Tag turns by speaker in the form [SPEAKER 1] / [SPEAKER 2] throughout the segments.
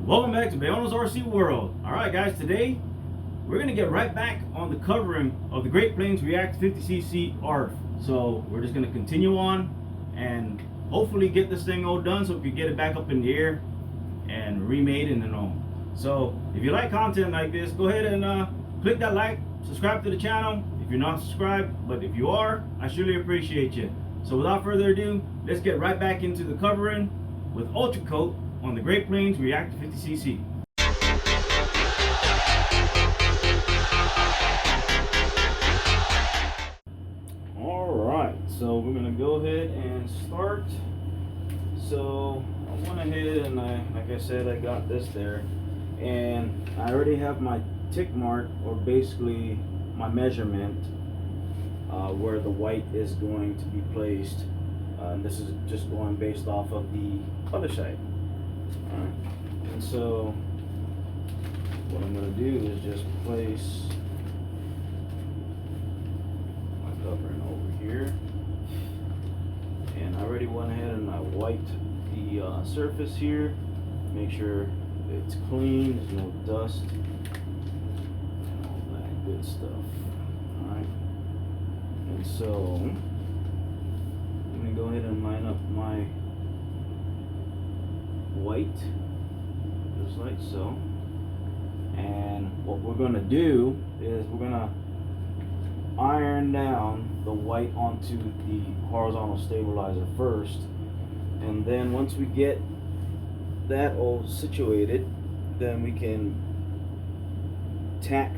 [SPEAKER 1] Welcome back to Bayona's RC World. Alright guys, today we're going to get right back on the covering of the Great Plains Reactor 50cc ARF. So we're just going to continue on and hopefully get this thing all done so we can get it back up in the air and remade in the normal. So if you like content like this, go ahead and click that like, subscribe to the channel if you're not subscribed, but if you are, I surely appreciate you. So without further ado, let's get right back into the covering with Ultracote on the Great Plains Reactor 50cc. Alright, so we're going to go ahead and start. So I went ahead and like I said, I got this there. And I already have my tick mark, or basically my measurement, where the white is going to be placed. This is just going based off of the other side. Alright, and so what I'm going to do is just place my covering over here. And I already went ahead and I wiped the surface here, make sure it's clean, there's no dust, and all that good stuff. Alright, and so I'm going to go ahead and line up my white just like so, and what we're going to do is we're going to iron down the white onto the horizontal stabilizer first, and then once we get that all situated, then we can tack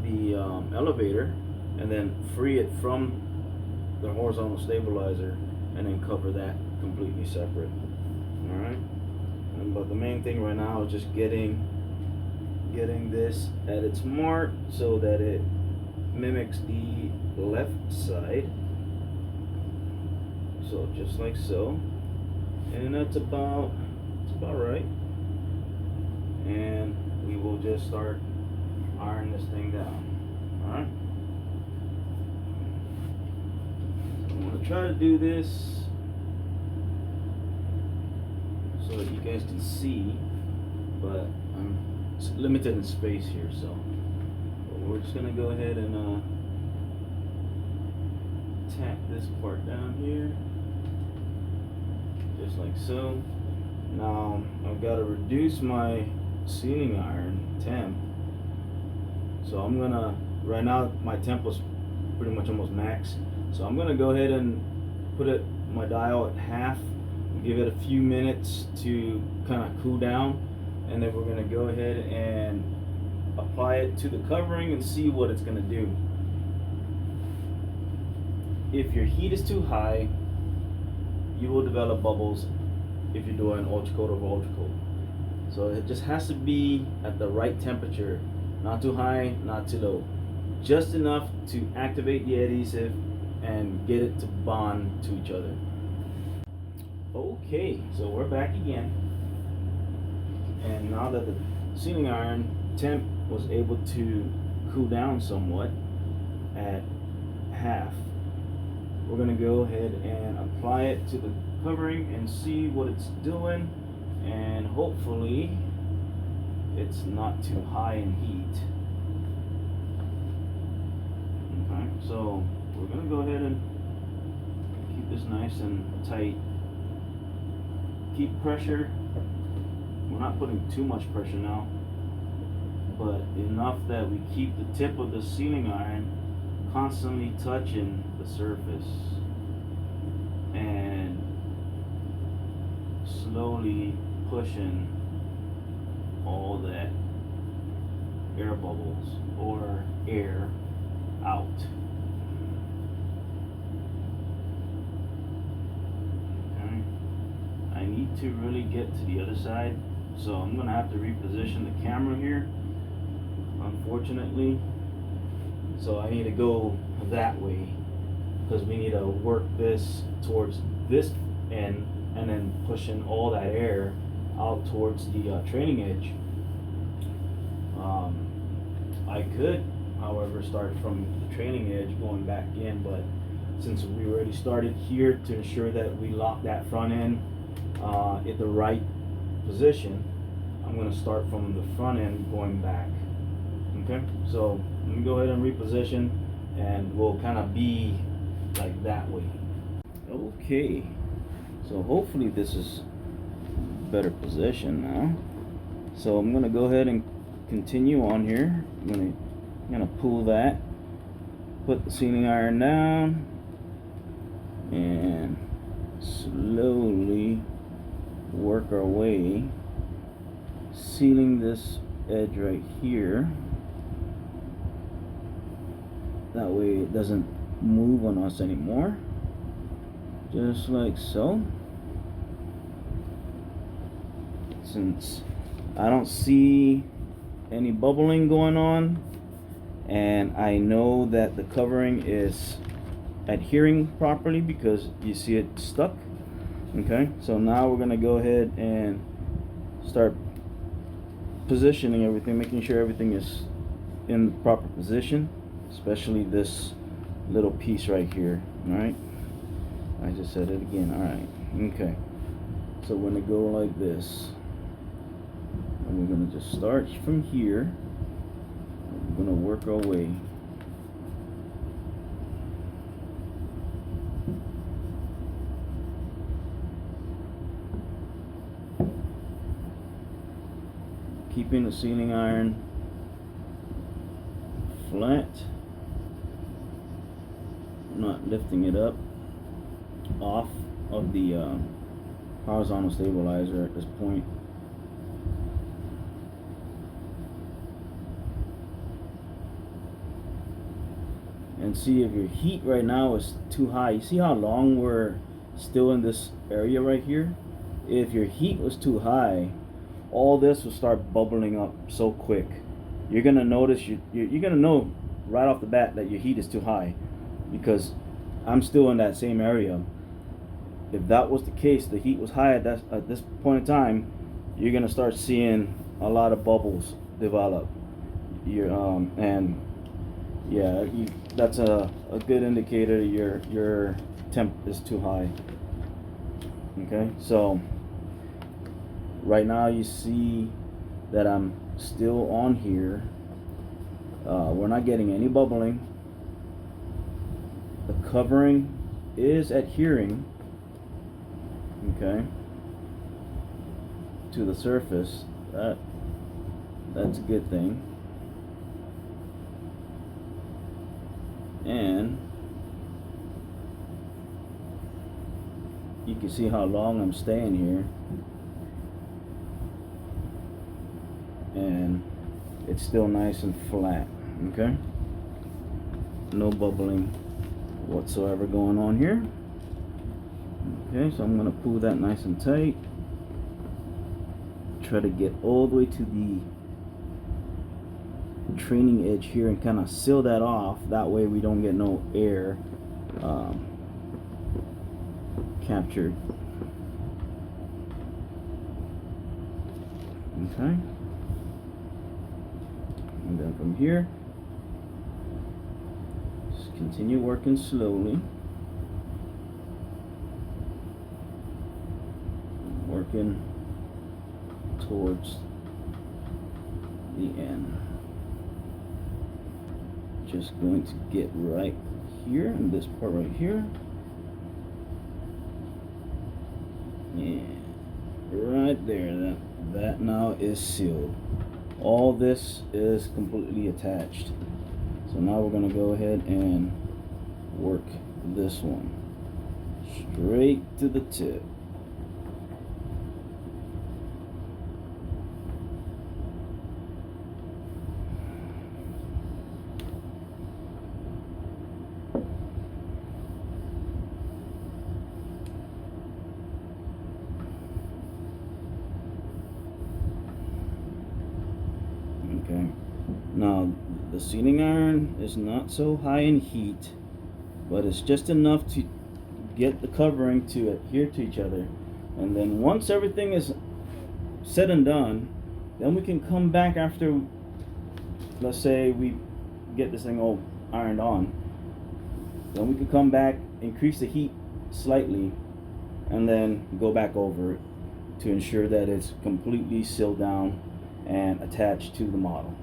[SPEAKER 1] the elevator and then free it from the horizontal stabilizer and then cover that completely separate. Alright, but the main thing right now is just getting this at its mark so that it mimics the left side, so just like so, and that's about right. And we will just start ironing this thing down. Alright, so I'm going to try to do this so that you guys can see, but I'm limited in space here, so we're just going to go ahead and tack this part down here just like so. Now I've got to reduce my sealing iron temp, so I'm gonna, right now my temp was pretty much almost max, so I'm gonna go ahead and put my dial at half, give it a few minutes to kind of cool down, and then we're gonna go ahead and apply it to the covering and see what it's gonna do. If your heat is too high, you will develop bubbles if you're doing Ultracote over Ultracote. So it just has to be at the right temperature, not too high, not too low, just enough to activate the adhesive and get it to bond to each other. Okay, so we're back again, and now that the sealing iron temp was able to cool down somewhat at half, we're going to go ahead and apply it to the covering and see what it's doing, and hopefully it's not too high in heat. Okay, so we're going to go ahead and keep this nice and tight. Keep pressure. We're not putting too much pressure now, but enough that we keep the tip of the sealing iron constantly touching the surface and slowly pushing all that air bubbles or air out. Okay. I need to really get to the other side, so I'm gonna have to reposition the camera here, unfortunately. So I need to go that way because we need to work this towards this end and then pushing all that air out towards the trailing edge. I could, however, start from the trailing edge going back in, but since we already started here to ensure that we lock that front end at the right position, I'm going to start from the front end going back. Okay, so let me go ahead and reposition, and we'll kind of be like that way. Okay, so hopefully this is better position now. So I'm going to go ahead and continue on here. I'm gonna pull that, put the sealing iron down, and slowly work our way, sealing this edge right here. That way it doesn't move on us anymore. Just like so. Since I don't see any bubbling going on, and I know that the covering is adhering properly because you see it stuck. Okay, so now we're gonna go ahead and start positioning everything, making sure everything is in the proper position, especially this little piece right here. All right, I just said it again. All right, okay, so we're gonna go like this, and we're gonna just start from here. We're gonna work our way. Keeping the sealing iron flat, not lifting it up off of the horizontal stabilizer at this point. And see if your heat right now is too high. You see how long we're still in this area right here? If your heat was too high, all this will start bubbling up so quick. You're gonna notice, you're gonna know right off the bat that your heat is too high, because I'm still in that same area. If that was the case, the heat was high at this point in time, you're gonna start seeing a lot of bubbles develop. And yeah, that's a good indicator your temp is too high. Okay, so right now you see that I'm still on here. We're not getting any bubbling. The covering is adhering, okay, to the surface. That's a good thing. And you can see how long I'm staying here, and it's still nice and flat. Okay, no bubbling whatsoever going on here. Okay, so I'm going to pull that nice and tight, try to get all the way to the training edge here and kind of seal that off. That way we don't get no air captured. Okay, and then from here just continue working slowly, working towards the end. Just going to get right here in this part right here, and right there. That now is sealed. All this is completely attached. So now we're going to go ahead and work this one straight to the tip. Okay, now the sealing iron is not so high in heat, but it's just enough to get the covering to adhere to each other. And then once everything is said and done, then we can come back after, let's say we get this thing all ironed on, then we can come back, increase the heat slightly, and then go back over it to ensure that it's completely sealed down and attached to the model.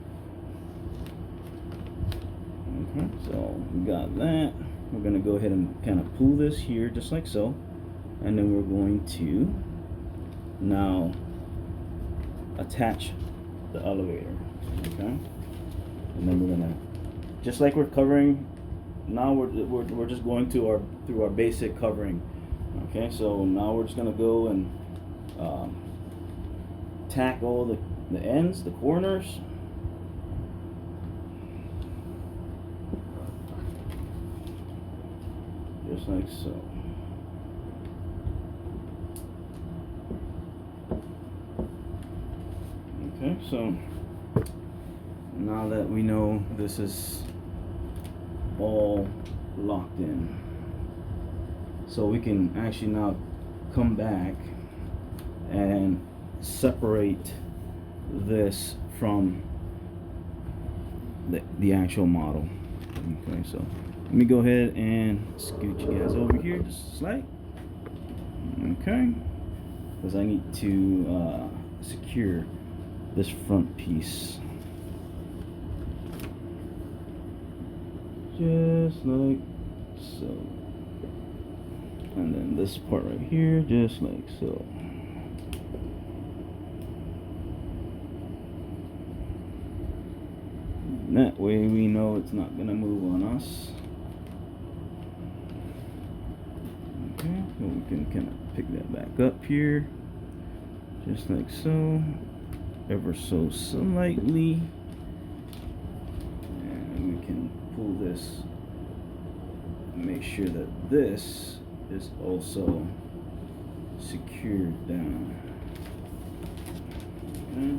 [SPEAKER 1] Okay, so we got that. We're going to go ahead and kind of pull this here just like so, and then we're going to now attach the elevator. Okay, and then we're gonna, just like we're covering now, we're just going to through our basic covering. Okay, so now we're just gonna go and tack all the ends, the corners. Just like so. Okay, so now that we know this is all locked in, so we can actually now come back and separate this from the actual model. Okay, so let me go ahead and scoot you guys over here just slight. Okay, because I need to secure this front piece just like so, and then this part right here just like so. And that way we know it's not gonna move on us. Okay, so we can kind of pick that back up here just like so, ever so slightly, and we can pull this and make sure that this is also secured down. Okay.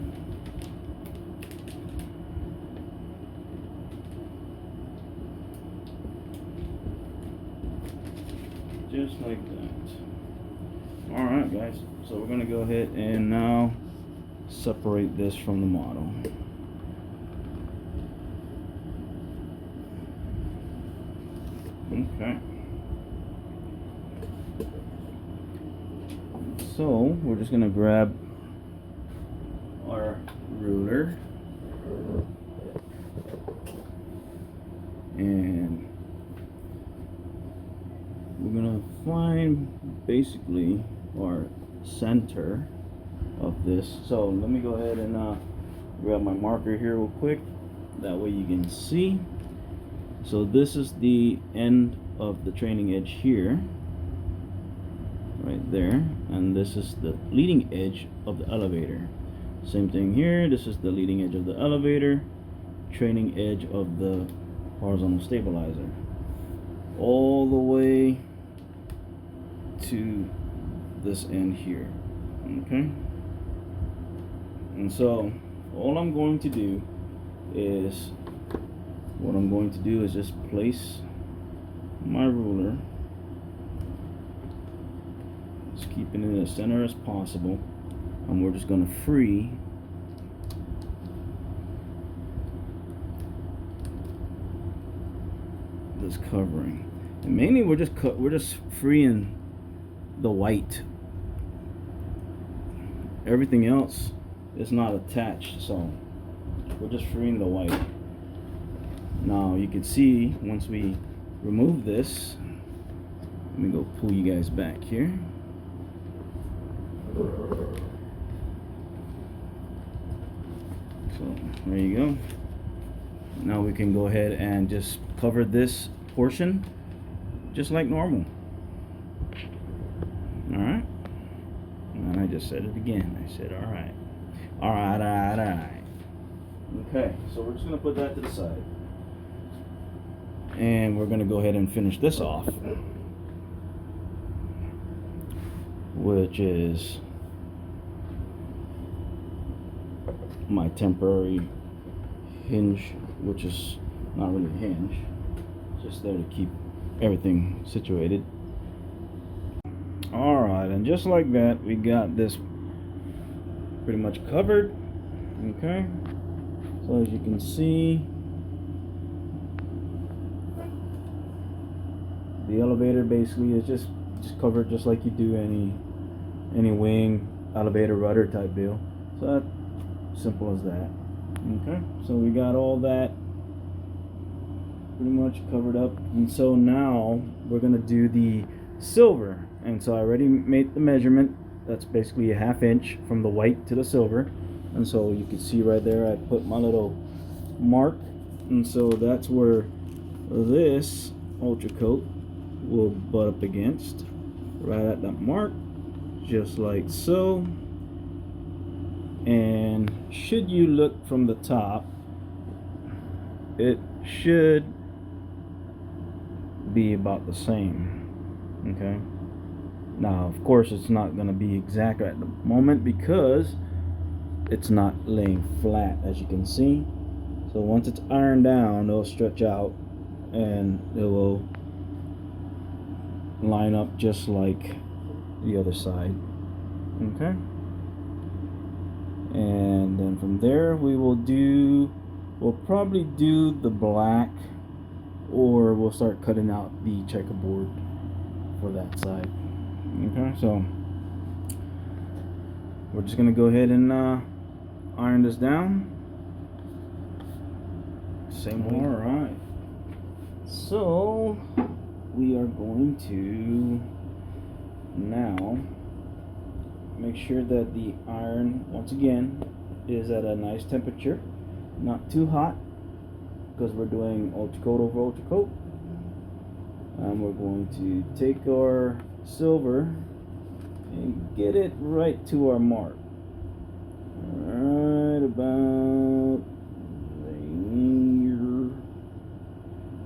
[SPEAKER 1] Just like that. Alright guys, so we're going to go ahead and now separate this from the model. Okay. So we're just going to grab our ruler and we're going to find basically our center of this. So let me go ahead and grab my marker here real quick, that way you can see. So this is the end of the trailing edge here, right there, and this is the leading edge of the elevator. Same thing here, this is the leading edge of the elevator, trailing edge of the horizontal stabilizer, all the way to this end here. Okay, and so all I'm going to do is, just place my ruler, just keeping it in the center as possible, and we're just going to free this covering. And mainly we're just freeing the white. Everything else is not attached, so we're just freeing the white. Now you can see once we remove this, let me go pull you guys back here. So there you go. Now we can go ahead and just cover this portion just like normal. Alright, and I just said it again. I said alright. Alright. Okay, so we're just going to put that to the side. And we're going to go ahead and finish this off, which is my temporary hinge, which is not really a hinge, just there to keep everything situated. Alright, and just like that, we got this pretty much covered. Okay, so as you can see, the elevator basically is just covered just like you do any wing elevator rudder type deal. So that's simple as that. Okay, so we got all that pretty much covered up, and so now we're gonna do the silver. And so I already made the measurement. That's basically a 1/2 inch from the white to the silver, and so you can see right there I put my little mark, and so that's where this Ultracote will butt up against, right at that mark, just like so. And should you look from the top, it should be about the same. Okay, now of course it's not going to be exact at the moment because it's not laying flat, as you can see. So once it's ironed down, it'll stretch out and it will line up just like the other side. Okay, and then from there we'll probably do the black, or we'll start cutting out the checkerboard for that side. Okay, so we're just gonna go ahead and iron this down. Same way. All right, so we are going to now make sure that the iron, once again, is at a nice temperature, not too hot, because we're doing Ultracote over Ultracote. We're going to take our silver and get it right to our mark, right about there.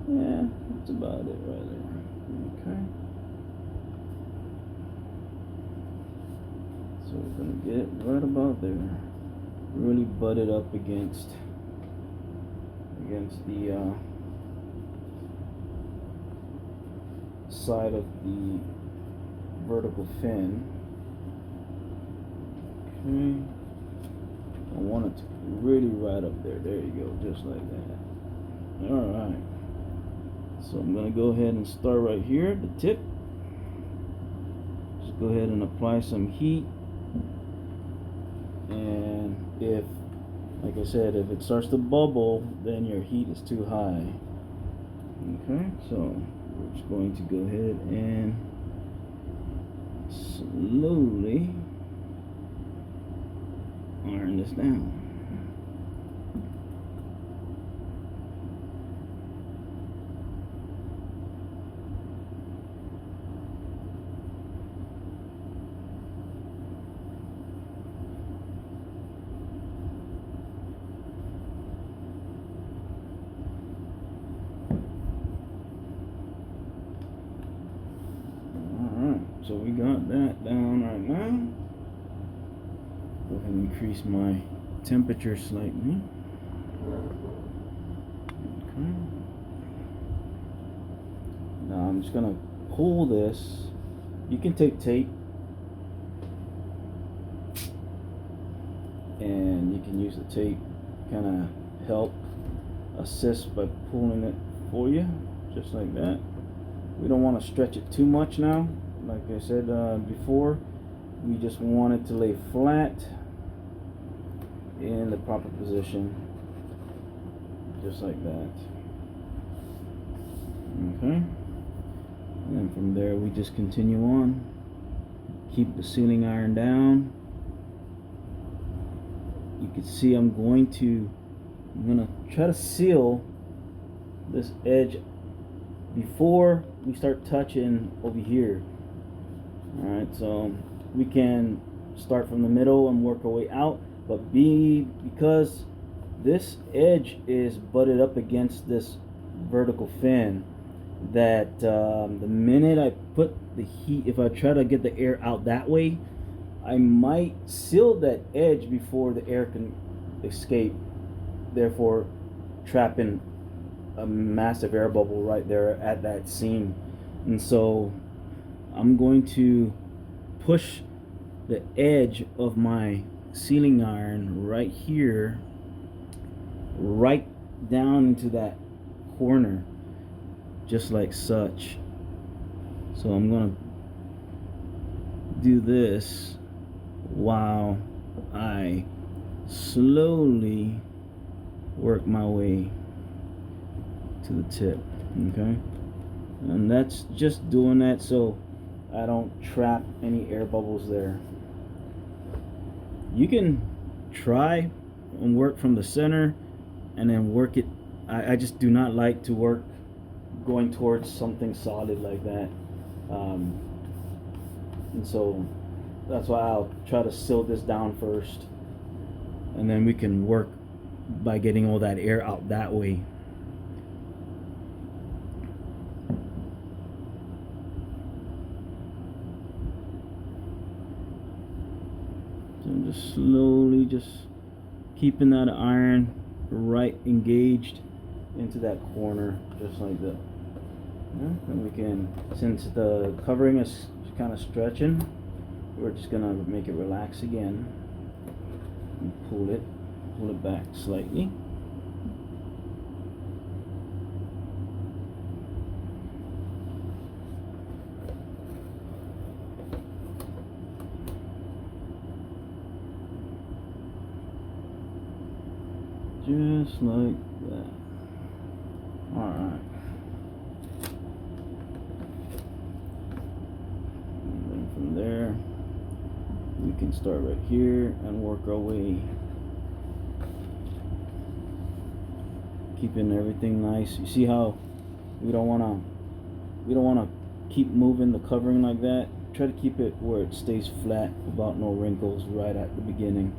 [SPEAKER 1] Yeah, that's about it right there. Okay, so we're gonna get it right about there, really butt it up against the side of the vertical fin. Okay, I want it to be really right up there. There you go, just like that. Alright, so I'm going to go ahead and start right here at the tip. Just go ahead and apply some heat, and if, like I said, if it starts to bubble, then your heat is too high. Okay, so we're just going to go ahead and slowly iron this down. So we got that down right now. Go ahead and increase my temperature slightly. Okay. Now I'm just gonna pull this. You can take tape and you can use the tape, kind of help assist by pulling it for you, just like that. We don't want to stretch it too much now. Like I said before, we just want it to lay flat in the proper position, just like that. Okay, and from there we just continue on. Keep the sealing iron down. You can see I'm gonna try to seal this edge before we start touching over here. Alright, so we can start from the middle and work our way out, but because this edge is butted up against this vertical fin, that the minute I put the heat, if I try to get the air out that way, I might seal that edge before the air can escape, therefore trapping a massive air bubble right there at that seam. And so I'm going to push the edge of my sealing iron right here, right down into that corner, just like such. So I'm going to do this while I slowly work my way to the tip. Okay, and that's just doing that so I don't trap any air bubbles there. You can try and work from the center and then work it. I just do not like to work going towards something solid like that, and so that's why I'll try to seal this down first, and then we can work by getting all that air out that way. So I'm just slowly just keeping that iron right engaged into that corner, just like that. Yeah, and we can, since the covering is kind of stretching, we're just gonna make it relax again and pull it back slightly. Just like that. Alright. And then from there, we can start right here and work our way. Keeping everything nice. You see how we don't wanna keep moving the covering like that. Try to keep it where it stays flat without no wrinkles right at the beginning.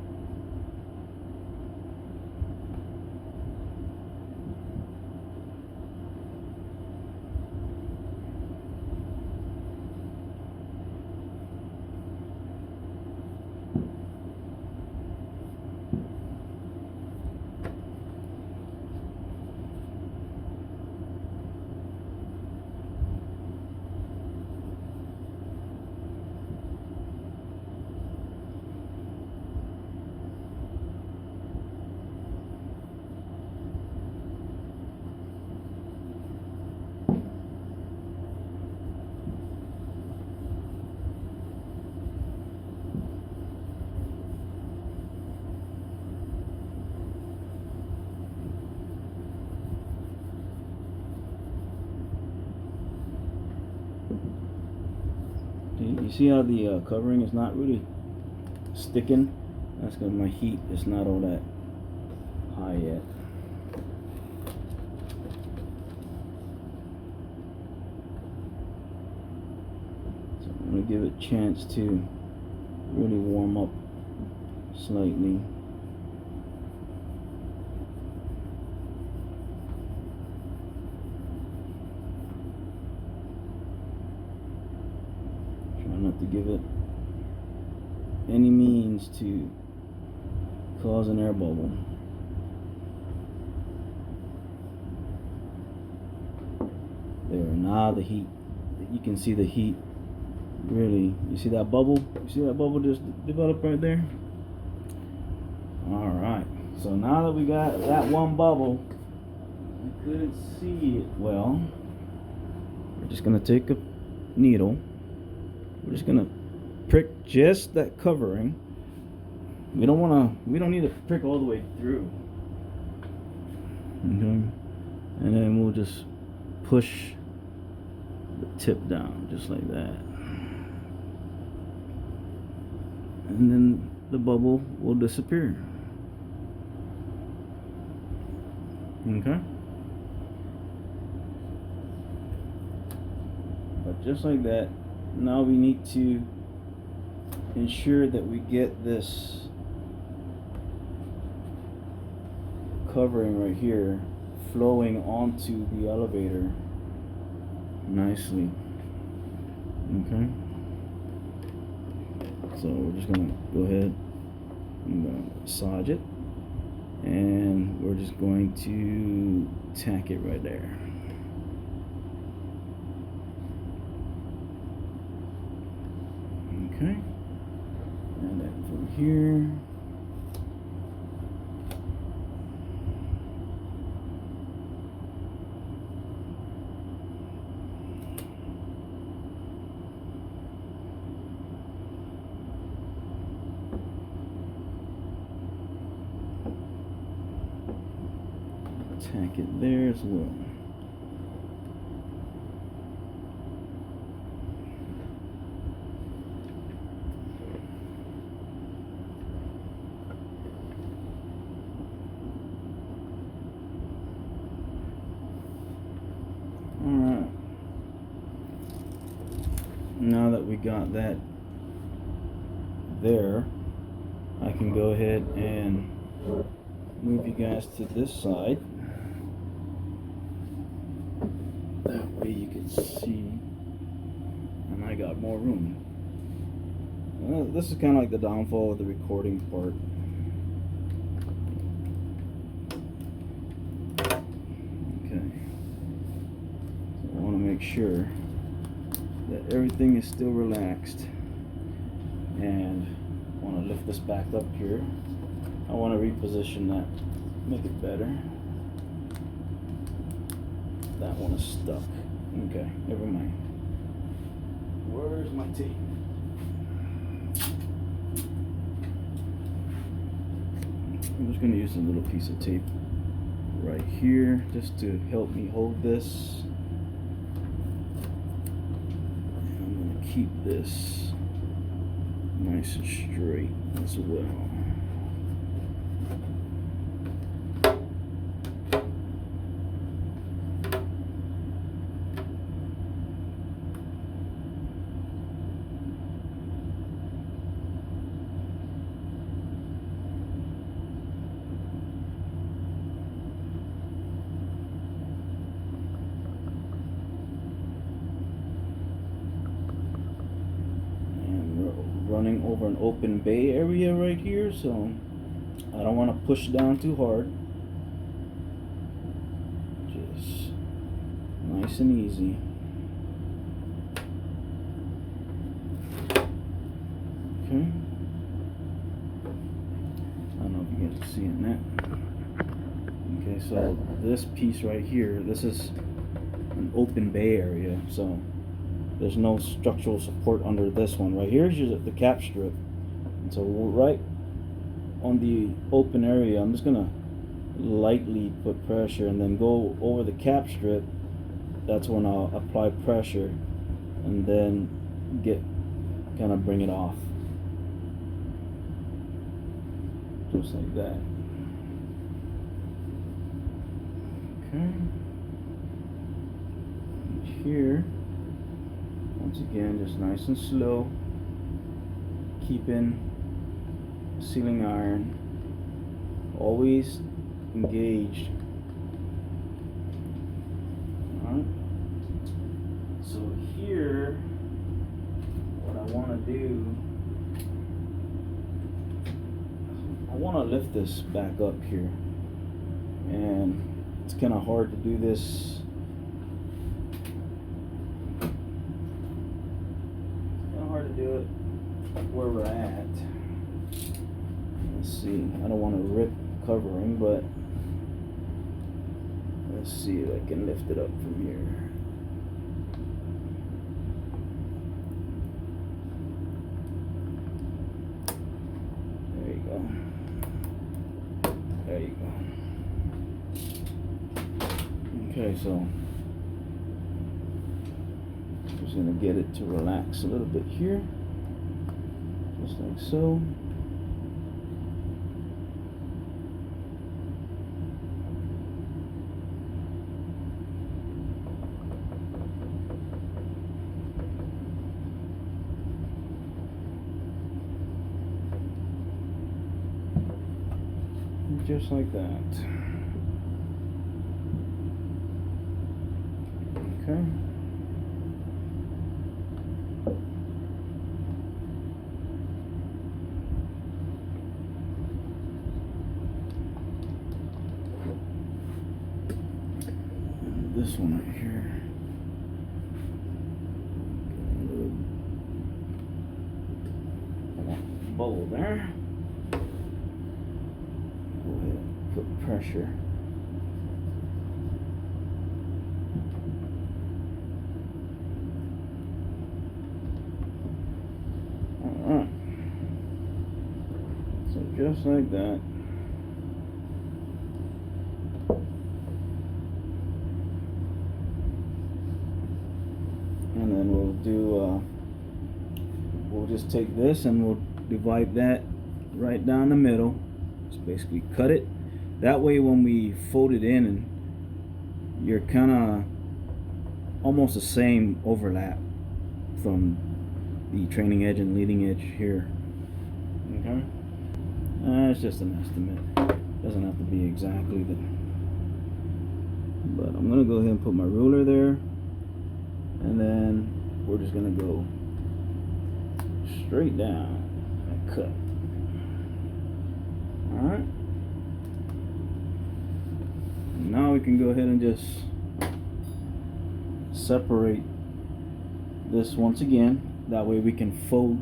[SPEAKER 1] You see how the covering is not really sticking? That's because my heat is not all that high yet. So I'm going to give it a chance to really warm up slightly. Not to give it any means to cause an air bubble. There, now the heat, you can see the heat really. You see that bubble? You see that bubble just develop right there? Alright, so now that we got that one bubble, I couldn't see it well. We're just gonna take a needle. We're just gonna prick just that covering. We don't need to prick all the way through. Okay, and then we'll just push the tip down just like that, and then the bubble will disappear. Okay, but just like that. Now we need to ensure that we get this covering right here flowing onto the elevator nicely. Okay, so we're just gonna go ahead, I'm gonna massage it, and we're just going to tack it right there. Okay, and then from here, tack it there as well. Alright. Now that we got that there, I can go ahead and move you guys to this side. That way you can see, and I got more room. This is kind of like the downfall of the recording part. Okay, so I want to make sure that everything is still relaxed, and I want to lift this back up here. I want to reposition that, make it better. That one is stuck. Okay, never mind. Where's my tape? I'm just going to use a little piece of tape right here just to help me hold this. And I'm going to keep this nice and straight as well. Running over an open bay area right here, so I don't want to push down too hard. Just nice and easy. Okay. I don't know if you guys can see in that. Okay, so this piece right here, this is an open bay area, so there's no structural support under this one. Right here is the cap strip. And so right on the open area, I'm just gonna lightly put pressure and then go over the cap strip. That's when I'll apply pressure and then kind of bring it off. Just like that. Okay. And here, once again, just nice and slow, keeping sealing iron always engaged. Alright, so here, what I want to do, I want to lift this back up here, and it's kind of hard to do this. Do it where we're at. Let's see, I don't want to rip covering, but let's see if I can lift it up from here. There you go. There you go. Okay, so just going to get it to relax a little bit here, just like so. Just like that. Okay. This one right here. Bubble there. Go ahead and put pressure. Alright. So just like that. do, we'll just take this and we'll divide that right down the middle. Just basically cut it. That way when we fold it in, and you're kind of almost the same overlap from the trailing edge and leading edge here. Okay, it's just an estimate. Doesn't have to be exactly the. But I'm gonna go ahead and put my ruler there, and then we're just gonna go straight down and cut. All right. Now we can go ahead and just separate this once again. That way we can fold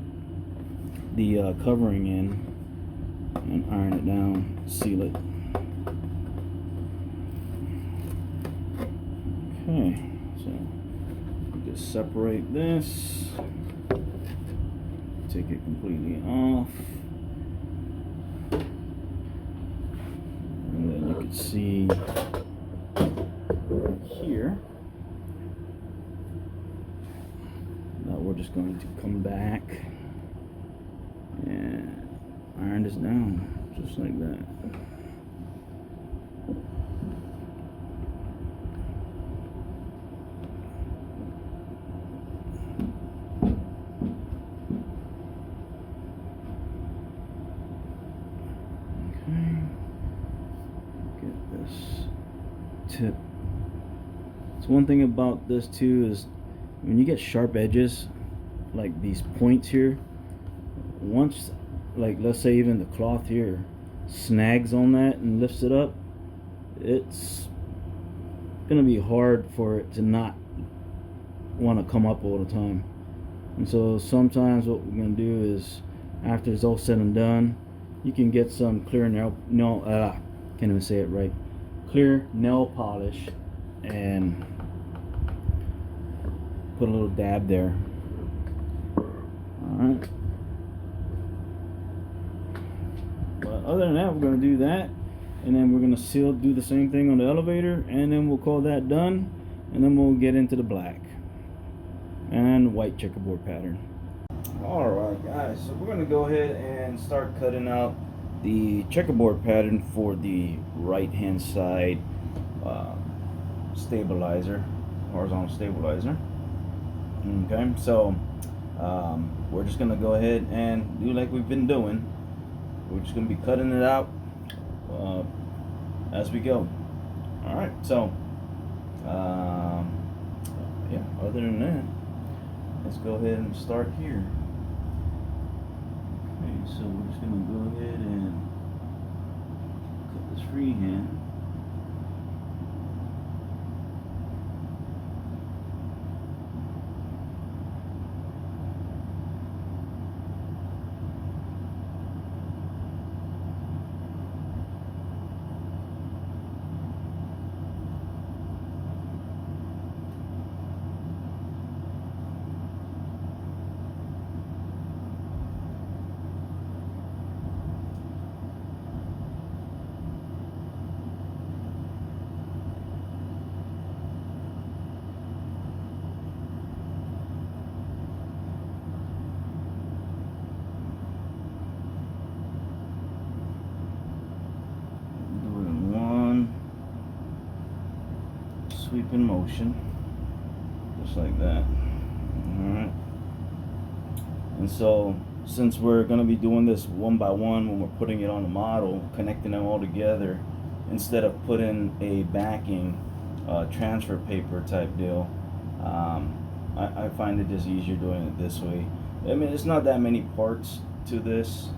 [SPEAKER 1] the covering in and iron it down, seal it. Okay, so just separate this, take it completely off, and then you can see here that we're just going to come back and iron this down just like that. Tip. So one thing about this too is when you get sharp edges like these points here, once, like let's say even the cloth here snags on that and lifts it up, it's gonna be hard for it to not want to come up all the time. And so sometimes what we're gonna do is, after it's all said and done, you can get some clear can't even say it right, clear nail polish and put a little dab there. Alright, but other than that, we're going to do that, and then we're going to do the same thing on the elevator, and then we'll call that done, and then we'll get into the black and white checkerboard pattern. Alright guys, so we're going to go ahead and start cutting out the checkerboard pattern for the right hand side stabilizer, horizontal stabilizer. Okay, so we're just gonna go ahead and do like we've been doing. We're just gonna be cutting it out as we go. All right, so yeah, other than that, let's go ahead and start here. Okay, so we're just gonna go ahead and cut this freehand. Sweep in motion, just like that. Alright, and so since we're going to be doing this one by one when we're putting it on the model, connecting them all together, instead of putting a backing transfer paper type deal, I find it just easier doing it this way. I mean, it's not that many parts to this.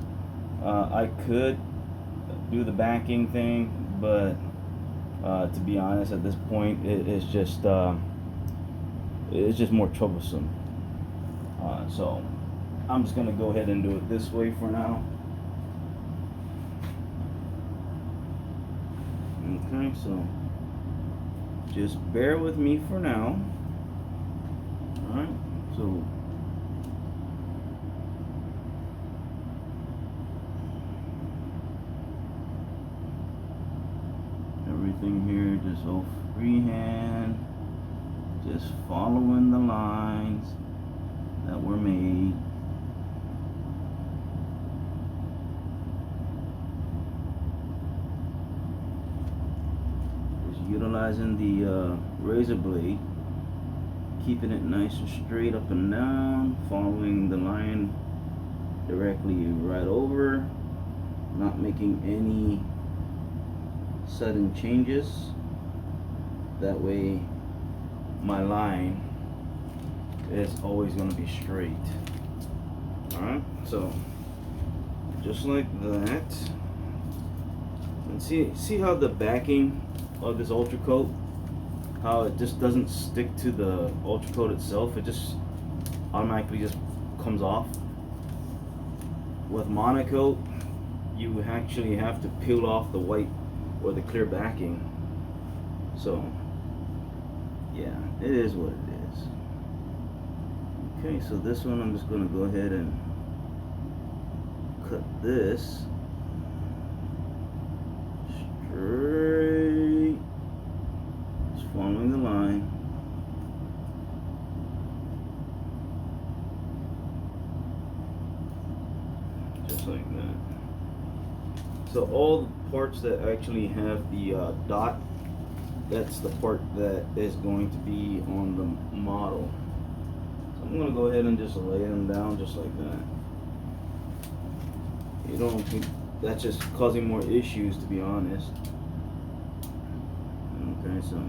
[SPEAKER 1] I could do the backing thing, but to be honest, at this point, it's just more troublesome. So I'm just gonna go ahead and do it this way for now. Okay, so just bear with me for now. All right, so everything here just all freehand, just following the lines, that were made. Just utilizing the razor blade, keeping it nice and straight up and down, following the line directly right over, not making any sudden changes. That way my line is always going to be straight. Alright, so just like that. And see how the backing of this Ultracote, how it just doesn't stick to the Ultracote itself, it just automatically just comes off. With Monocote, you actually have to peel off the white or the clear backing. So yeah, it is what it is. Okay, so this one I'm just going to go ahead and cut this straight, just following the line. Just like that. So all the parts that actually have the dot, that's the part that is going to be on the model. So I'm going to go ahead and just lay them down just like that. You don't think that's just causing more issues, to be honest. Okay, so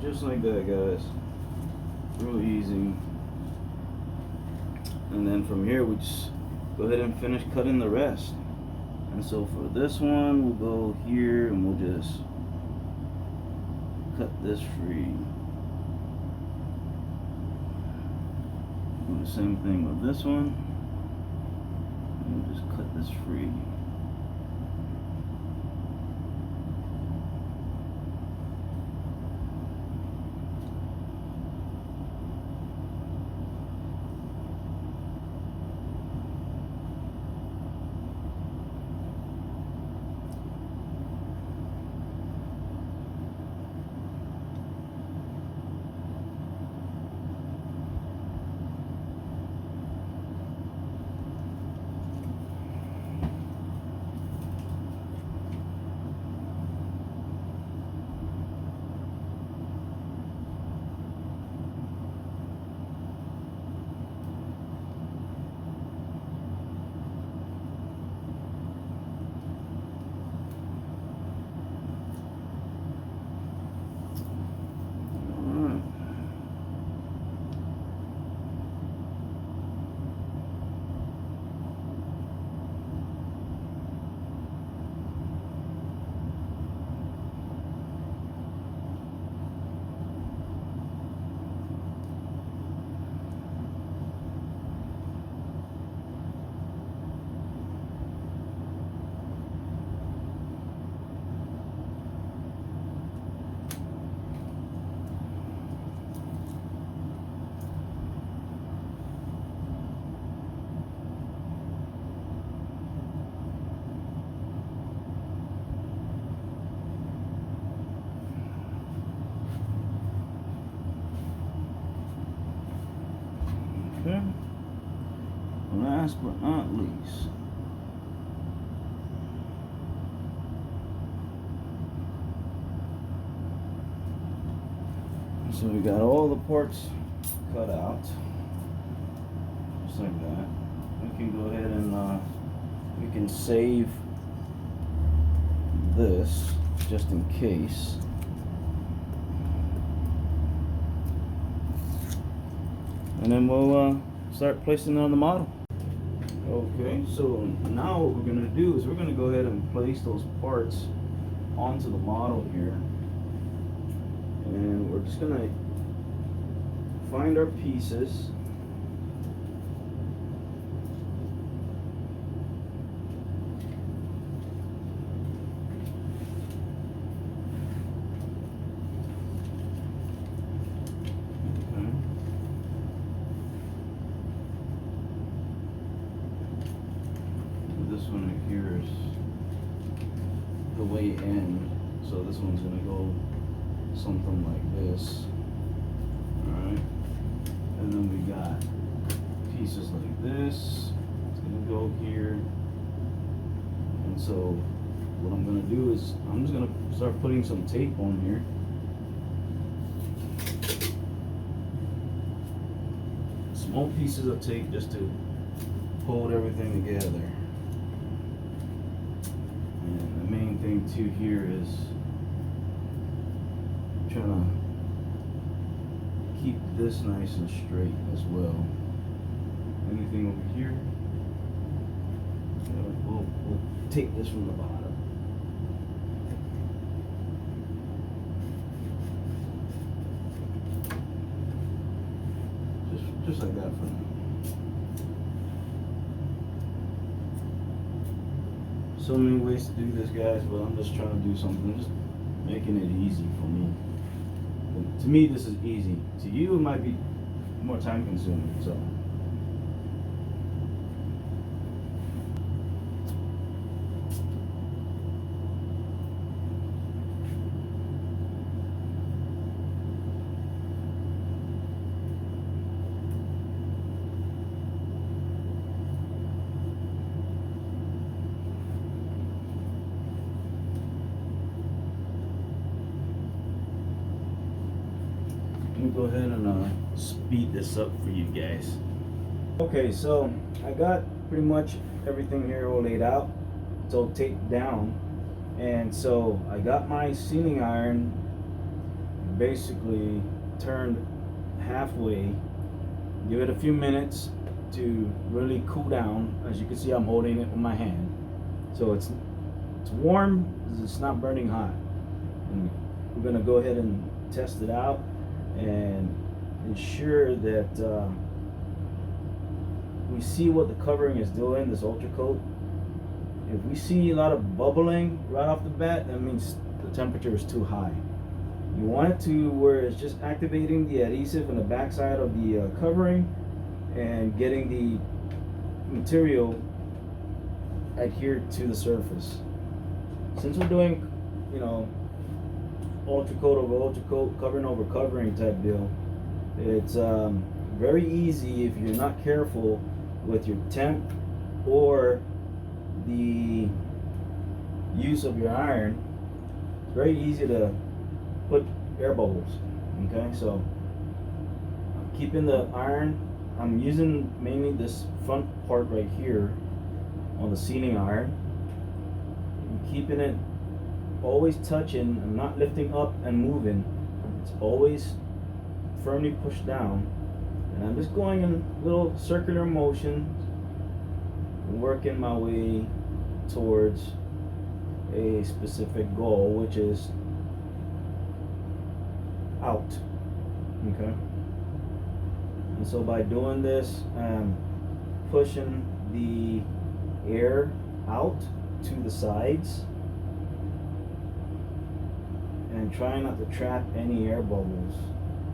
[SPEAKER 1] just like that, guys. Real easy. And then from here we just go ahead and finish cutting the rest. And so for this one, we'll go here and we'll just cut this free. Do the same thing with this one. And we'll just cut this free. Okay. Last but not least, so we got all the parts cut out, just like that. we can go ahead and we can save this just in case. And then we'll start placing it on the model. Okay, so now what we're going to do is we're going to go ahead and place those parts onto the model here. And we're just going to find our pieces. This one right here is the way in, so this one's gonna go something like this. Alright, and then we got pieces like this. It's gonna go here, and so what I'm gonna do is I'm just gonna start putting some tape on here. Small pieces of tape just to hold everything together. And the main thing too here is trying to keep this nice and straight as well. Anything over here, we'll take this from the bottom. Just like that for now. So many ways to do this, guys, but I'm just trying to do something, just making it easy for me. And to me, this is easy. To you, it might be more time consuming, so. Let me go ahead and speed this up for you guys. Okay, so I got pretty much everything here all laid out. It's all taped down. And so I got my sealing iron basically turned halfway. Give it a few minutes to really cool down. As you can see, I'm holding it with my hand. So it's warm, it's not burning hot. And we're gonna go ahead and test it out and ensure that we see what the covering is doing, this Ultracote. If we see a lot of bubbling right off the bat, that means the temperature is too high. You want it to where it's just activating the adhesive on the backside of the covering and getting the material adhered to the surface. Since we're doing, you know, Ultracote over Ultracote, covering over covering type deal, it's very easy if you're not careful with your temp or the use of your iron. It's very easy to put air bubbles. Okay, so I'm keeping the iron, I'm using mainly this front part right here on the sealing iron. I'm keeping it always touching. I'm not lifting up and moving. It's always firmly pushed down, and I'm just going in little circular motions, working my way towards a specific goal, which is out. Okay, and so by doing this, I'm pushing the air out to the sides and trying not to trap any air bubbles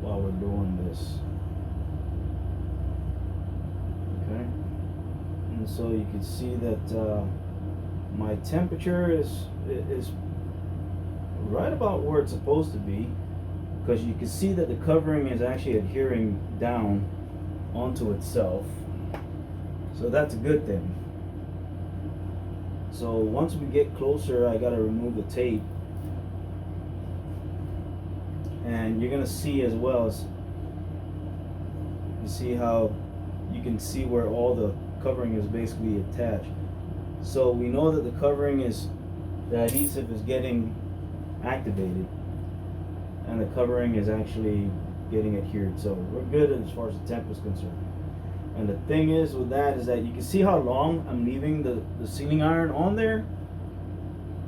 [SPEAKER 1] while we're doing this. Okay, and so you can see that my temperature is right about where it's supposed to be, because you can see that the covering is actually adhering down onto itself, so that's a good thing. So once we get closer, I got to remove the tape. And you're gonna see as well as you see how you can see where all the covering is basically attached. So we know that the adhesive is getting activated, and the covering is actually getting adhered. So we're good as far as the temp is concerned. And the thing is with that is that you can see how long I'm leaving the sealing iron on there.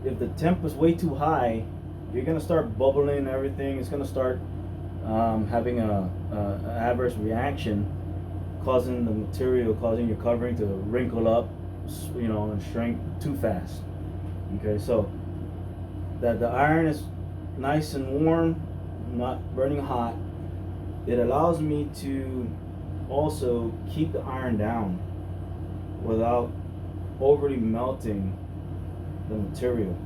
[SPEAKER 1] If the temp is way too high, you're gonna start bubbling everything. It's gonna start having a adverse reaction, causing your covering to wrinkle up, and shrink too fast. Okay, so that the iron is nice and warm, not burning hot. It allows me to also keep the iron down without overly melting the material,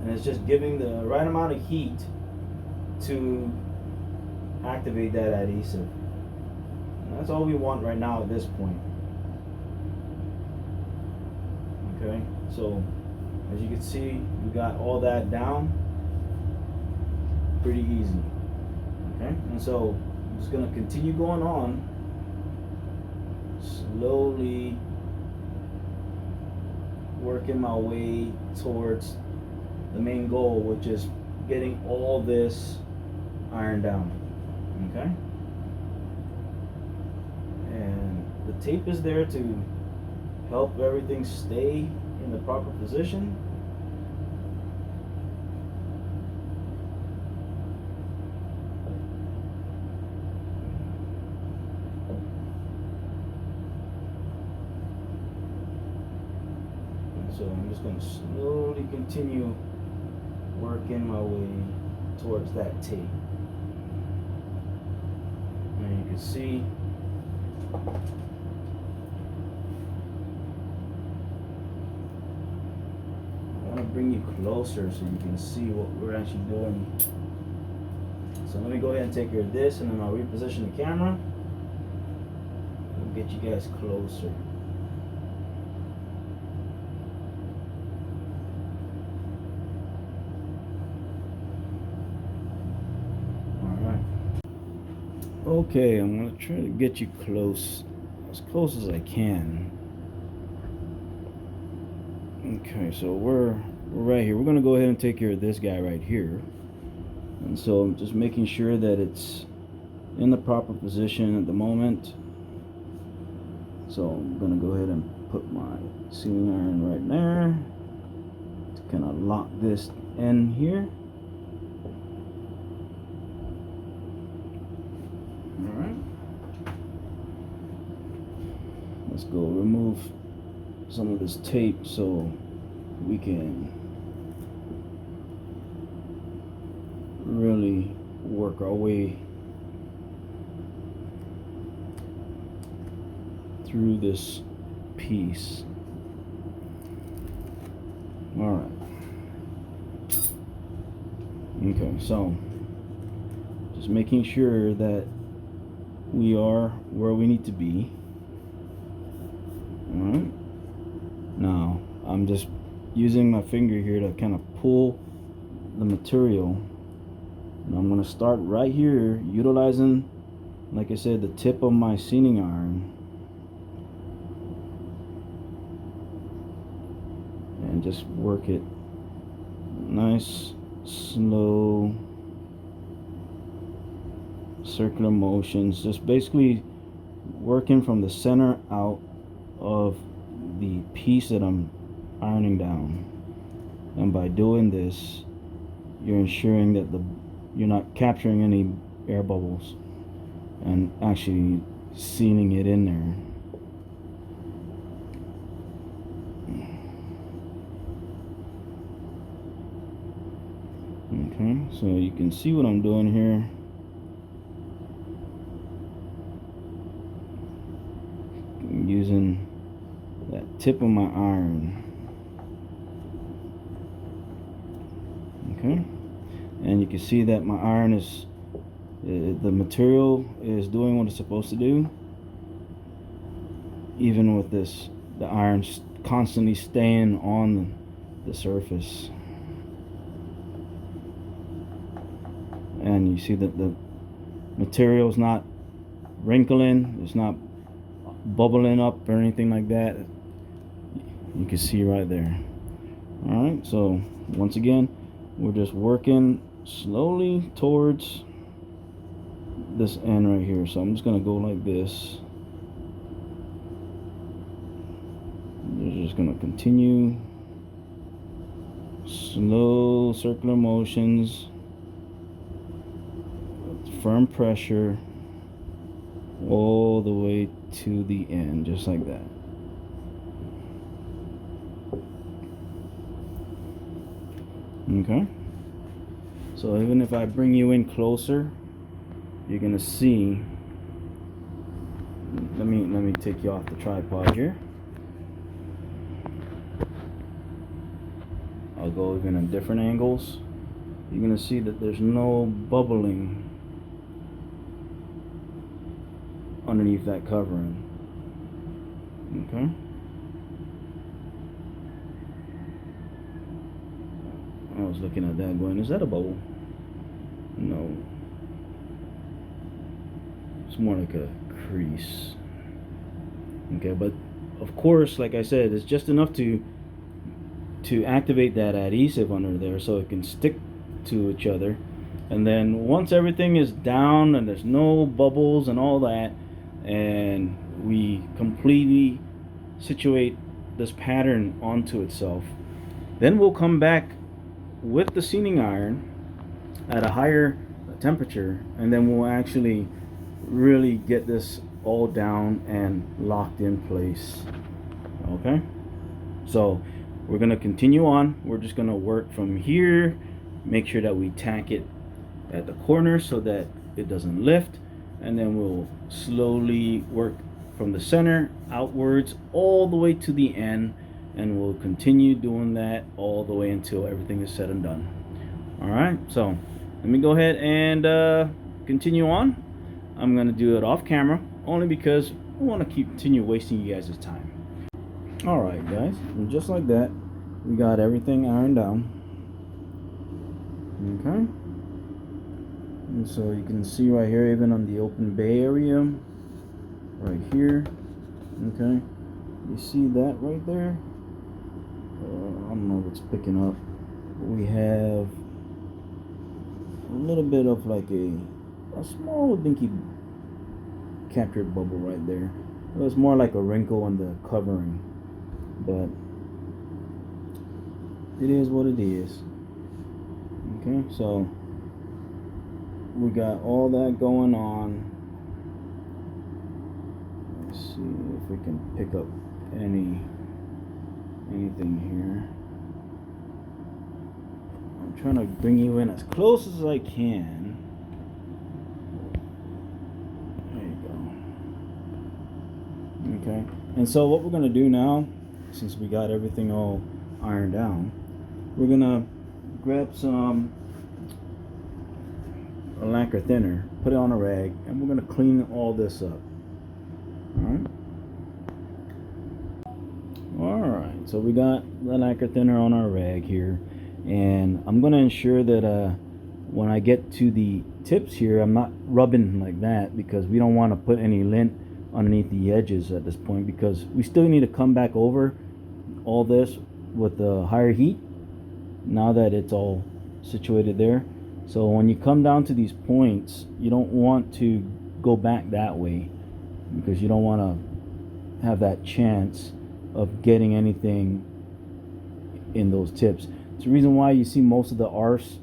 [SPEAKER 1] and it's just giving the right amount of heat to activate that adhesive. And that's all we want right now at this point. Okay, so as you can see, we got all that down pretty easy. Okay, and so I'm just gonna continue going on slowly, working my way towards the main goal, which is getting all this iron down. Okay, and the tape is there to help everything stay in the proper position. So I'm just going to slowly continue working my way towards that tape. And you can see I want to bring you closer so you can see what we're actually doing. So let me go ahead and take care of this, and then I'll reposition the camera and get you guys closer. Okay, I'm going to try to get you close as I can. Okay, so we're right here. We're going to go ahead and take care of this guy right here. And so I'm just making sure that it's in the proper position at the moment. So I'm going to go ahead and put my sealing iron right there to kind of lock this in here. Let's go remove some of this tape so we can really work our way through this piece. All right. Okay, so just making sure that we are where we need to be. Alright, now I'm just using my finger here to kind of pull the material, and I'm going to start right here utilizing, like I said, the tip of my sealing iron, and just work it nice, slow, circular motions, just basically working from the center out of the piece that I'm ironing down. And by doing this, you're ensuring that you're not capturing any air bubbles and actually sealing it in there. Okay, so you can see what I'm doing here. I'm using that tip of my iron. Okay, and you can see that my iron is, the material is doing what it's supposed to do, even with this, the iron constantly staying on the surface. And you see that the material is not wrinkling, it's not bubbling up or anything like that. You can see right there. Alright, so once again, we're just working slowly towards this end right here. So I'm just gonna go like this. We're just gonna continue slow circular motions, firm pressure all the way to the end, just like that. Okay, so even if I bring you in closer, you're gonna see. Let me take you off the tripod here. I'll go even at different angles. You're gonna see that there's no bubbling underneath that covering. Okay. I was looking at that going, is that a bubble? No. It's more like a crease. Okay, but of course, like I said, it's just enough to activate that adhesive under there so it can stick to each other. And then once everything is down and there's no bubbles and all that, and we completely situate this pattern onto itself, then we'll come back with the sealing iron at a higher temperature, and then we'll actually really get this all down and locked in place. Okay, so we're gonna continue on. We're just gonna work from here, make sure that we tack it at the corner so that it doesn't lift, and then we'll slowly work from the center outwards all the way to the end, and we'll continue doing that all the way until everything is said and done. All right, so let me go ahead and continue on. I'm gonna do it off camera only because I want to continue wasting you guys' time. All right, guys, and just like that, we got everything ironed down. Okay, and so you can see right here, even on the open bay area right here. Okay, you see that right there? I don't know if it's picking up. We have a little bit of like a small dinky captured bubble right there. It was more like a wrinkle on the covering, but it is what it is. Okay, so we got all that going on. Let's see if we can pick up anything here. I'm trying to bring you in as close as I can. There you go. Okay, and so what we're gonna do now, since we got everything all ironed down, we're gonna grab some lacquer thinner, put it on a rag, and we're gonna clean all this up. Alright, so we got the lacquer thinner on our rag here, and I'm gonna ensure that when I get to the tips here, I'm not rubbing like that, because we don't want to put any lint underneath the edges at this point, because we still need to come back over all this with the higher heat now that it's all situated there. So when you come down to these points, you don't want to go back that way, because you don't want to have that chance of getting anything in those tips. It's the reason why you see most of the arse,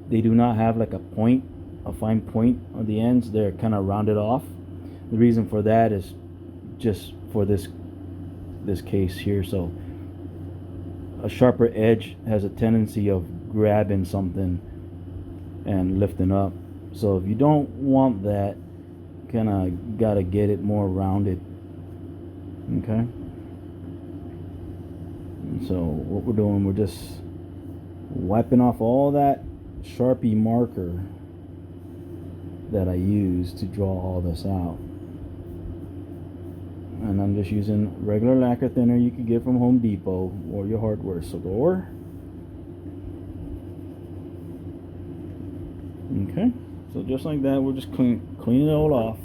[SPEAKER 1] they do not have like a point, a fine point on the ends. They're kind of rounded off. The reason for that is just for this case here. So a sharper edge has a tendency of grabbing something and lifting up. So if you don't want that, kind of gotta get it more rounded. Okay, and so what we're doing, we're just wiping off all that Sharpie marker that I use to draw all this out, and I'm just using regular lacquer thinner you could get from Home Depot or your hardware store. Okay, so just like that, we'll just clean it all off.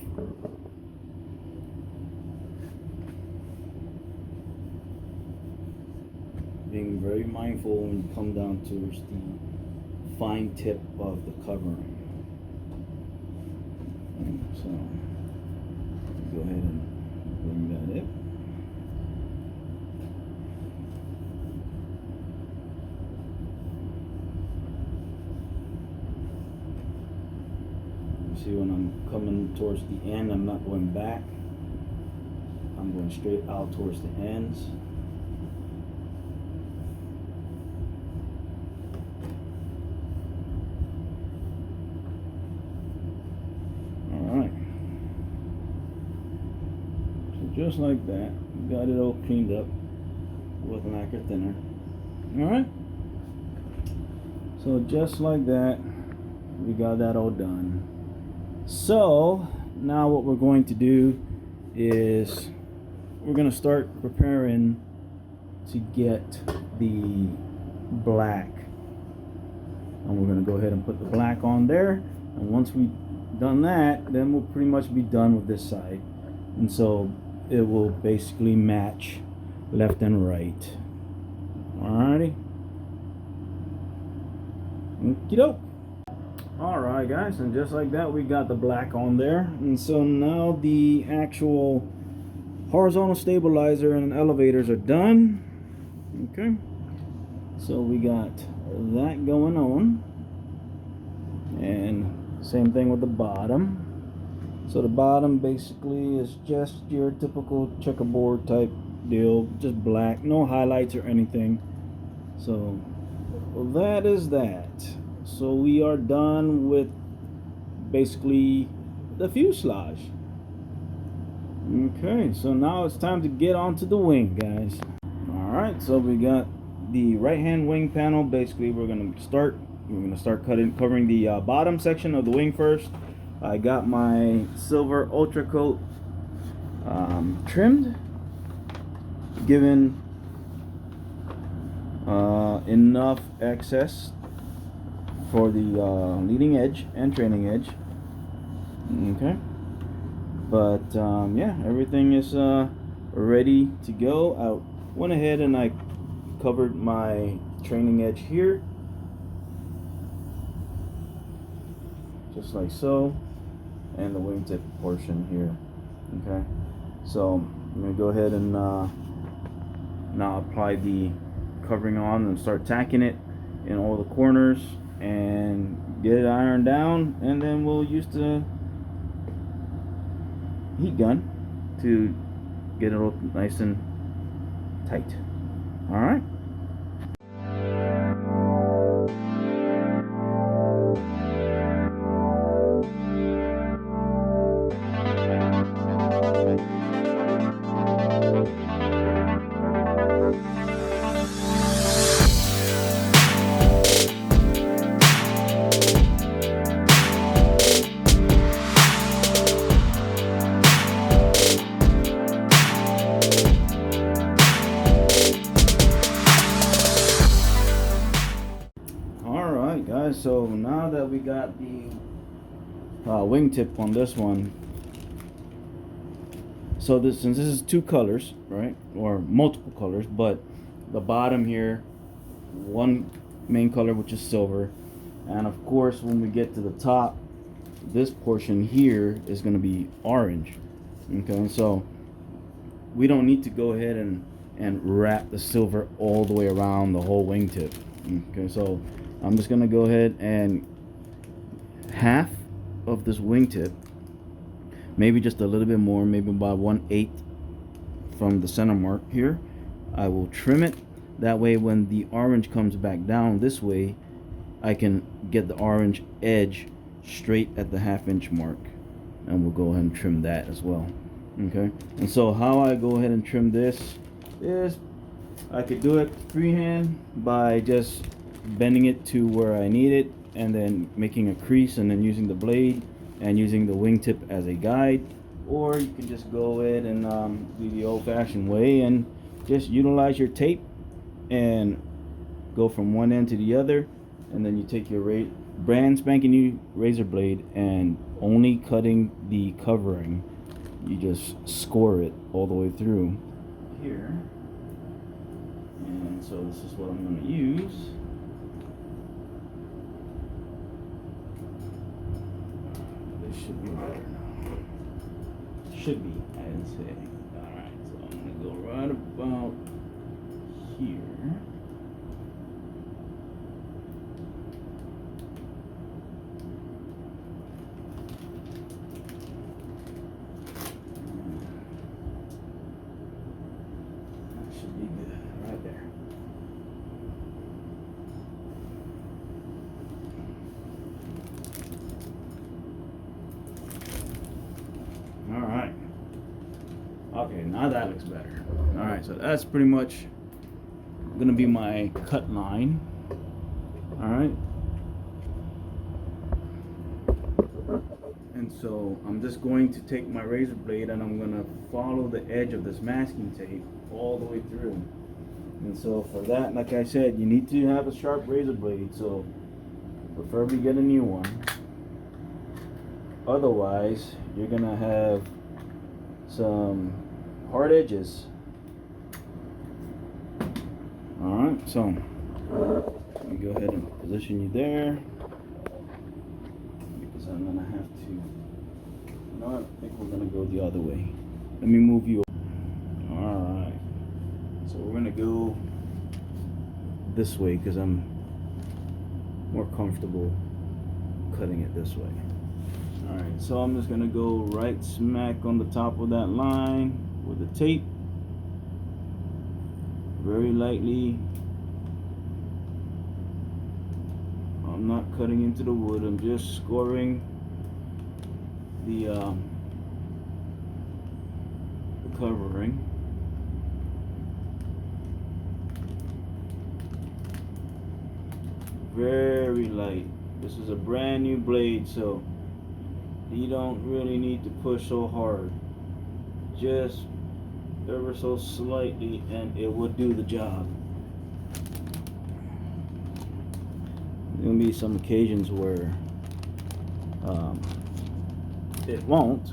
[SPEAKER 1] be very mindful when you come down towards the fine tip of the covering. So go ahead and bring that in. You see, when I'm coming towards the end, I'm not going back. I'm going straight out towards the ends. Alright. So just like that, got it all cleaned up with lacquer thinner. Alright. So just like that, we got that all done. So now what we're going to do is we're going to start preparing to get the black, and we're going to go ahead and put the black on there, and once we've done that, then we'll pretty much be done with this side, and so it will basically match left and right. Alrighty, okie doke. Alright guys, and just like that we got the black on there, and so now the actual horizontal stabilizer and elevators are done. Okay, so we got that going on, and same thing with the bottom. So the bottom basically is just your typical checkerboard type deal, just black, no highlights or anything. So that is that. So we are done with basically the fuselage. Okay, so now it's time to get onto the wing, guys. Alright, so we got the right hand wing panel. Basically we're gonna start covering the bottom section of the wing first. I got my silver Ultracote trimmed, given enough excess for the leading edge and trailing edge. Okay, but yeah, everything is ready to go. I went ahead and I covered my trailing edge here, just like so, and the wingtip portion here. Okay, so I'm gonna go ahead and now apply the covering on and start tacking it in all the corners and get it ironed down, and then we'll use the heat gun to get it all nice and tight. All right. Guys, so now that we got the wingtip on this one, so since this is two colors, right, or multiple colors, but the bottom here, one main color, which is silver, and of course when we get to the top, this portion here is going to be orange. Okay, so we don't need to go ahead and wrap the silver all the way around the whole wingtip. Okay, so I'm just gonna go ahead and half of this wingtip, maybe just a little bit more, maybe about 1/8 from the center mark here, I will trim it. That way when the orange comes back down this way, I can get the orange edge straight at the 1/2 inch mark, and we'll go ahead and trim that as well. Okay, and so how I go ahead and trim this is I could do it freehand by just bending it to where I need it, and then making a crease, and then using the blade and using the wingtip as a guide, or you can just go ahead and do the old-fashioned way and just utilize your tape and go from one end to the other, and then you take your brand spanking new razor blade, and only cutting the covering, you just score it all the way through here, And so this is what I'm going to use. This should be better now. Should be, I didn't say. Alright, so I'm going to go right about here. That should be good, right there. Alright. Okay, now that looks better. Alright, so that's pretty much gonna be my cut line. Alright. And so I'm just going to take my razor blade and I'm gonna follow the edge of this masking tape all the way through. And so for that, like I said, you need to have a sharp razor blade, so preferably get a new one. Otherwise, you're gonna have some hard edges. Alright, so let me go ahead and position you there, because I'm gonna have to, you know what, I think we're gonna go the other way. Let me move you. Alright, so we're gonna go this way because I'm more comfortable cutting it this way. Alright, so I'm just gonna go right smack on the top of that line with the tape, very lightly. I'm not cutting into the wood, I'm just scoring the covering. Very light. This is a brand new blade, so you don't really need to push so hard. Just ever so slightly and it will do the job. There will be some occasions where it won't,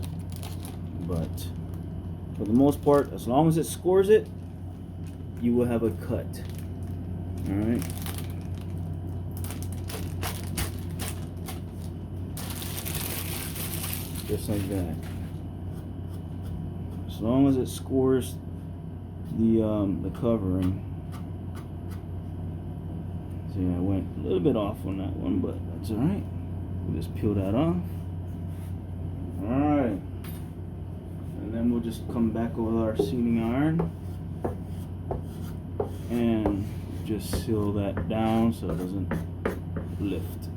[SPEAKER 1] but for the most part, as long as it scores it, you will have a cut. Alright. Just like that. As long as it scores the covering. See, I went a little bit off on that one, but that's alright. We'll just peel that off. Alright. And then we'll just come back with our sealing iron and just seal that down so it doesn't lift.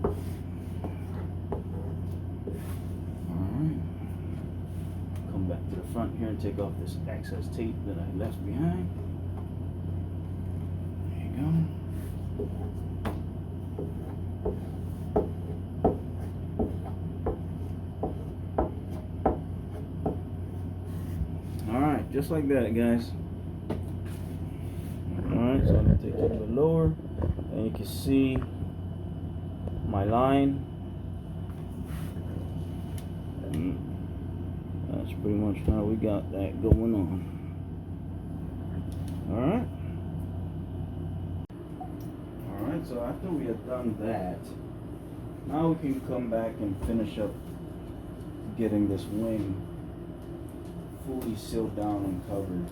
[SPEAKER 1] Alright. Come back to the front here and take off this excess tape that I left behind. There you go. Alright, just like that, guys. Alright, so I'm going to take it a little lower, and you can see my line. And that's pretty much how we got that going on. Alright. Alright, so after we have done that, now we can come back and finish up getting this wing fully sealed down and covered.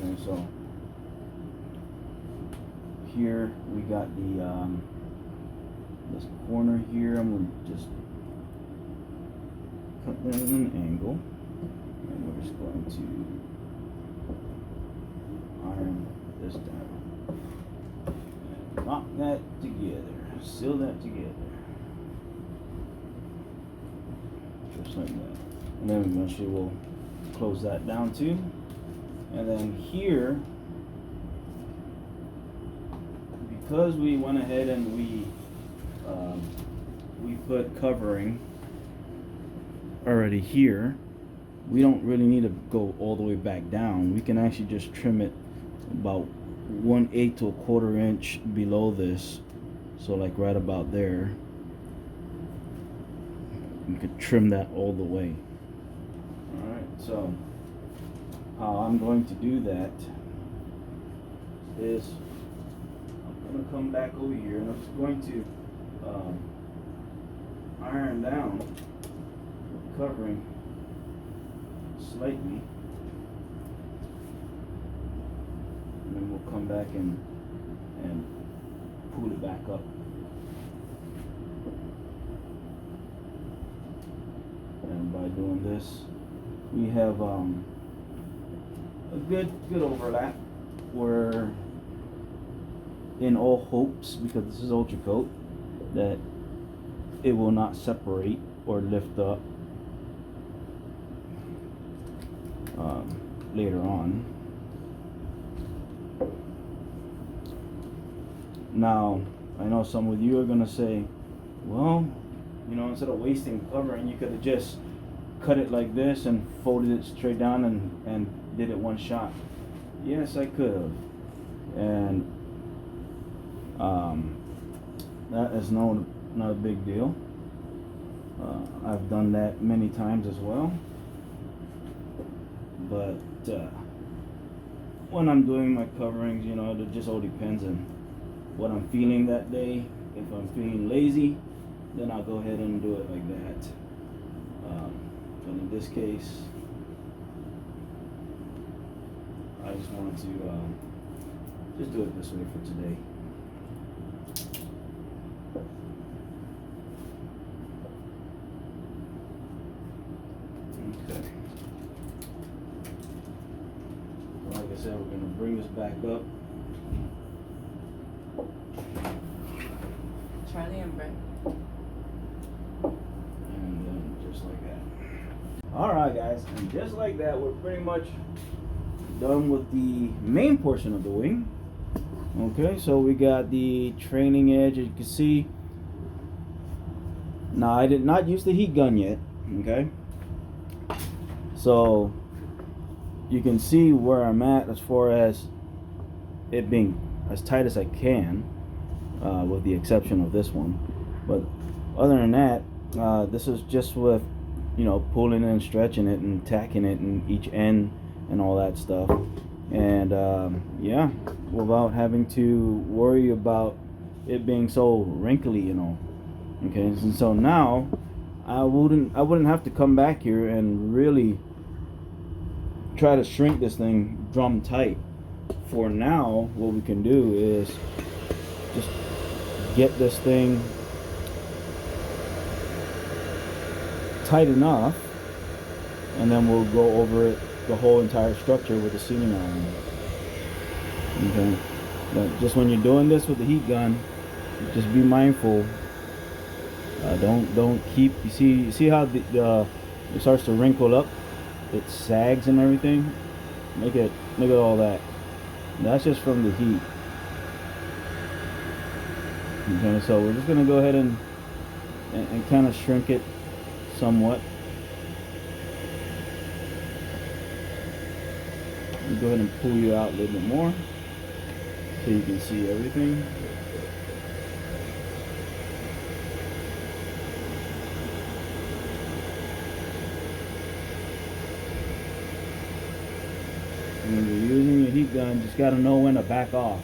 [SPEAKER 1] Okay, so here we got the this corner here. I'm going to just cut that at an angle, and we're just going to iron this down and lock that together, seal that together, just like that. And then eventually we'll close that down too. And then here, because we went ahead and we put covering already here, we don't really need to go all the way back down. We can actually just trim it about 1/8 to 1/4 inch below this, so like right about there. You could trim that all the way. Alright, so how I'm going to do that is going to come back over here, and I'm just going to iron down the covering slightly, and then we'll come back and pull it back up. And by doing this, we have a good overlap. We're in all hopes, because this is Ultracote, that it will not separate or lift up later on. Now, I know some of you are gonna say, well, you know, instead of wasting covering, you could have just cut it like this and folded it straight down and did it one shot. Yes, I could have, and that is not a big deal. I've done that many times as well, but when I'm doing my coverings, you know, it just all depends on what I'm feeling that day. If I'm feeling lazy, then I'll go ahead and do it like that. But in this case, I just wanted to just do it this way for today. Okay. Like I said, we're going to bring this back up.
[SPEAKER 2] Charlie and Brent.
[SPEAKER 1] And then just like that. Alright guys, and just like that, we're pretty much done with the main portion of the wing. Okay, so we got the trailing edge, as you can see. Now, I did not use the heat gun yet, okay? So you can see where I'm at as far as it being as tight as I can, with the exception of this one. But other than that, this is just with, you know, pulling and stretching it and tacking it in each end and all that stuff. And yeah, without having to worry about it being so wrinkly, you know. Okay, and so now I wouldn't have to come back here and really try to shrink this thing drum tight. For now, what we can do is just get this thing tight enough, and then we'll go over it, the whole entire structure, with the sealing iron. Okay, but just when you're doing this with the heat gun, just be mindful. Don't keep. You see how it starts to wrinkle up, it sags and everything. Look at all that. That's just from the heat. Okay, so we're just gonna go ahead and kind of shrink it somewhat. Go ahead and pull you out a little bit more so you can see everything. And when you're using your heat gun, just got to know when to back off.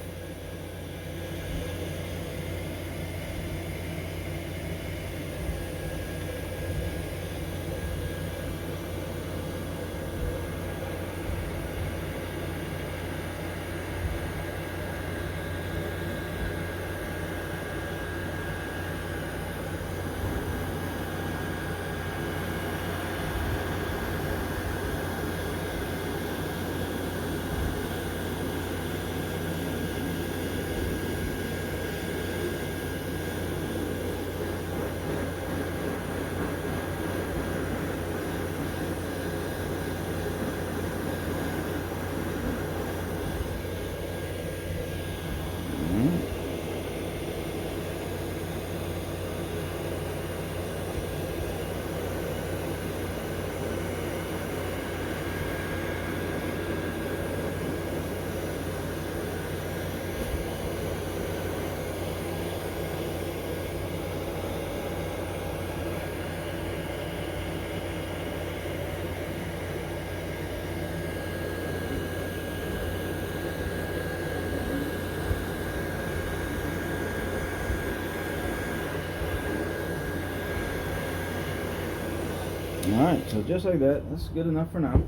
[SPEAKER 1] Alright, so just like that, that's good enough for now.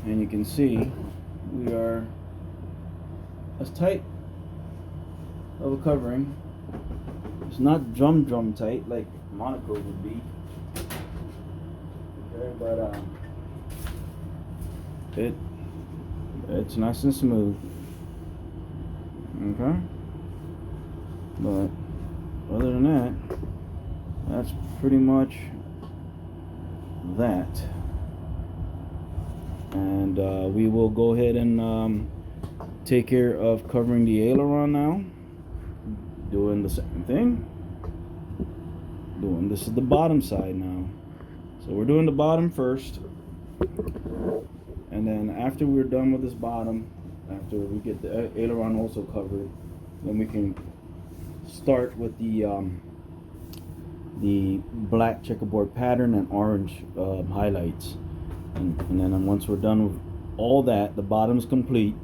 [SPEAKER 1] And you can see we are as tight of a covering. It's not drum tight like Monaco would be. Okay, but it's nice and smooth. Okay, but other than that, that's pretty much that. And we will go ahead and take care of covering the aileron now. Doing the same thing. This is the bottom side now. So we're doing the bottom first, and then after we're done with this bottom, after we get the aileron also covered, then we can start with the black checkerboard pattern and orange highlights. And then once we're done with all that, the bottom's complete,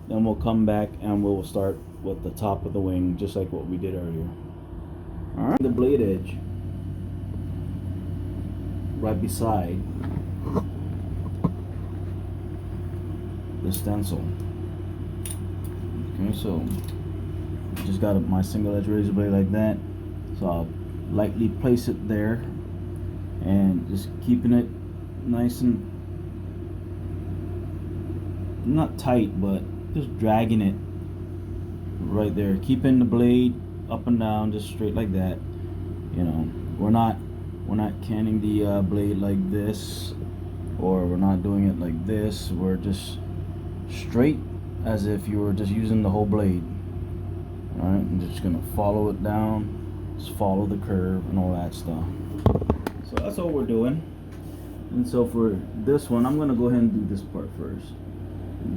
[SPEAKER 1] then we'll come back and we'll start with the top of the wing, just like what we did earlier. Alright, the blade edge right beside the stencil. Okay, so just got my single edge razor blade like that, so I'll lightly place it there and just keeping it nice and not tight, but just dragging it right there, keeping the blade up and down just straight like that. You know, we're not canning the blade like this, or we're not doing it like this. We're just straight as if you were just using the whole blade. All right, I'm just gonna follow it down, just follow the curve and all that stuff. So that's all we're doing. And so for this one, I'm gonna go ahead and do this part first.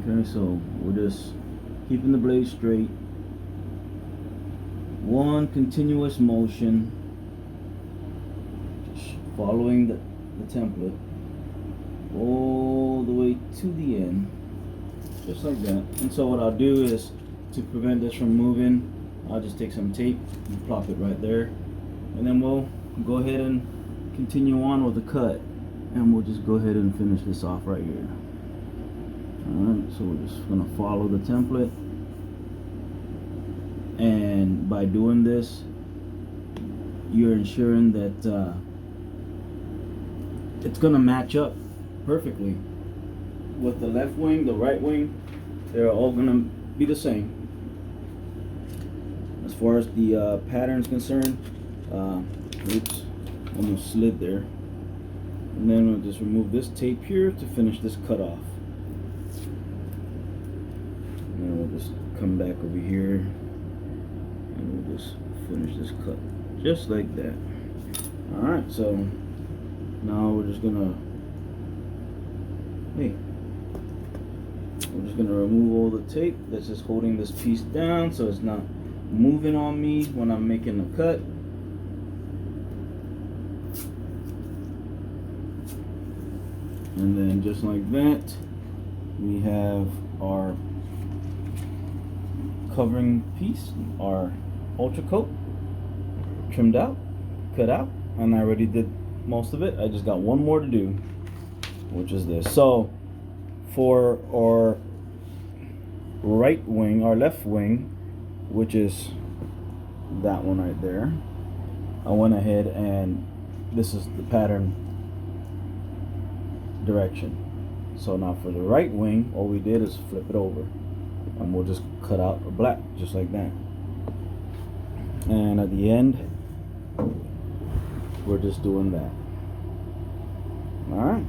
[SPEAKER 1] Okay, so we're just keeping the blade straight, one continuous motion, just following the template all the way to the end, just like that. And so what I'll do is, to prevent this from moving, I'll just take some tape and plop it right there, and then we'll go ahead and continue on with the cut, and we'll just go ahead and finish this off right here. Alright, so we're just going to follow the template, and by doing this, you're ensuring that it's going to match up perfectly with the left wing, the right wing. They're all going to be the same. As far as the pattern is concerned, oops, almost slid there. And then we'll just remove this tape here to finish this cut off. And then we'll just come back over here and we'll just finish this cut just like that. Alright, so now we're just gonna remove all the tape that's just holding this piece down so it's not moving on me when I'm making the cut. And then just like that, we have our covering piece, our Ultracote, trimmed out, cut out, and I already did most of it. I just got one more to do, which is this. So for our right wing, our left wing, which is that one right there, I went ahead and this is the pattern direction. So now for the right wing, all we did is flip it over and we'll just cut out a black just like that. And at the end, we're just doing that. All right.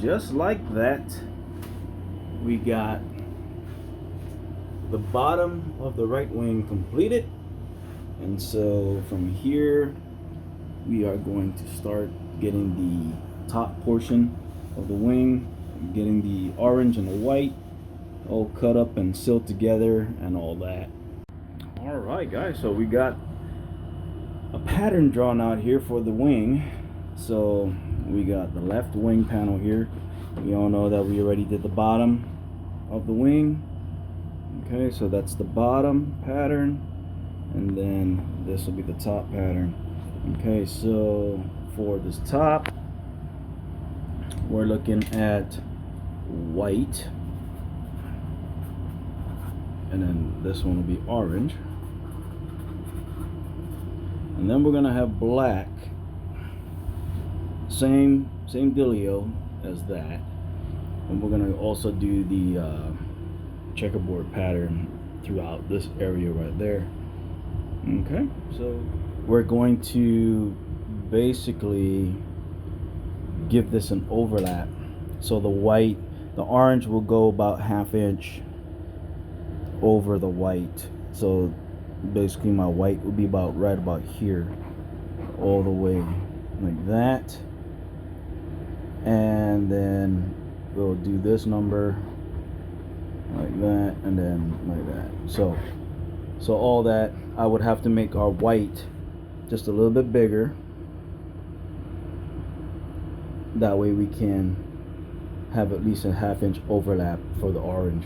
[SPEAKER 1] Just like that, we got the bottom of the right wing completed, And so from here we are going to start getting the top portion of the wing, getting the orange and the white all cut up and sealed together and all that. All right guys, so we got a pattern drawn out here for the wing. So we got the left wing panel here. We all know that we already did the bottom of the wing. Okay, so that's the bottom pattern, and then this will be the top pattern. Okay, so for this top we're looking at white, and then this one will be orange, and then we're gonna have black. Same dealio as that, and we're gonna also do the checkerboard pattern throughout this area right there. Okay, so we're going to basically give this an overlap. So the orange will go about 1/2 inch over the white. So basically my white will be right about here, all the way like that. And then we'll do this number like that, and then like that. So all that, I would have to make our white just a little bit bigger. That way we can have at least a 1/2 inch overlap for the orange.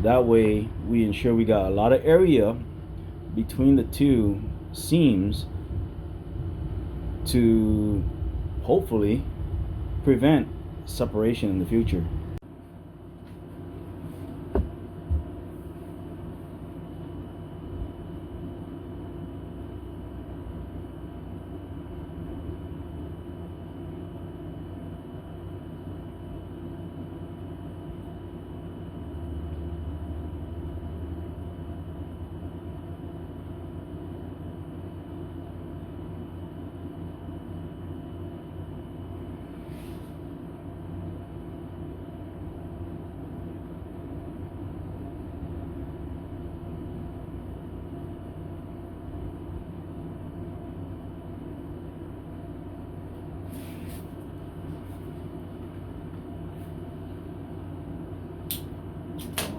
[SPEAKER 1] That way we ensure we got a lot of area between the two seams to hopefully prevent separation in the future.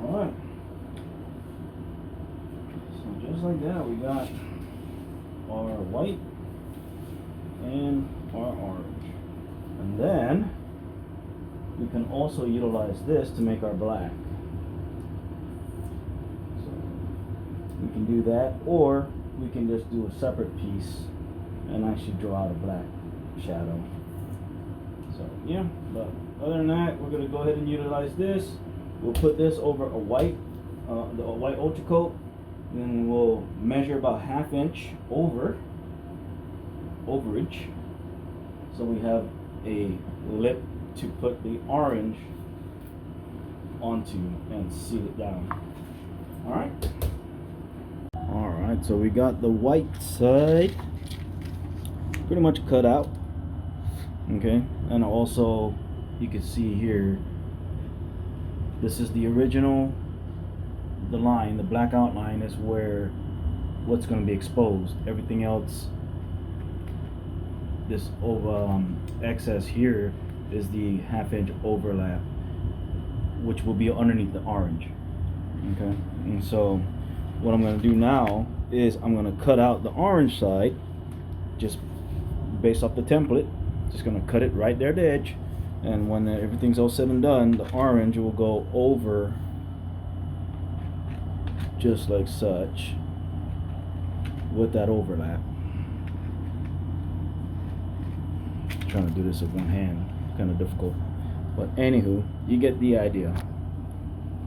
[SPEAKER 1] Alright, so just like that, we got our white and our orange. And then we can also utilize this to make our black. So we can do that, or we can just do a separate piece and actually draw out a black shadow. So yeah, but other than that, we're going to go ahead and utilize this. We'll put this over a white, the white Ultracote. Then we'll measure about 1/2 inch overage, so we have a lip to put the orange onto and seal it down. All right, so we got the white side pretty much cut out. Okay, and also you can see here, this is the original. The line, the black outline, is where what's going to be exposed. Everything else, this over excess here, is the 1/2 inch overlap, which will be underneath the orange. Okay, and so what I'm going to do now is I'm going to cut out the orange side, just based off the template. Just going to cut it right there at the edge, and when everything's all said and done, the orange will go over just like such with that overlap. Trying to do this with one hand, kind of difficult, but anywho, you get the idea.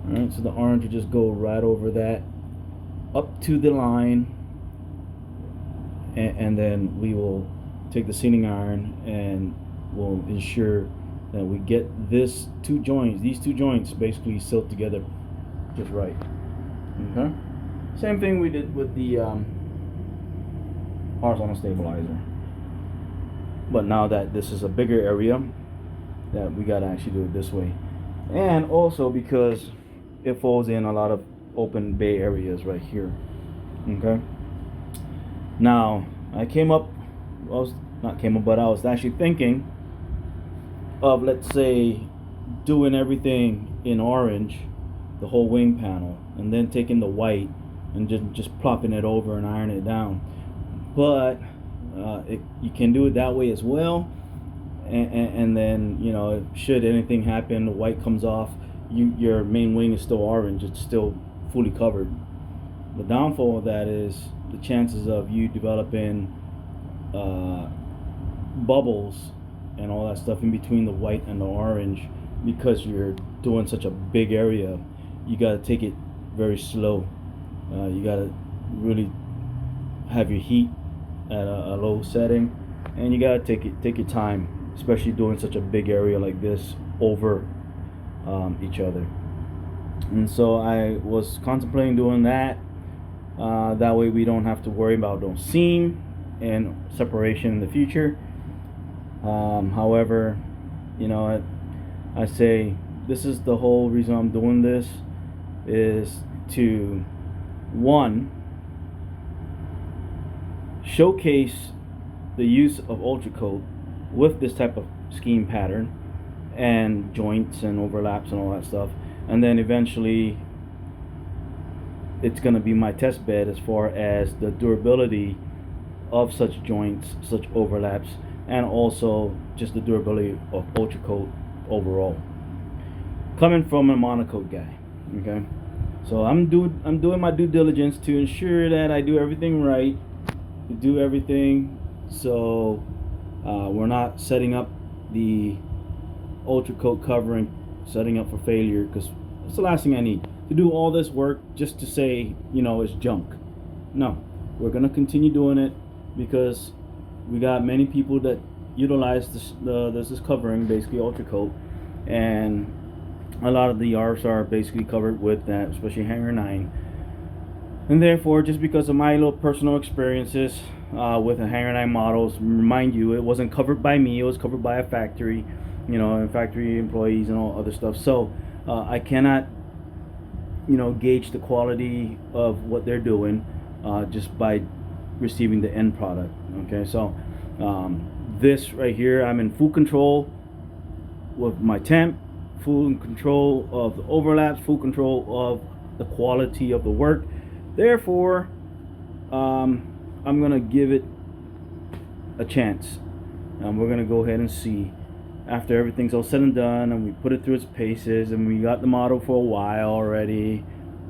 [SPEAKER 1] All right, so the orange will just go right over that up to the line, and then we will take the sealing iron and we'll ensure that we get these two joints basically sealed together just right. Okay, same thing we did with the horizontal stabilizer, but now that this is a bigger area, that we gotta actually do it this way. And also because it falls in a lot of open bay areas right here. Okay, Now I was actually thinking of, let's say, doing everything in orange, the whole wing panel, and then taking the white and just plopping it over and iron it down. But you can do it that way as well, and then, you know, should anything happen, the white comes off, your main wing is still orange, it's still fully covered. The downfall of that is the chances of you developing bubbles and all that stuff in between the white and the orange, because you're doing such a big area. You got to take it very slow. You got to really have your heat at a low setting, and you got to take your time, especially doing such a big area like this over each other. And so I was contemplating doing that. That way we don't have to worry about no seam and separation in the future. However, you know, I say this is the whole reason I'm doing this, is to, one, showcase the use of Ultracote with this type of scheme pattern and joints and overlaps and all that stuff, and then eventually it's going to be my test bed as far as the durability of such joints, such overlaps, and also just the durability of Ultracote overall, coming from a monocoat guy. Okay, so I'm doing my due diligence to ensure that I do everything right, to do everything so we're not setting up the Ultracote covering, setting up for failure, because it's the last thing I need, to do all this work just to say, you know, it's junk. No, we're gonna continue doing it because we got many people that utilize this covering, basically Ultracote, and a lot of the yards are basically covered with that, especially Hanger 9. And therefore, just because of my little personal experiences with the Hanger 9 models, remind you, it wasn't covered by me, it was covered by a factory, you know, and factory employees and all other stuff. So I cannot, you know, gauge the quality of what they're doing just by receiving the end product. Okay, so this right here, I'm in full control with my temp, full control of the overlaps, full control of the quality of the work. Therefore, I'm gonna give it a chance, and we're gonna go ahead and see, after everything's all said and done and we put it through its paces and we got the model for a while already,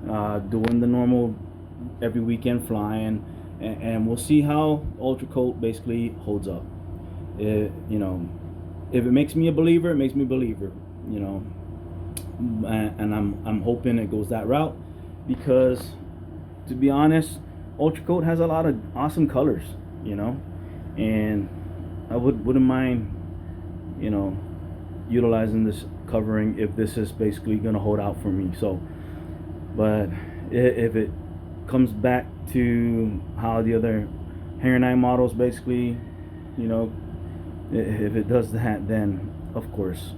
[SPEAKER 1] doing the normal every weekend flying, and we'll see how Ultracote basically holds up. You know, if it makes me a believer, it makes me a believer, you know, and I'm hoping it goes that route, because to be honest, Ultracote has a lot of awesome colors, you know, and I wouldn't mind, you know, utilizing this covering if this is basically gonna hold out for me. So, but if it comes back to how the other Hanger 9 models basically, you know, if it does that, then of course,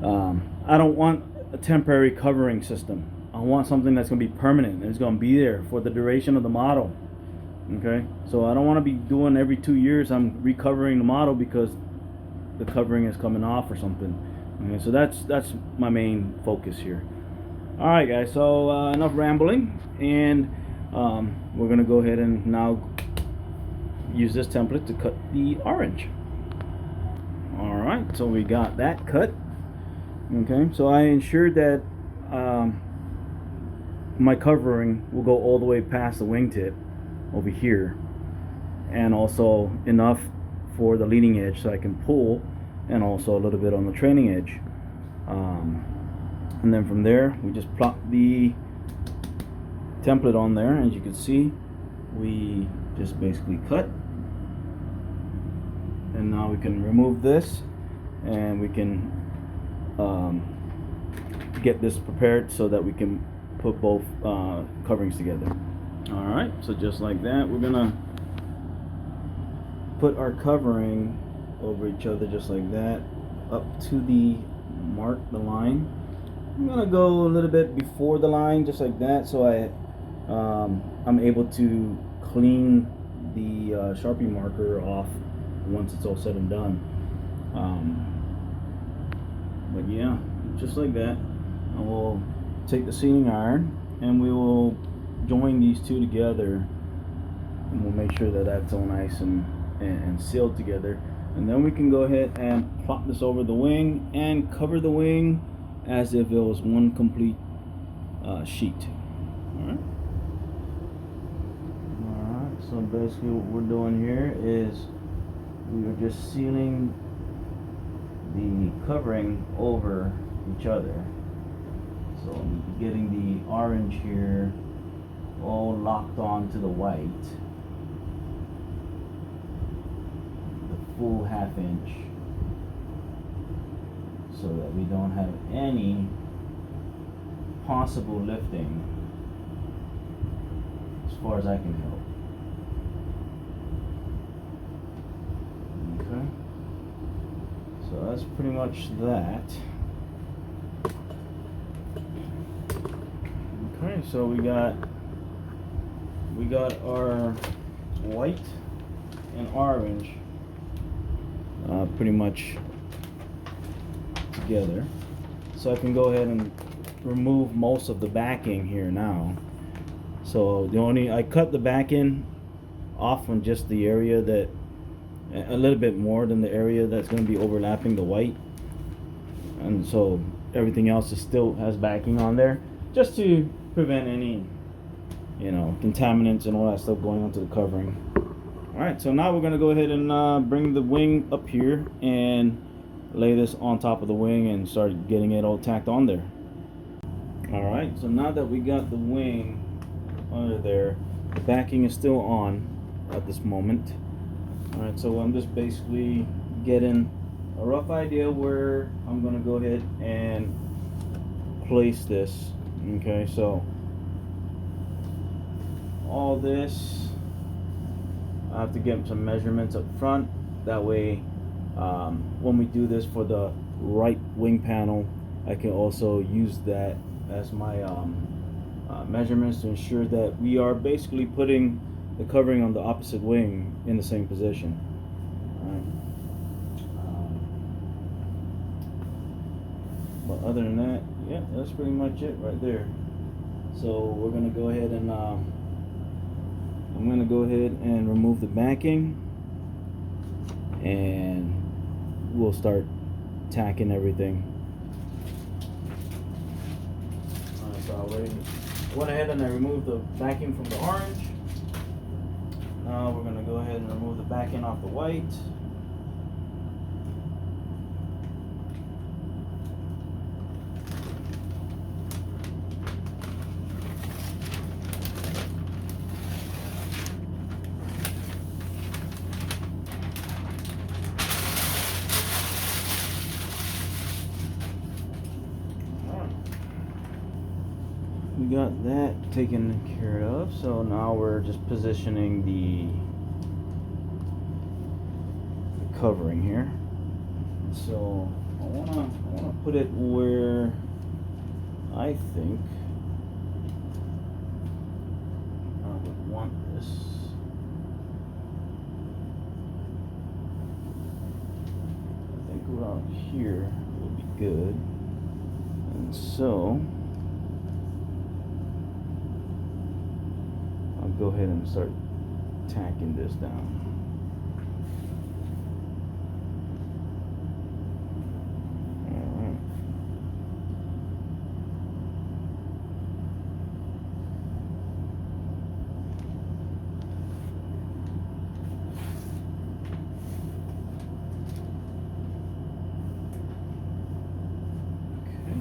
[SPEAKER 1] I don't want a temporary covering system. I want something that's going to be permanent and it's going to be there for the duration of the model. Okay, so I don't want to be doing every 2 years I'm recovering the model because the covering is coming off or something. Okay, so that's my main focus here. All right, guys, so enough rambling, and we're gonna go ahead and now use this template to cut the orange. All right, so we got that cut. Okay, so I ensured that my covering will go all the way past the wingtip over here, and also enough for the leading edge so I can pull, and also a little bit on the trailing edge. And then from there we just plop the template on there. As you can see, we just basically cut, and now we can remove this and we can get this prepared so that we can put both coverings together. All right, so just like that, we're gonna put our covering over each other just like that, up to the mark, the line. I'm gonna go a little bit before the line, just like that, so I'm able to clean the Sharpie marker off once it's all said and done. But yeah, just like that. And we'll take the sealing iron and we will join these two together, and we'll make sure that that's all nice and sealed together. And then we can go ahead and plop this over the wing and cover the wing as if it was one complete sheet. Alright, so basically what we're doing here is we are just sealing the covering over each other. So I'm getting the orange here all locked on to the white, the full ½ inch, so that we don't have any possible lifting as far as I can help. Okay, so that's pretty much that. Okay, so we got our white and orange pretty much together. So I can go ahead and remove most of the backing here now. So I cut the backing off on just the area that, a little bit more than the area that's going to be overlapping the white, and so everything else still has backing on there, just to prevent any, contaminants and all that stuff going onto the covering. Alright, so now we're going to go ahead and bring the wing up here and lay this on top of the wing and start getting it all tacked on there. Alright, so now that we got the wing under there, the backing is still on at this moment. Alright, so I'm just basically getting a rough idea where I'm going to go ahead and place this. Okay, so all this, I have to get some measurements up front. That way, when we do this for the right wing panel, I can also use that as my measurements to ensure that we are basically putting the covering on the opposite wing in the same position. But other than that, yeah, that's pretty much it right there. So we're gonna go ahead and I'm gonna go ahead and remove the backing, and we'll start tacking everything. Alright, so I already went ahead and I removed the backing from the orange. Now we're gonna go ahead and remove the backing off the white. We got that taken care of, so now we're just positioning the covering here. So I wanna put it where I think I would want this. I think around here will be good, and so go ahead and start tacking this down. Alright. Okay.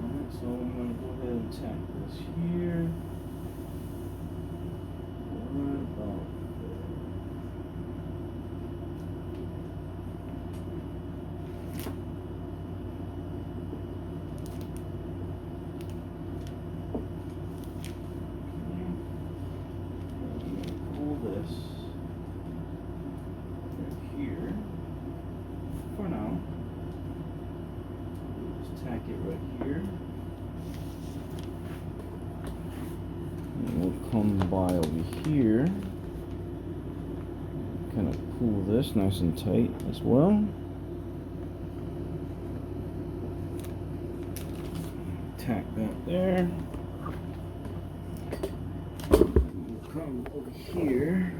[SPEAKER 1] Alright, so I'm going to go ahead and tack this here. Right about there. Pull this right here for now. Just tack it right here. come by over here. Kind of pull this nice and tight as well. Tack that there. We'll come over here.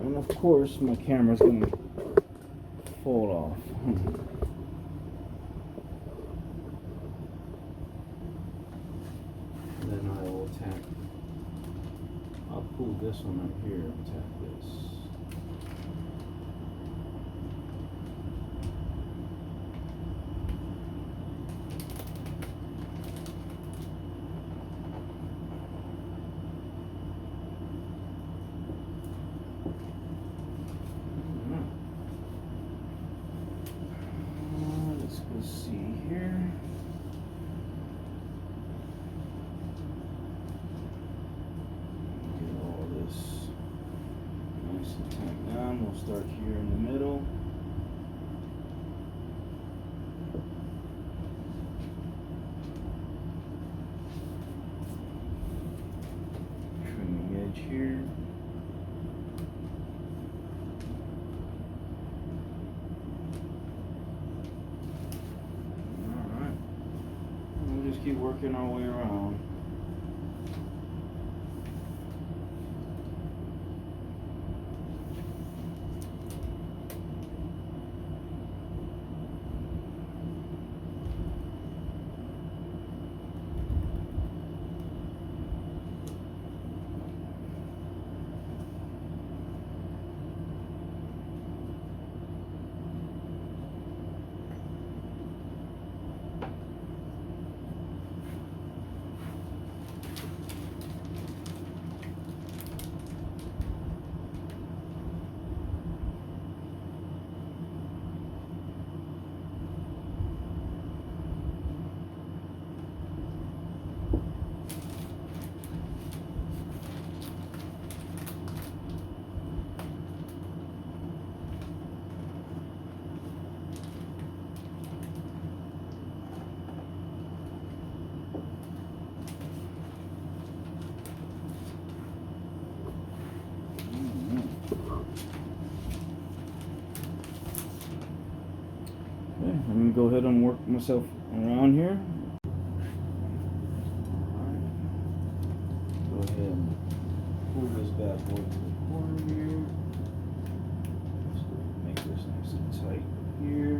[SPEAKER 1] And of course, my camera's going to fall off. Then I will tack. I'll pull this one up here and tack this. Let's go see here. We'll start here in the middle. Trim the edge here. Alright. We'll just keep working our way around. I'm going to go ahead and work myself around here. Alright. Go ahead and pull this bad boy to the corner here. Just make this nice and tight here.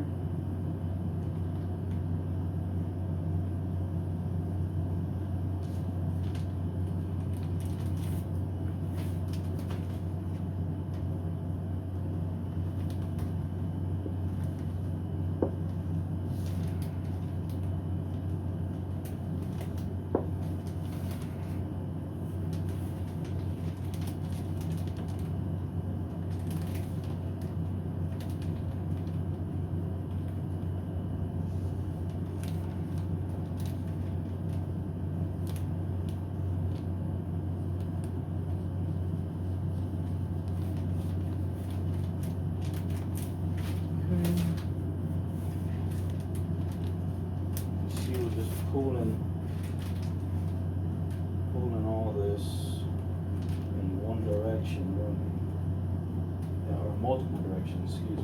[SPEAKER 1] Pulling all this in one direction, or multiple directions, excuse me.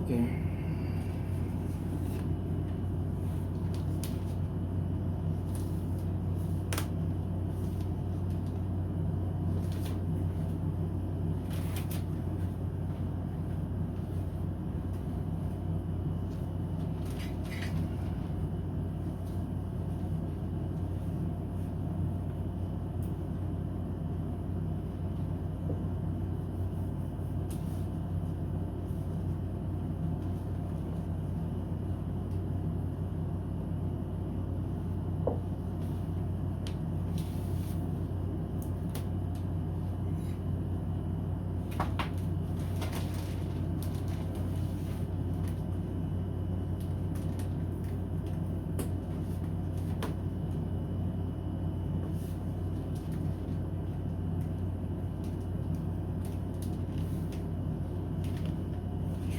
[SPEAKER 1] Okay.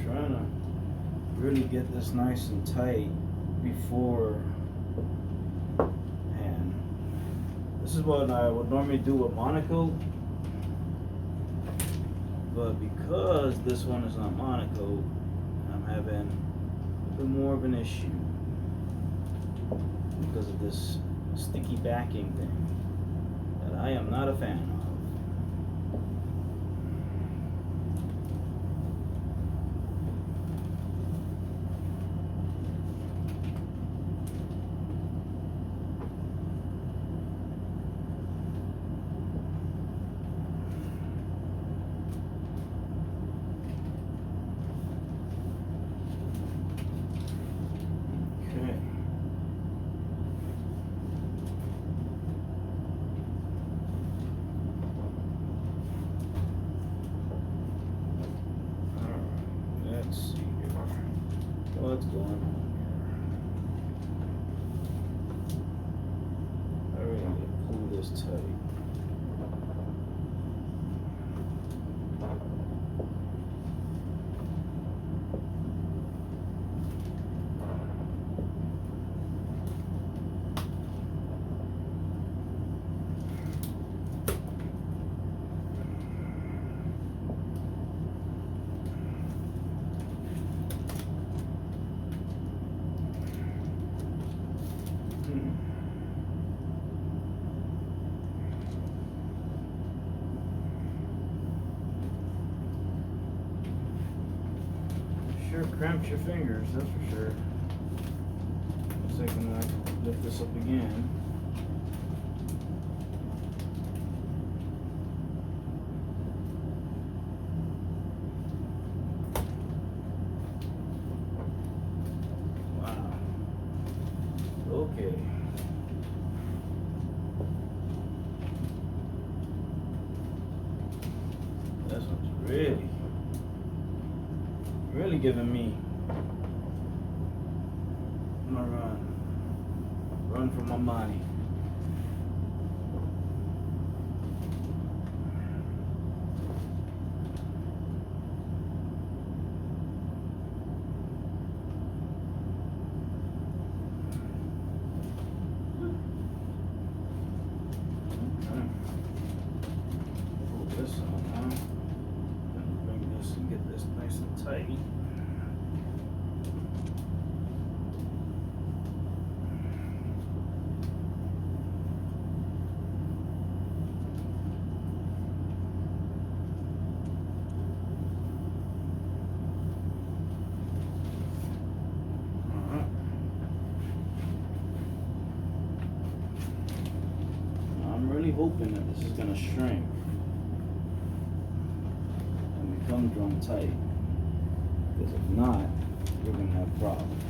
[SPEAKER 1] Trying to really get this nice and tight before, and this is what I would normally do with Monaco, but because this one is not Monaco, I'm having a bit more of an issue because of this sticky backing thing that I am not a fan of. Let's see here. What's going on here? I really need to pull this tight. Sure cramps your fingers, that's for sure. A second, I lift this up again. Wow. Okay. This one's really giving me my run for my money. Pull this on now. Bring this and get this nice and tight. I'm really hoping that this is going to shrink and become drum tight, because if not, we're going to have problems.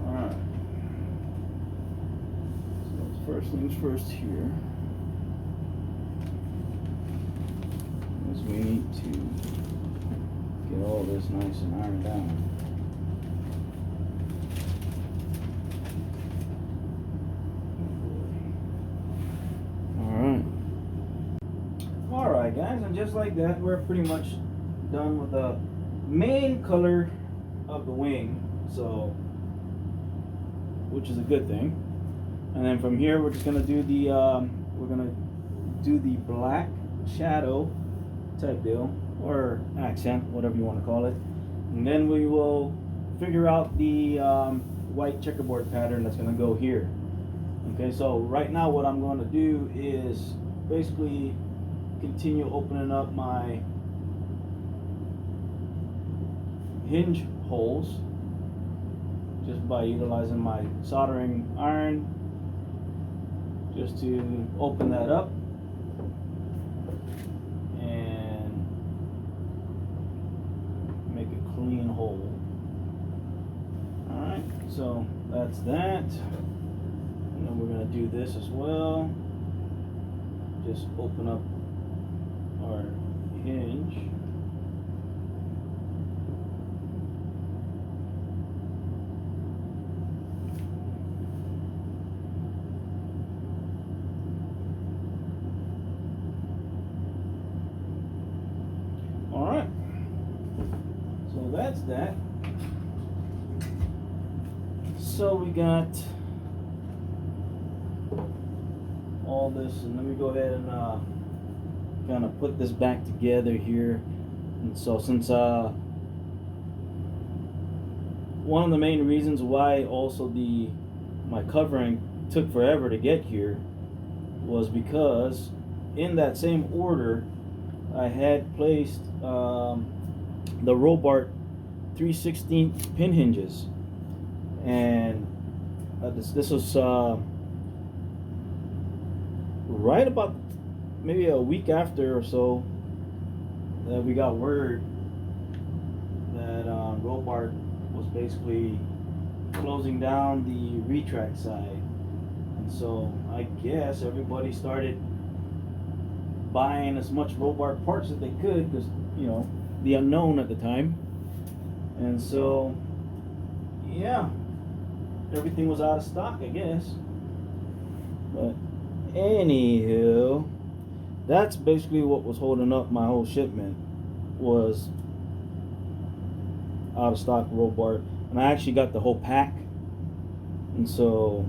[SPEAKER 1] Alright, so first things first here is we need to get all this nice and ironed down. Alright guys, and just like that, we're pretty much done with the main color of the wing, so, which is a good thing. And then from here we're just gonna do the black shadow type deal, or accent, whatever you want to call it. And then we will figure out the white checkerboard pattern that's going to go here. Okay, so right now what I'm going to do is basically continue opening up my hinge holes just by utilizing my soldering iron, just to open that up and make a clean hole. Alright, so that's that. And then we're going to do this as well. Just open up our hinge. Alright, so that's that. So we got all this, and let me go ahead and kind of put this back together here. And so since one of the main reasons why also my covering took forever to get here was because in that same order I had placed the Robart 3/16 pin hinges, and this was right about maybe a week after or so that we got word that Robart was basically closing down the retract side, and so I guess everybody started buying as much Robart parts as they could, because you know, the unknown at the time. And so yeah, everything was out of stock, I guess. But anywho, that's basically what was holding up my whole shipment, was out of stock Robart. And I actually got the whole pack, and so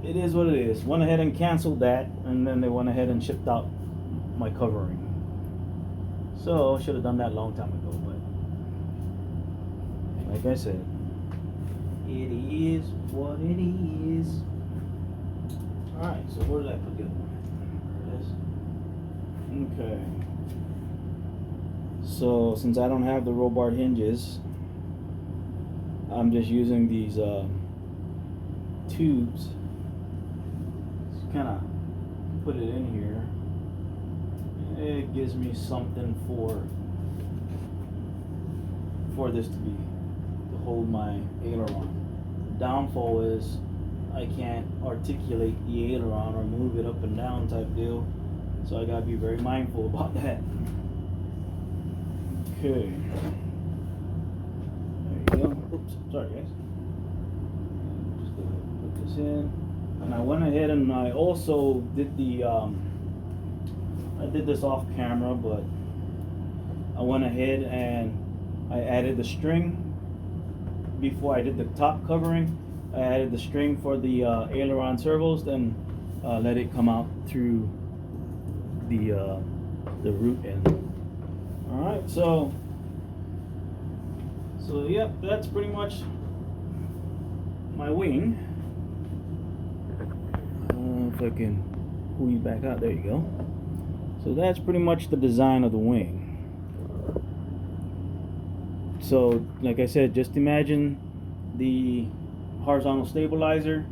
[SPEAKER 1] it is what it is. Went ahead and canceled that, and then they went ahead and shipped out my covering. So I should have done that a long time ago, but like I said, it is what it is. Alright, so where did I put the other one? There it is. Okay. So since I don't have the Robart hinges, I'm just using these tubes. Just kind of put it in here. It gives me something for this to hold my aileron. The downfall is I can't articulate the aileron or move it up and down type deal, so I gotta be very mindful about that. Okay, there you go. Oops, sorry guys. Just go ahead and put this in, and I went ahead and I also did the I did this off camera, but I went ahead and I added the string before I did the top covering. I added the string for the aileron servos, then let it come out through the root end. All right, so yep, that's pretty much my wing. If I can pull you back out, there you go. So that's pretty much the design of the wing. So like I said, just imagine the horizontal stabilizer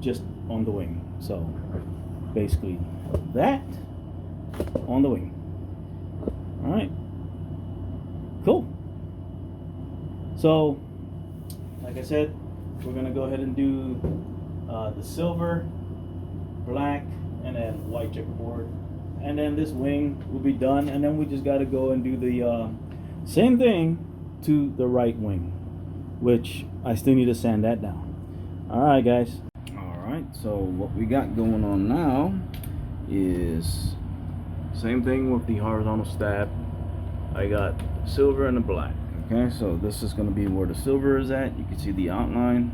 [SPEAKER 1] just on the wing. So basically that on the wing. All right, cool. So like I said, we're gonna go ahead and do the silver, black, and then white checkerboard, and then this wing will be done, and then we just got to go and do the same thing to the right wing, which I still need to sand that down. Alright guys, alright, so what we got going on now is same thing with the horizontal stab. I got silver and the black. Okay, so this is going to be where the silver is at. You can see the outline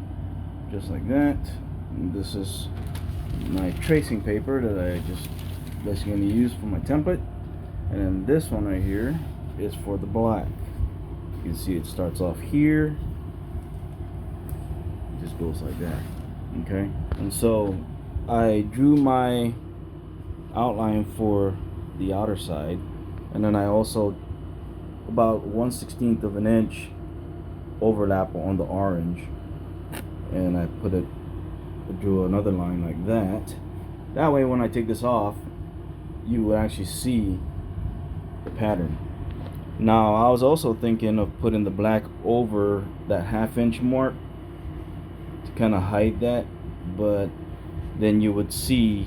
[SPEAKER 1] just like that, and this is my tracing paper that I just basically going to use for my template, and then this one right here is for the black. You can see it starts off here, just goes like that. Okay, and so I drew my outline for the outer side, and then I also about 1/16 of an inch overlap on the orange, and I drew another line like that. That way when I take this off, you will actually see the pattern. Now I was also thinking of putting the black over that 1/2 inch mark to kind of hide that, but then you would see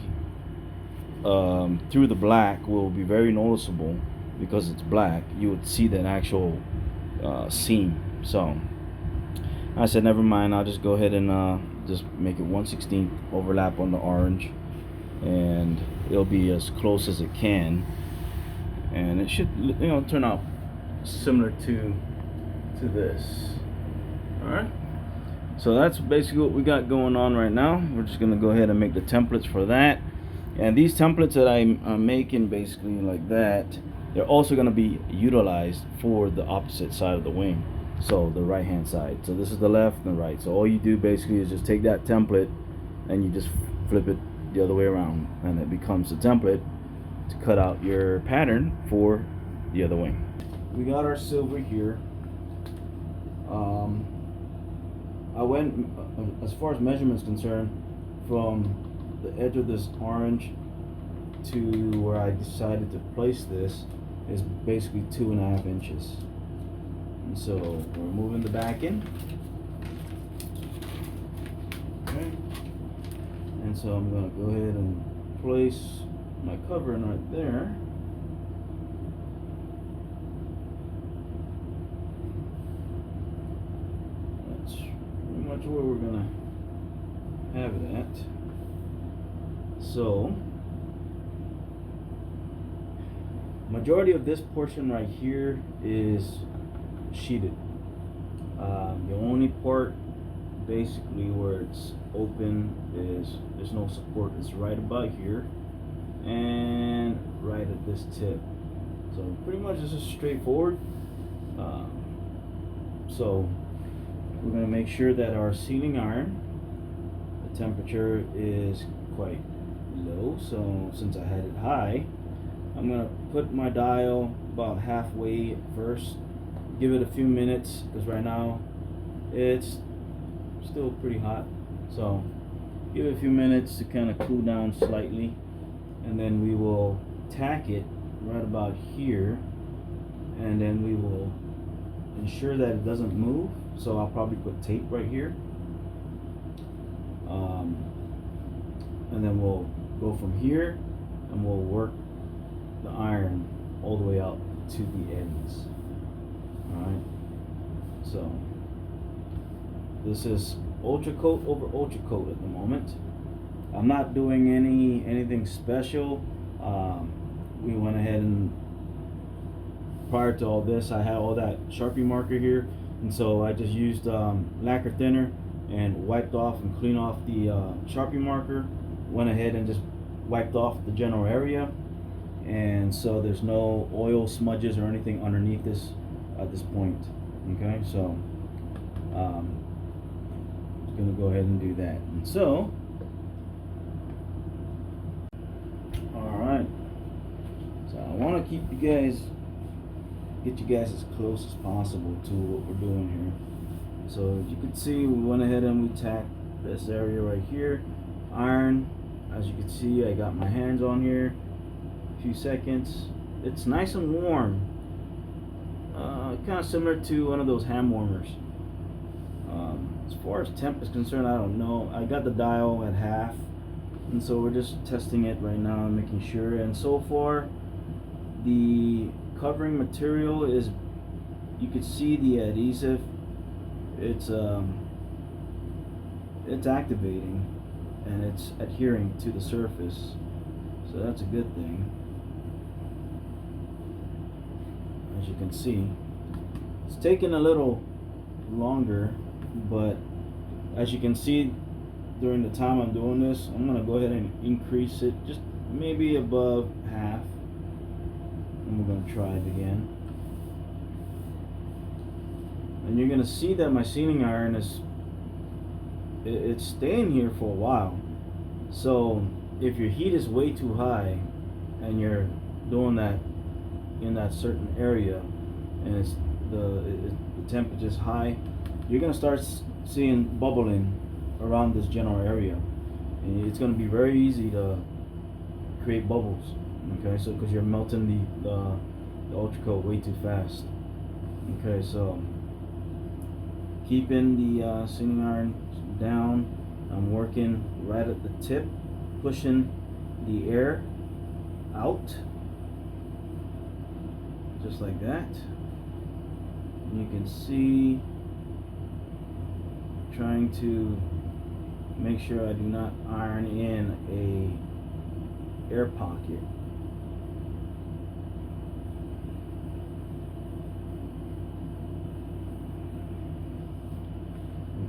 [SPEAKER 1] through the black will be very noticeable because it's black. You would see that actual seam. So I said never mind, I'll just go ahead and just make it 1/16 overlap on the orange, and it'll be as close as it can, and it should, you know, turn out similar to this. Alright, so that's basically what we got going on right now. We're just gonna go ahead and make the templates for that, and these templates that I'm making basically like that, they're also going to be utilized for the opposite side of the wing, so the right hand side. So this is the left and the right, so all you do basically is just take that template and you just flip it the other way around, and it becomes the template to cut out your pattern for the other wing. We got our silver here. I went, as far as measurements concerned, from the edge of this orange to where I decided to place this is basically 2.5 inches. And so we're moving the back in. Okay. And so I'm going to go ahead and place my covering right there. That's pretty much where we're going to have it at. So majority of this portion right here is sheeted. The only part basically where it's open is there's no support. It's right about here and right at this tip. So pretty much it's just straightforward. So we're going to make sure that our sealing iron, the temperature is quite low. So since I had it high, I'm going to put my dial about halfway first, give it a few minutes, because right now it's still pretty hot. So give it a few minutes to kind of cool down slightly, and then we will tack it right about here, and then we will ensure that it doesn't move. So I'll probably put tape right here, and then we'll go from here and we'll work the iron all the way out to the ends. Alright, so this is Ultracote over Ultracote at the moment. I'm not doing anything special. We went ahead and prior to all this, I had all that Sharpie marker here, and so I just used lacquer thinner and wiped off and cleaned off the Sharpie marker. Went ahead and just wiped off the general area, and so there's no oil smudges or anything underneath this at this point. Okay, so I'm just gonna go ahead and do that. And so alright, so I want to get you guys as close as possible to what we're doing here. So as you can see, we went ahead and we tacked this area right here, iron. As you can see, I got my hands on here, a few seconds. It's nice and warm, kind of similar to one of those hand warmers. As far as temp is concerned, I don't know. I got the dial at half, and so we're just testing it right now and making sure. And so far, the covering material is, you can see the adhesive, it's activating and it's adhering to the surface, so that's a good thing. As you can see, it's taking a little longer, but as you can see, during the time I'm doing this, I'm gonna go ahead and increase it just maybe above half, and we're gonna try it again. And you're gonna see that my sealing iron it's staying here for a while. So if your heat is way too high and you're doing that in that certain area, and the temperature's high, you're gonna start seeing bubbling around this general area, and it's gonna be very easy to create bubbles. Okay, so because you're melting the Ultracote way too fast. Okay, so keeping the sealing iron down, I'm working right at the tip, pushing the air out, just like that. And you can see, trying to make sure I do not iron in a air pocket.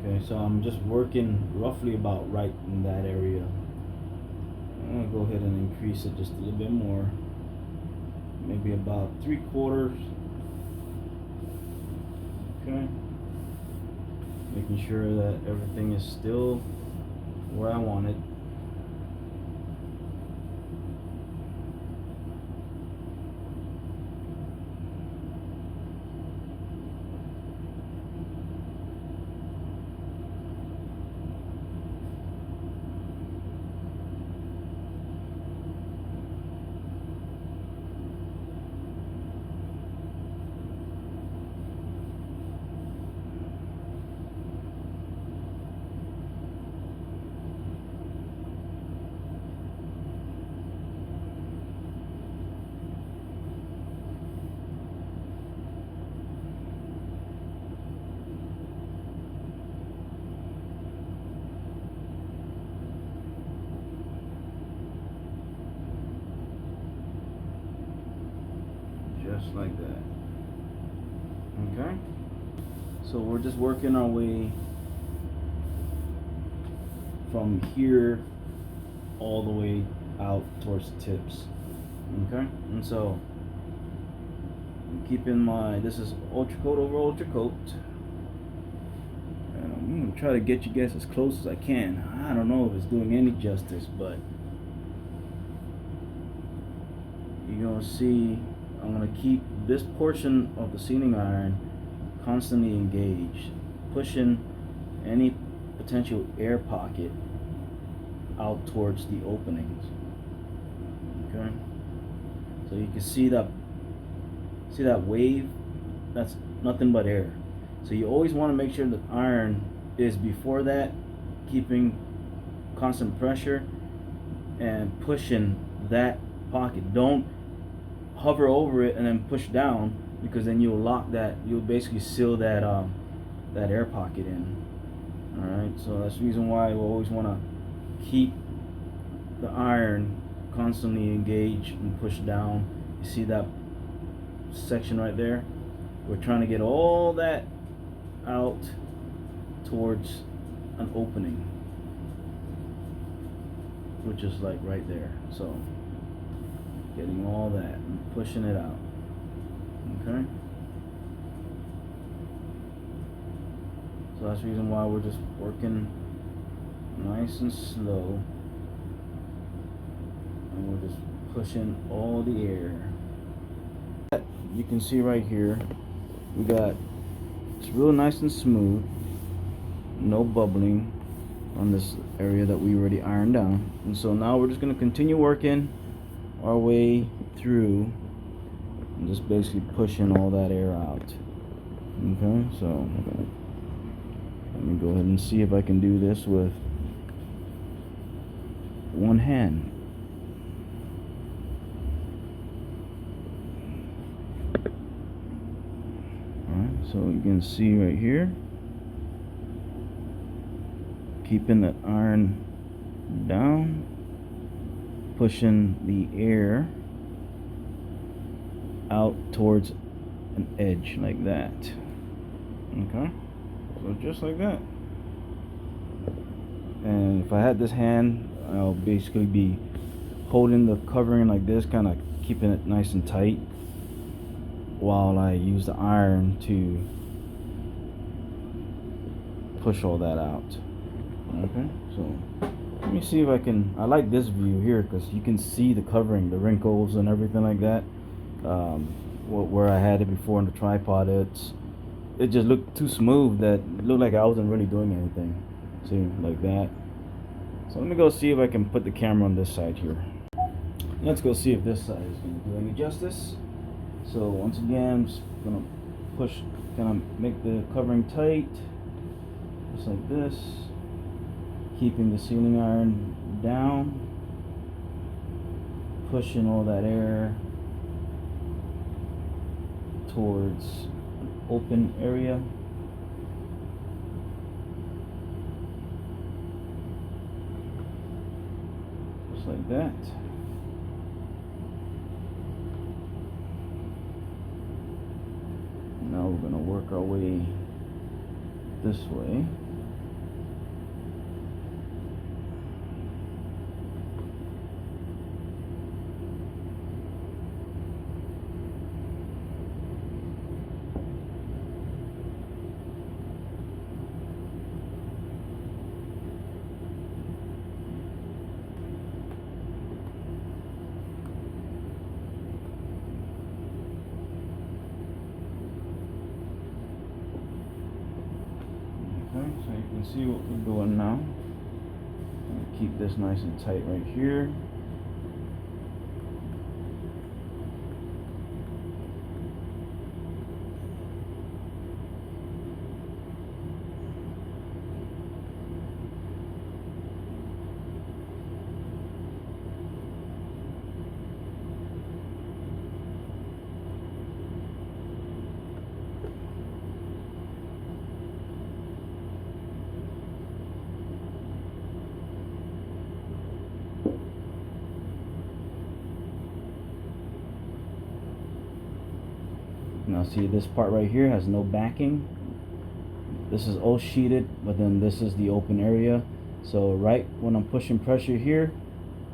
[SPEAKER 1] Okay, so I'm just working roughly about right in that area. I'm gonna go ahead and increase it just a little bit more, maybe about 3/4. Okay, making sure that everything is still where I want it. Just like that. Okay, so we're just working our way from here all the way out towards the tips. Okay, and so keep in mind this is Ultracote over Ultracote, and I'm gonna try to get you guys as close as I can. I don't know if it's doing any justice, but you're gonna see I'm going to keep this portion of the sealing iron constantly engaged, pushing any potential air pocket out towards the openings. Okay, so you can see that wave, that's nothing but air. So you always want to make sure the iron is before that, keeping constant pressure and pushing that pocket. Don't hover over it and then push down, because then you'll lock that, you'll basically seal that that air pocket in. Alright, so that's the reason why we always want to keep the iron constantly engaged and push down. You see that section right there? We're trying to get all that out towards an opening, which is like right there. So getting all that and pushing it out. Okay, so that's the reason why we're just working nice and slow, and we're just pushing all the air. You can see right here we got, it's real nice and smooth, no bubbling on this area that we already ironed down. And so now we're just going to continue working our way through and just basically pushing all that air out. Okay, so let me go ahead and see if I can do this with one hand. Alright, so you can see right here, keeping that iron down, pushing the air out towards an edge like that. Okay, so just like that. And if I had this hand, I'll basically be holding the covering like this, kind of keeping it nice and tight, while I use the iron to push all that out. Okay, so let me see if I can. I like this view here because you can see the covering, the wrinkles and everything like that. Where I had it before in the tripod, it just looked too smooth that it looked like I wasn't really doing anything. See, like that. So let me go see if I can put the camera on this side here. Let's go see if this side is going to do any justice. So once again, I'm just going to push, kind of make the covering tight, just like this, keeping the sealing iron down, pushing all that air towards an open area. Just like that. Now we're going to work our way this way. Okay, so you can see what we're doing now. Keep this nice and tight right here. Now see, this part right here has no backing. This is all sheeted, but then this is the open area. So right when I'm pushing pressure here,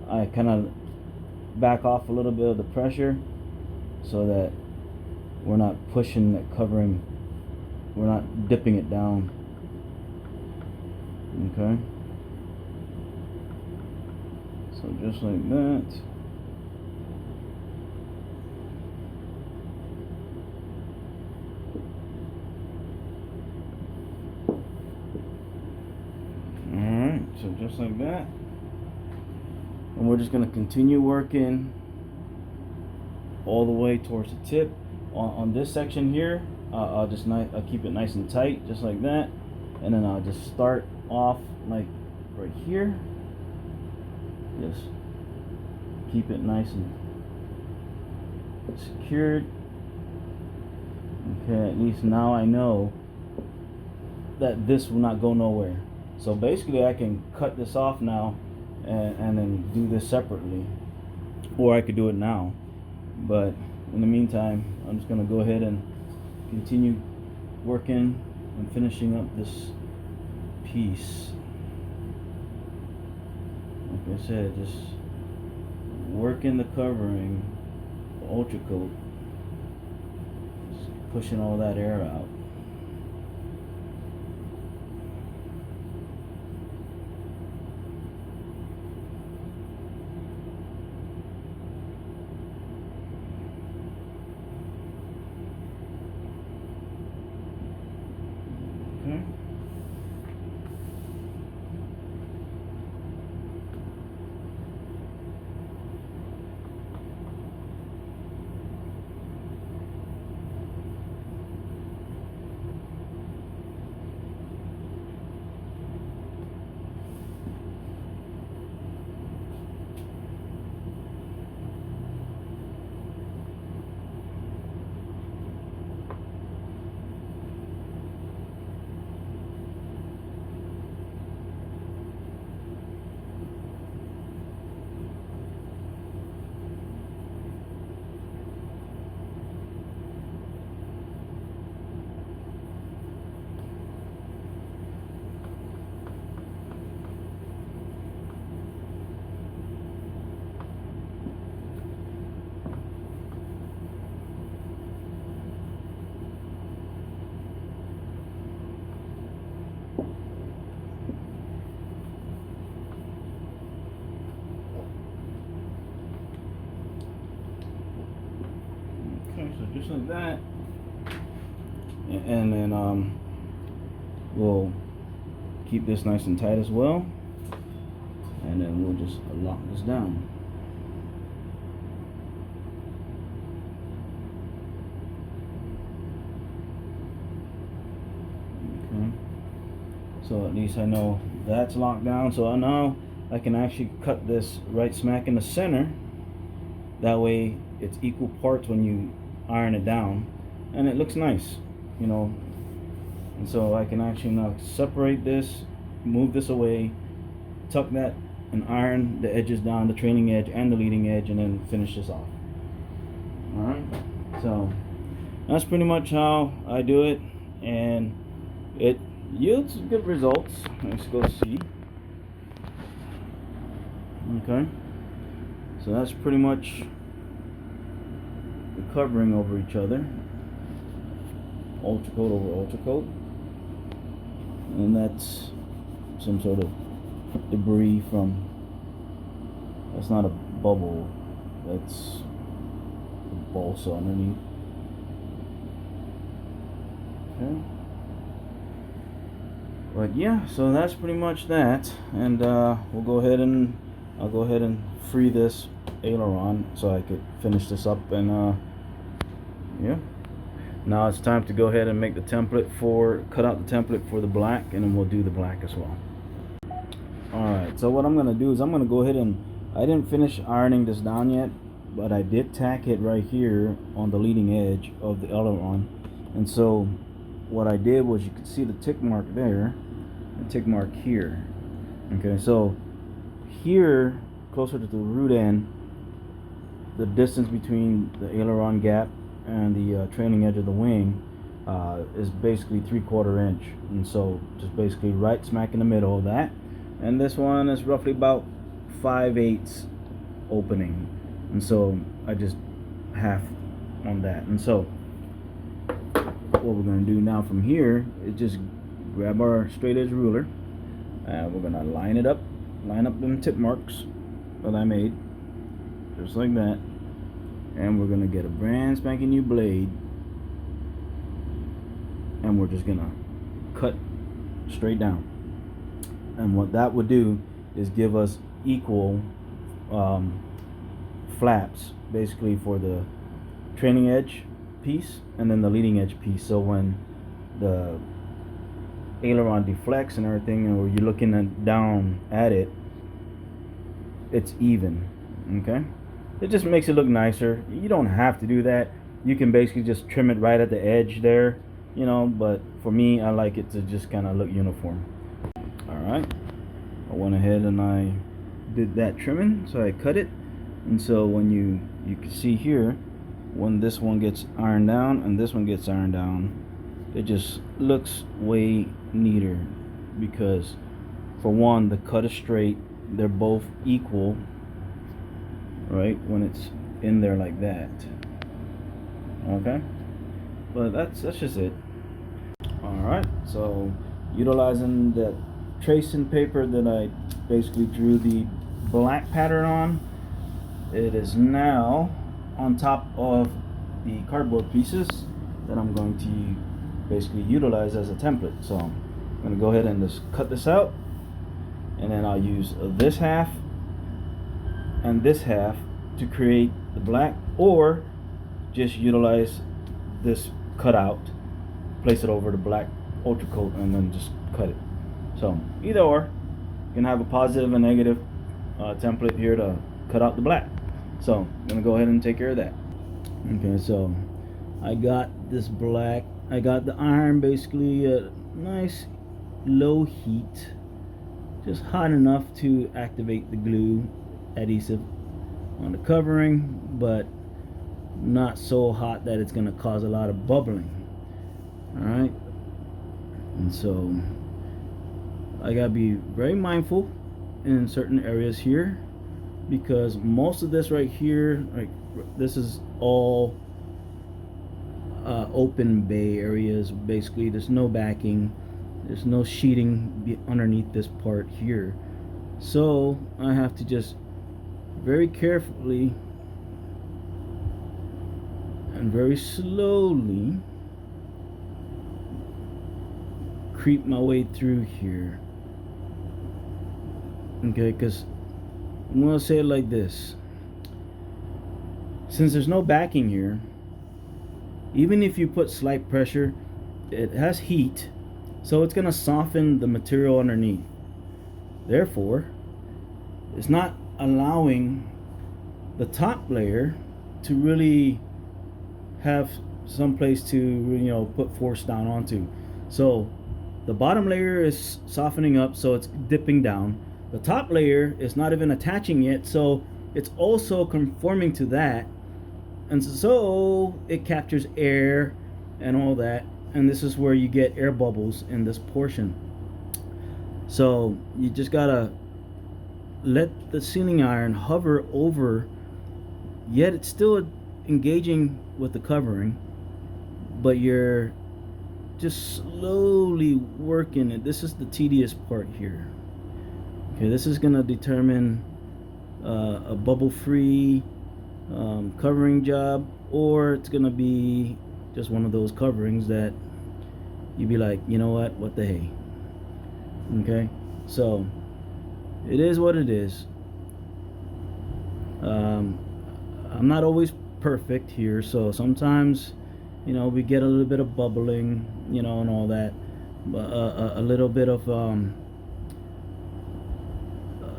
[SPEAKER 1] I kind of back off a little bit of the pressure so that we're not pushing that covering, we're not dipping it down. Okay, so just like that. Alright, so just like that. And we're just going to continue working all the way towards the tip. On this section here, I'll keep it nice and tight, just like that. And then I'll just start off like right here. Just keep it nice and secured. Okay, at least now I know that this will not go nowhere. So basically I can cut this off now and then do this separately, or I could do it now, but in the meantime I'm just going to go ahead and continue working and finishing up this piece. Like I said, just working the covering, the Ultracote, just pushing all that air out. Okay. So just like that, and then we'll keep this nice and tight as well, and then we'll just lock this down. Okay, so at least I know that's locked down. So now I can actually cut this right smack in the center. That way it's equal parts when you iron it down, and it looks nice, you know. And so I can actually now separate this, move this away, tuck that, and iron the edges down, the trailing edge and the leading edge, and then finish this off. Alright, so that's pretty much how I do it, and it yields good results. Let's go see. Okay, so that's pretty much the covering over each other. Ultracote over Ultracote, and that's some sort of debris from, that's not a bubble, that's a balsa underneath. Okay, but yeah, so that's pretty much that, and we'll go ahead and I'll go ahead and free this aileron so I could finish this up, and yeah, now it's time to go ahead and make the template for, cut out the template for the black, and then we'll do the black as well. Alright, so what I'm gonna do is I'm gonna go ahead and, I didn't finish ironing this down yet, but I did tack it right here on the leading edge of the aileron. And so what I did was, you could see the tick mark there, the tick mark here. Okay, so here, closer to the root end, the distance between the aileron gap and the trailing edge of the wing is basically 3/4 inch, and so just basically right smack in the middle of that. And this one is roughly about 5/8 opening, and so I just half on that. And so what we're going to do now from here is just grab our straight edge ruler, and we're going to line up them tip marks that I made, just like that. And we're going to get a brand spanking new blade, and we're just going to cut straight down. And what that would do is give us equal flaps, basically, for the trailing edge piece and then the leading edge piece. So when the aileron deflects and everything, or you're looking down at it, it's even. Okay, it just makes it look nicer. You don't have to do that. You can basically just trim it right at the edge there, you know, but for me, I like it to just kind of look uniform. Alright, I went ahead and I did that trimming, so I cut it. And so when you can see here, when this one gets ironed down and this one gets ironed down, it just looks way neater, because for one, the cut is straight, they're both equal, right, when it's in there like that. Okay, but that's just it. Alright, so utilizing that tracing paper that I basically drew the black pattern on, it is now on top of the cardboard pieces that I'm going to basically utilize as a template. So I'm going to go ahead and just cut this out, and then I'll use this half and this half to create the black, or just utilize this cutout, place it over the black Ultracote, and then just cut it. So either or, you can have a positive and negative template here to cut out the black. So I'm gonna go ahead and take care of that. Okay, so I got this black, I got the iron basically at nice low heat, just hot enough to activate the glue adhesive on the covering, but not so hot that it's gonna cause a lot of bubbling. Alright, and so I gotta be very mindful in certain areas here, because most of this right here, like this is all open bay areas. Basically, there's no backing, there's no sheeting underneath this part here, so I have to just very carefully and very slowly creep my way through here. Okay, because I'm gonna say it like this: since there's no backing here, even if you put slight pressure, it has heat, so it's gonna soften the material underneath. Therefore, it's not allowing the top layer to really have some place to, you know, put force down onto. So the bottom layer is softening up, so it's dipping down. The top layer is not even attaching yet, so it's also conforming to that, and so it captures air and all that, and this is where you get air bubbles in this portion. So you just gotta let the sealing iron hover over, yet it's still engaging with the covering, but you're just slowly working it. This is the tedious part here. Okay, this is gonna determine a bubble-free covering job, or it's gonna be just one of those coverings that you'd be like, you know what the hey. Okay, so it is what it is. I'm not always perfect here, so sometimes, you know, we get a little bit of bubbling, you know, and all that, but a little bit of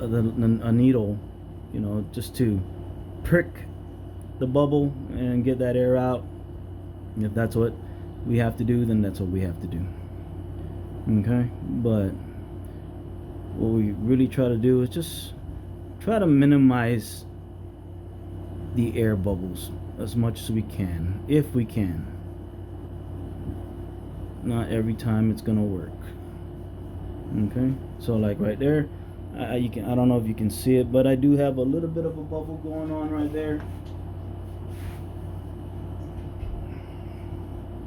[SPEAKER 1] a needle, you know, just to prick the bubble and get that air out. And if that's what we have to do, then that's what we have to do. Okay, but what we really try to do is just try to minimize the air bubbles as much as we can, if we can. Not every time it's gonna work. Okay, so like right there, I don't know if you can see it, but I do have a little bit of a bubble going on right there.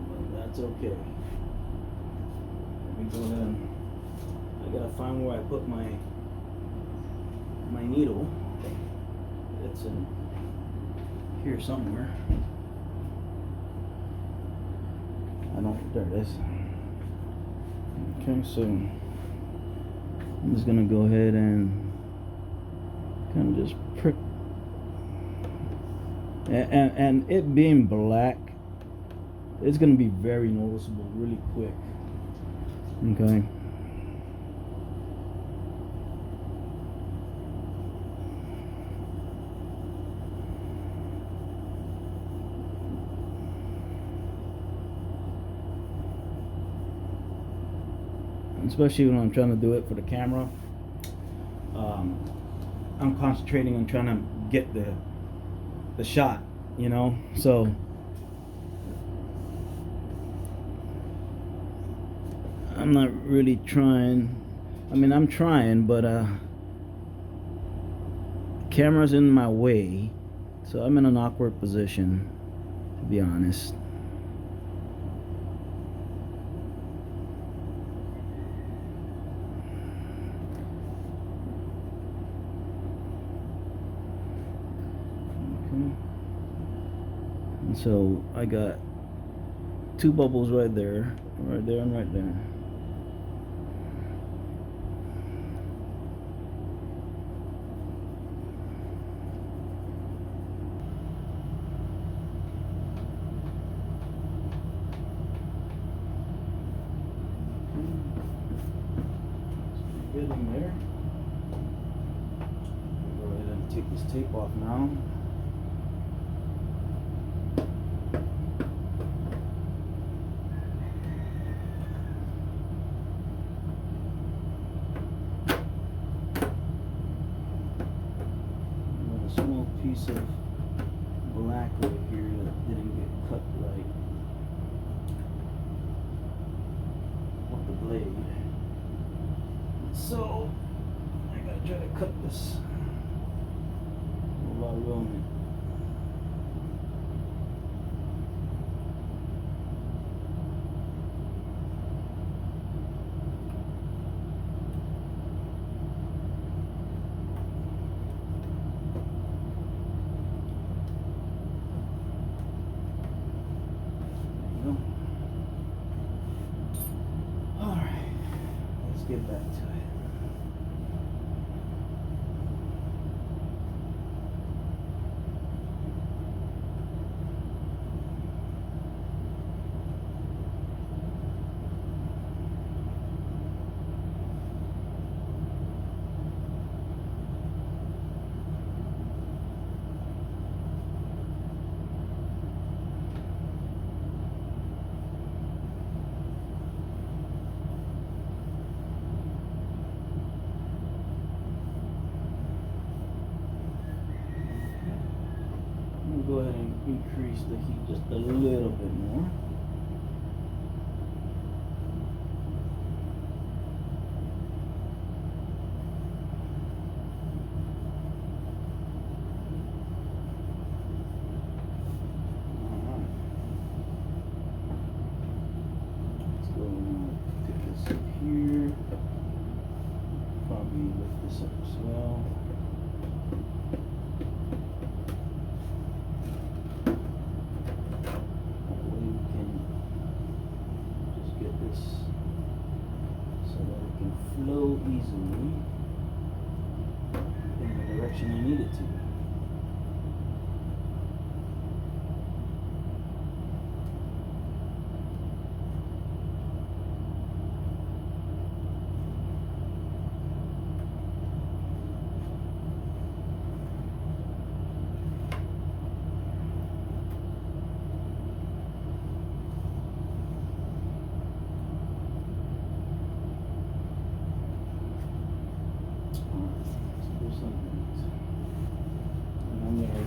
[SPEAKER 1] But that's okay. Let me go ahead and I gotta find where I put my needle. It's in here somewhere. I don't, there it is. Okay, so I'm just gonna go ahead and kind of just prick, and it being black, it's gonna be very noticeable really quick. Okay. Especially when I'm trying to do it for the camera, I'm concentrating on trying to get the shot, you know. So I'm not really trying. I mean, I'm trying, but camera's in my way, so I'm in an awkward position, to be honest. And so I got two bubbles right there, and right there. Good in there. Go ahead and take this tape off now. Piece of black right here that didn't get cut right with the blade, so I gotta try to cut this while rolling it. let's get back to it. Go ahead and increase the heat just a little bit more. Alright. Let's go and pick this up here. Probably lift this up as well. Flow easily in the direction you need it to.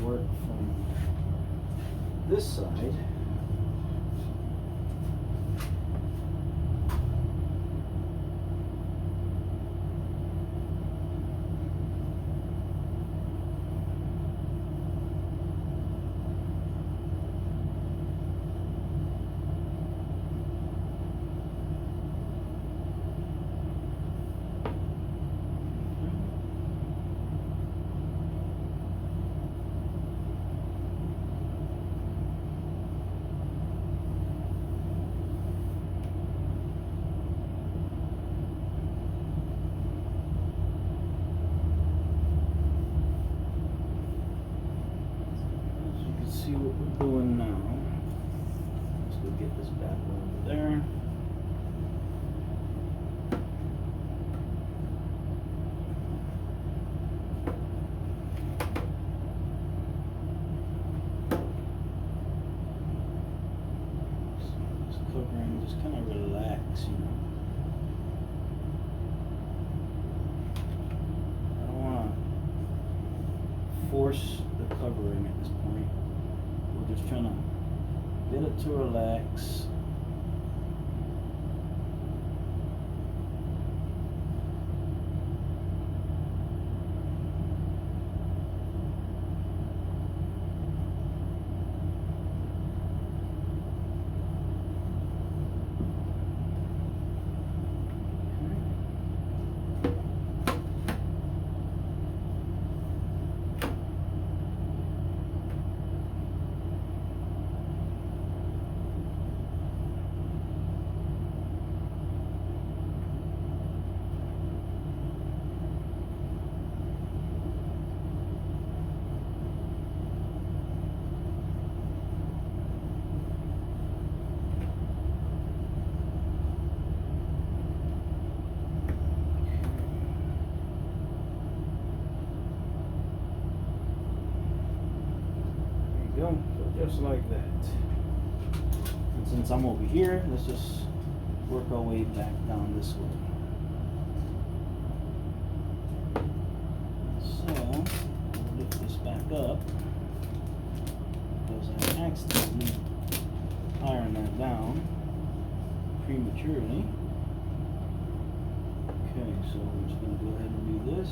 [SPEAKER 1] Work from this side. See what we're doing now. Let's go get this back over there. Just covering, just kind of relax, you know. I don't want to force the covering at this point. We're just trying to get it to relax. Go, so just like that. And since I'm over here, let's just work our way back down this way. So, I'll lift this back up because I accidentally ironed that down prematurely. Okay, so we're just going to go ahead and do this.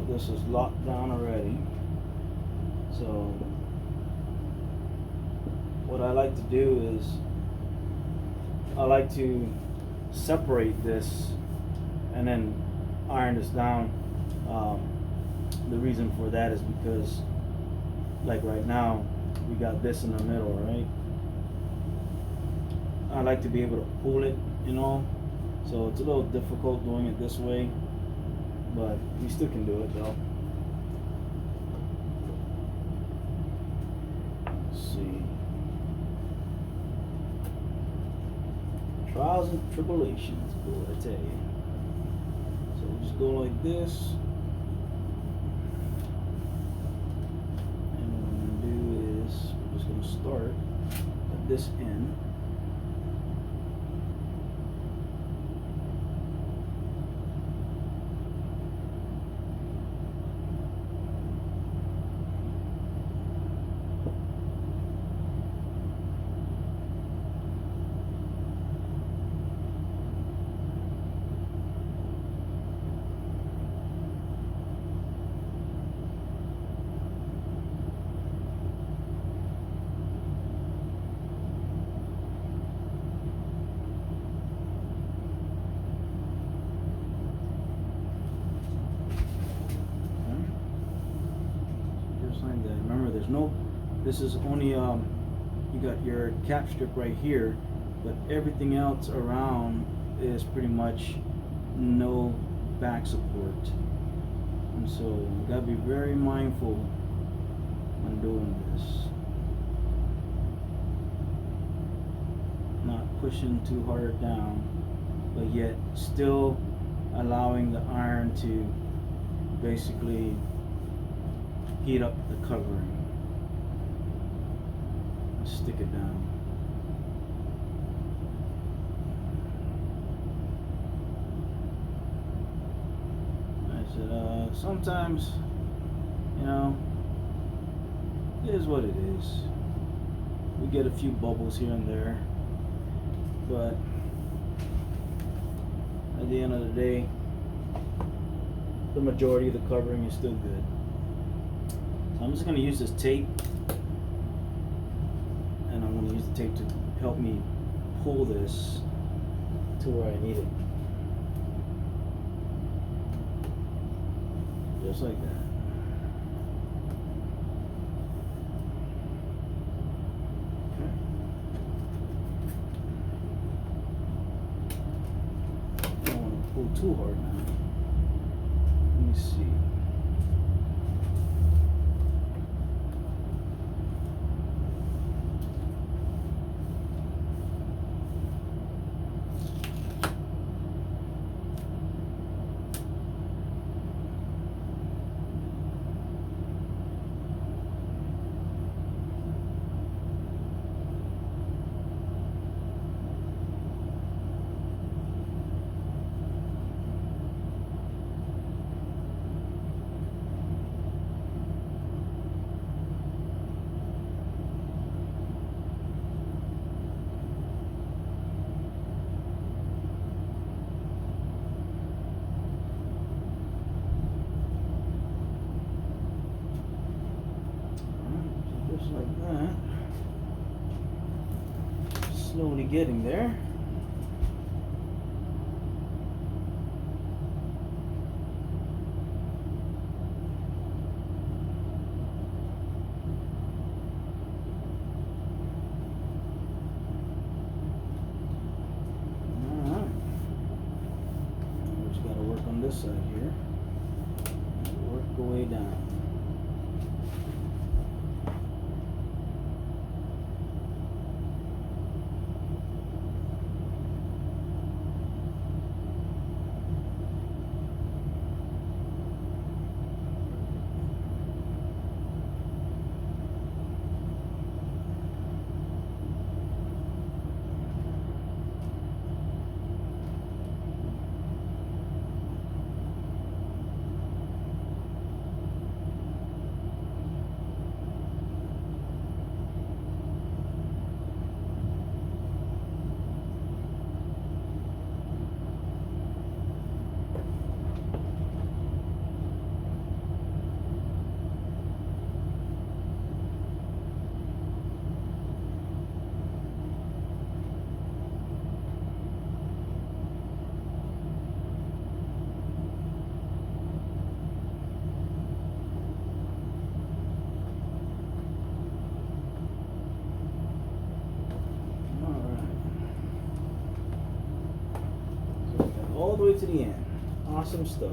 [SPEAKER 1] this is locked down already. So what I like to do is I like to separate this and then iron this down. The reason for that is because, like right now, we got this in the middle, right? I like to be able to pull it, you know, so it's a little difficult doing it this way, but we still can do it though. Let's see. Trials and tribulations, boy, I tell you. So we'll just go like this. And what I'm going to do is we're just going to start at this end. Remember, there's no, this is only you got your cap strip right here, but everything else around is pretty much no back support, and so you gotta be very mindful when doing this, not pushing too hard down, but yet still allowing the iron to basically heat up the covering. Stick it down. I said, sometimes, you know, it is what it is. We get a few bubbles here and there, but at the end of the day, the majority of the covering is still good. So I'm just going to use this tape, and I'm going to use the tape to help me pull this to where I need it. Just like that. Okay. I don't want to pull too hard now. Let me see. Just like that. Slowly getting there. Alright. We just gotta work on this side here. Work the way down. the way to the end. Awesome stuff.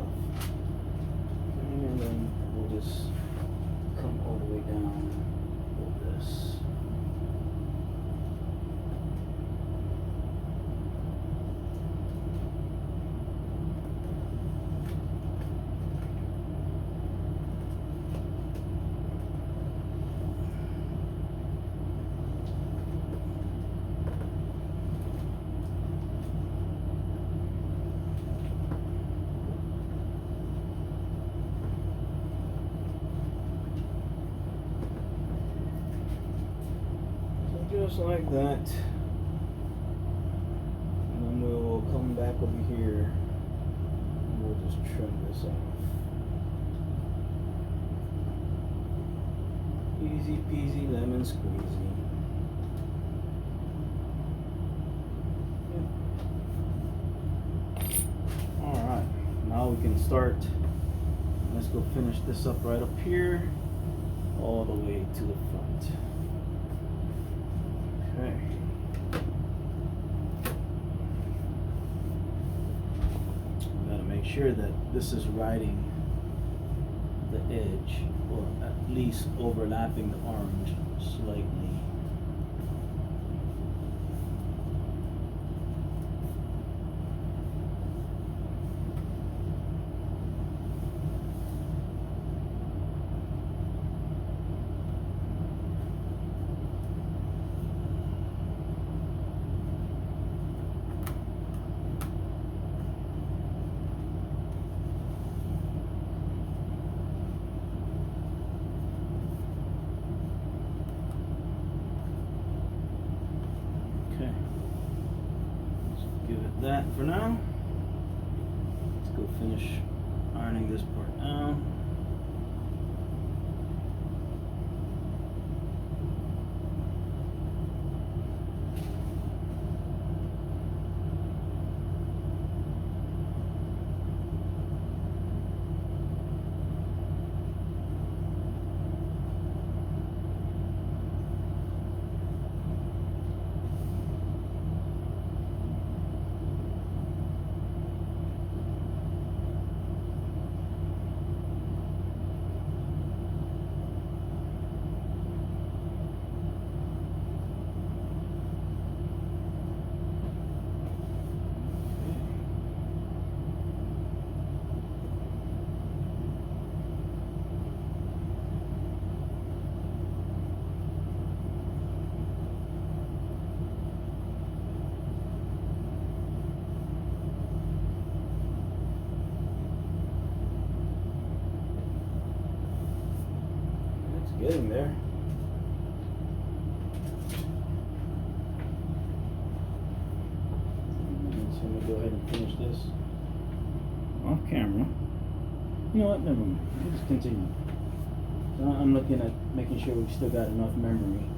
[SPEAKER 1] And then we'll just come all the way down with this. Just like that, and then we'll come back over here and we'll just trim this off. Easy peasy lemon squeezy. Alright, now we can start. Let's go finish this up right up here all the way to the front. Okay. We gotta make sure that this is riding the edge, or at least overlapping the orange slightly. That for now. Let's go finish ironing this part down. Getting there. So I'm gonna go ahead and finish this off camera. You know what? Never mind. We'll just continue. So I'm looking at making sure we've still got enough memory.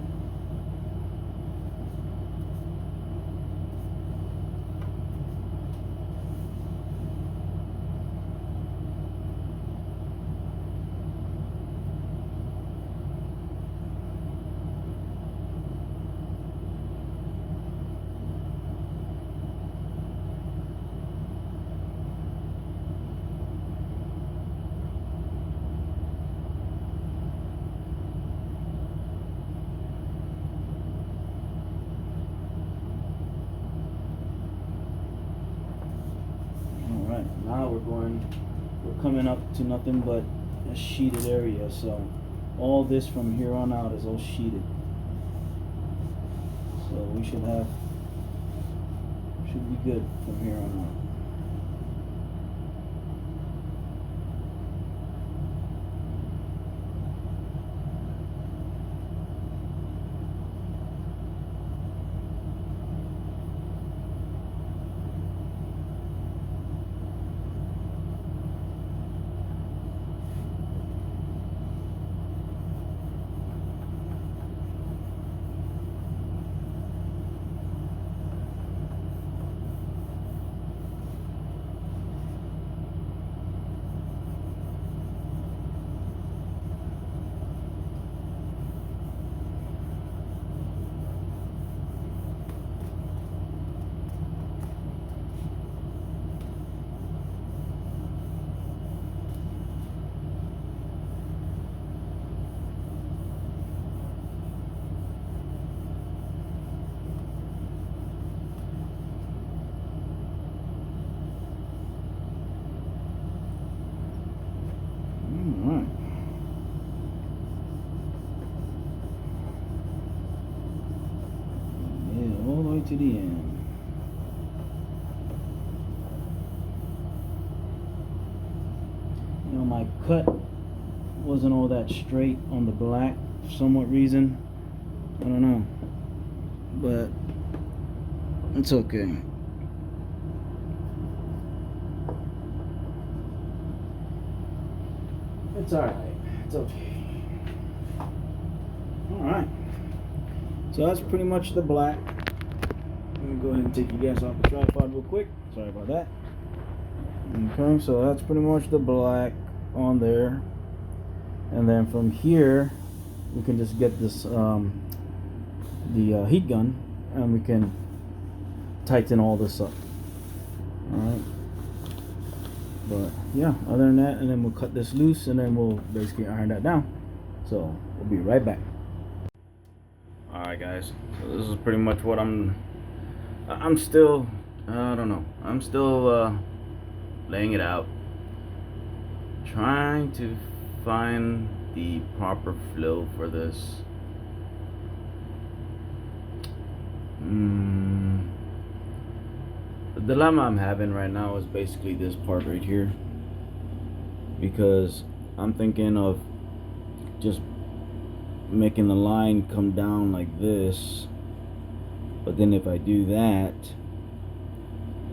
[SPEAKER 1] Now we're coming up to nothing but a sheeted area, so all this from here on out is all sheeted. So we should be good from here on out. to the end. You know, my cut wasn't all that straight on the black for some reason. I don't know, but it's okay. It's alright. It's okay. Alright. So that's pretty much the black. Let me go ahead and take you guys off the tripod real quick. Sorry about that. Okay, so that's pretty much the black on there. And then from here, we can just get this, the heat gun, and we can tighten all this up. Alright. But yeah, other than that, and then we'll cut this loose, and then we'll basically iron that down. So we'll be right back. Alright guys, so this is pretty much what I'm still, I don't know, I'm still laying it out, trying to find the proper flow for this. The dilemma I'm having right now is basically this part right here, because I'm thinking of just making the line come down like this, but then if I do that,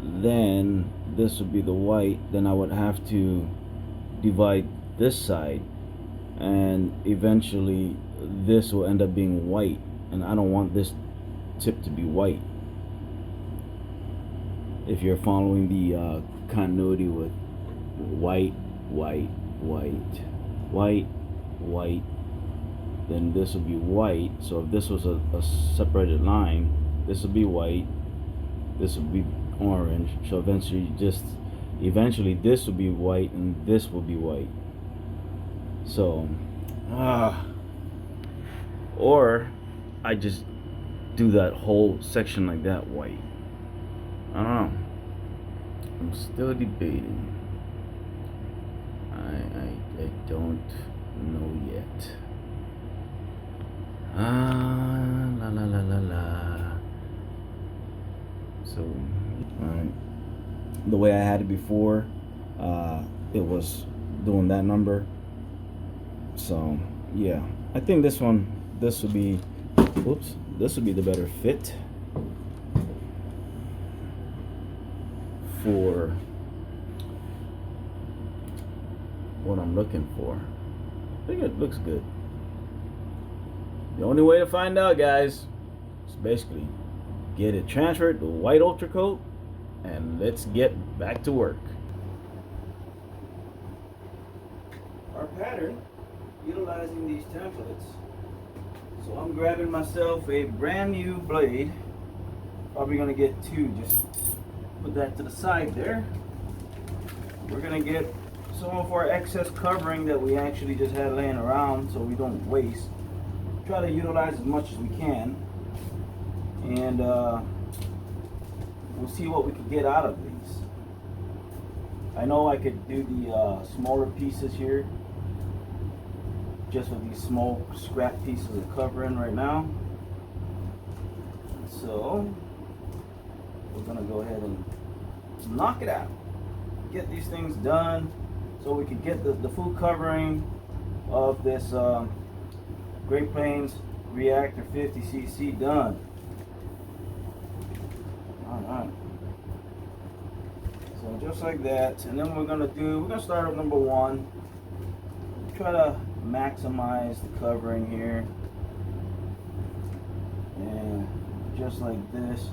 [SPEAKER 1] then this would be the white, then I would have to divide this side, and eventually this will end up being white, and I don't want this tip to be white. If you're following the continuity with white, white, white, white, white, then this would be white. So if this was a separated line, this would be white, this would be orange. So eventually this will be white, and this will be white. So or I just do that whole section like that white. I don't know. I'm still debating. I don't know yet. La la la la la. So, alright. The way I had it before, it was doing that number. So, yeah. I think this would be, this would be the better fit for what I'm looking for. I think it looks good. The only way to find out, guys, is basically get it transferred to white Ultracote, and let's get back to work. Our pattern, utilizing these templates. So I'm grabbing myself a brand new blade. Probably gonna get two. Just put that to the side there. We're gonna get some of our excess covering that we actually just had laying around, so we don't waste. Try to utilize as much as we can, and we'll see what we can get out of these. I know I could do the smaller pieces here, just with these small scrap pieces of covering right now. So we're gonna go ahead and knock it out, get these things done, so we can get the full covering of this Great Plains Reactor 50cc done. Alright. So just like that, and then we're gonna start with number one. Try to maximize the covering here. And just like this.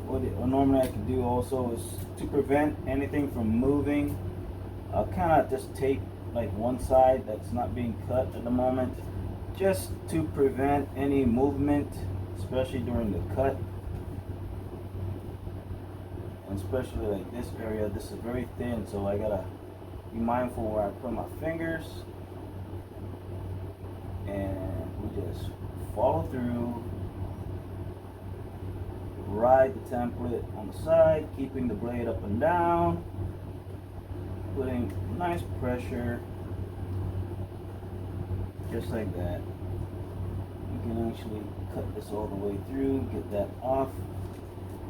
[SPEAKER 1] What normally I can do also is to prevent anything from moving. I'll kind of just tape like one side that's not being cut at the moment, just to prevent any movement, especially during the cut. And especially like this area, this is very thin, so I gotta be mindful where I put my fingers. And we just follow through, ride the template on the side, keeping the blade up and down, putting nice pressure, just like that. You can actually cut this all the way through, get that off.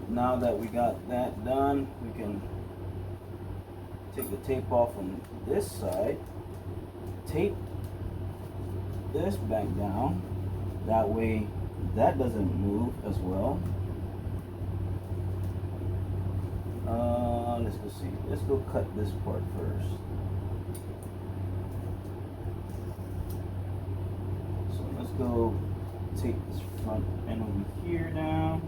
[SPEAKER 1] now that we got that done, we can take the tape off on this side, tape this back down, that way that doesn't move as well. Let's go see. Let's go cut this part first. So let's go take this front end over here down,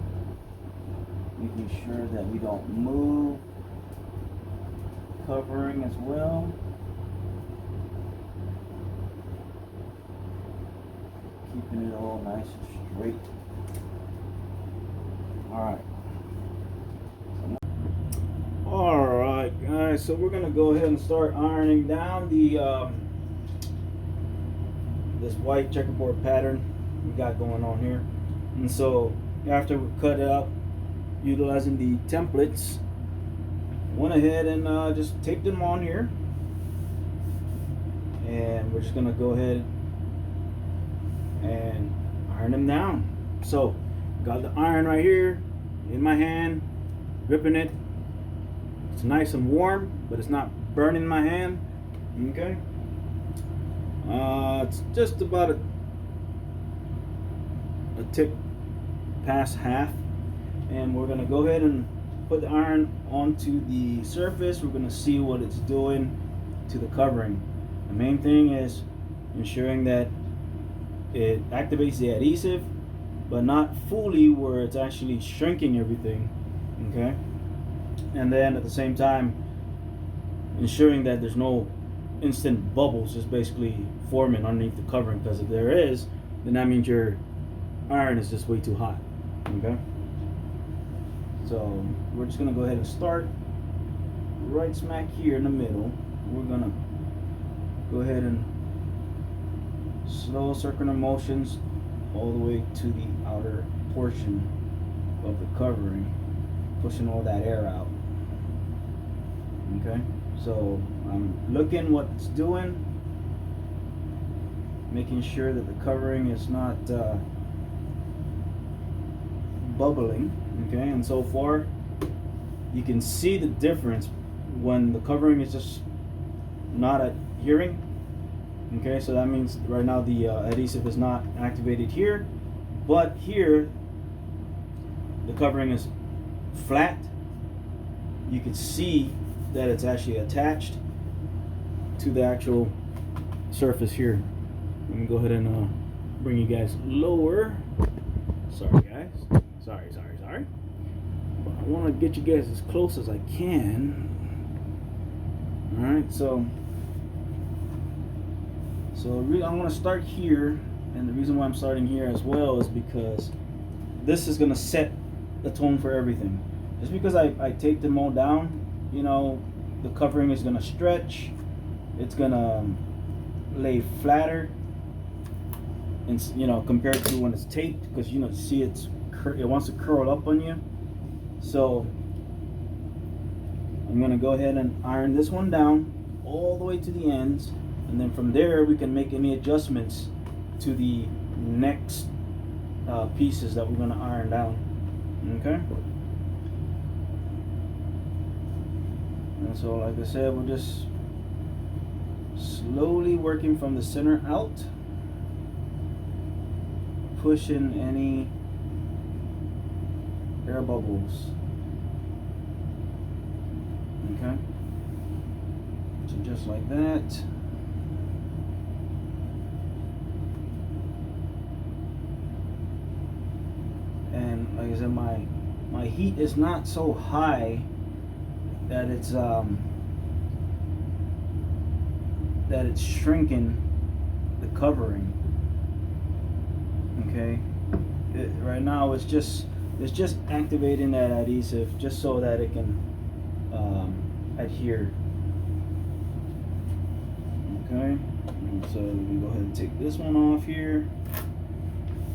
[SPEAKER 1] making sure that we don't move covering as well. Keeping it all nice and straight. Alright guys, so we're gonna go ahead and start ironing down the this white checkerboard pattern we got going on here. And so after we cut it up utilizing the templates, went ahead and just taped them on here, and we're just gonna go ahead and iron them down. So got the iron right here in my hand, gripping it. It's nice and warm, but it's not burning my hand. Okay, it's just about a tick past half, and we're gonna go ahead and put the iron onto the surface. We're gonna see what it's doing to the covering. The main thing is ensuring that it activates the adhesive, but not fully where it's actually shrinking everything. Okay, and then at the same time ensuring that there's no instant bubbles just basically forming underneath the covering, because if there is, then that means your iron is just way too hot. Okay, so we're just gonna go ahead and start right smack here in the middle. We're gonna go ahead and slow circular motions all the way to the outer portion of the covering, pushing all that air out. Okay, so I'm looking what it's doing, making sure that the covering is not bubbling. Okay, and so far you can see the difference when the covering is just not adhering. Okay, so that means right now the adhesive is not activated here, but here the covering is flat. You can see that it's actually attached to the actual surface here. Let me go ahead and bring you guys lower. Sorry guys, sorry. But I want to get you guys as close as I can. Alright, so I'm going to start here, and the reason why I'm starting here as well is because this is going to set the tone for everything. Just because I take them all down, you know, the covering is going to stretch, it's going to lay flatter, and you know, compared to when it's taped, because you know, see it wants to curl up on you. So I'm going to go ahead and iron this one down all the way to the ends, and then from there we can make any adjustments to the next pieces that we're going to iron down. Okay, and so like I said, we're just slowly working from the center out, pushing any air bubbles. Okay, so just like that. And like I said, my heat is not so high that it's shrinking the covering. Okay, right now it's just activating that adhesive just so that it can adhere. Okay, and so we go ahead and take this one off here,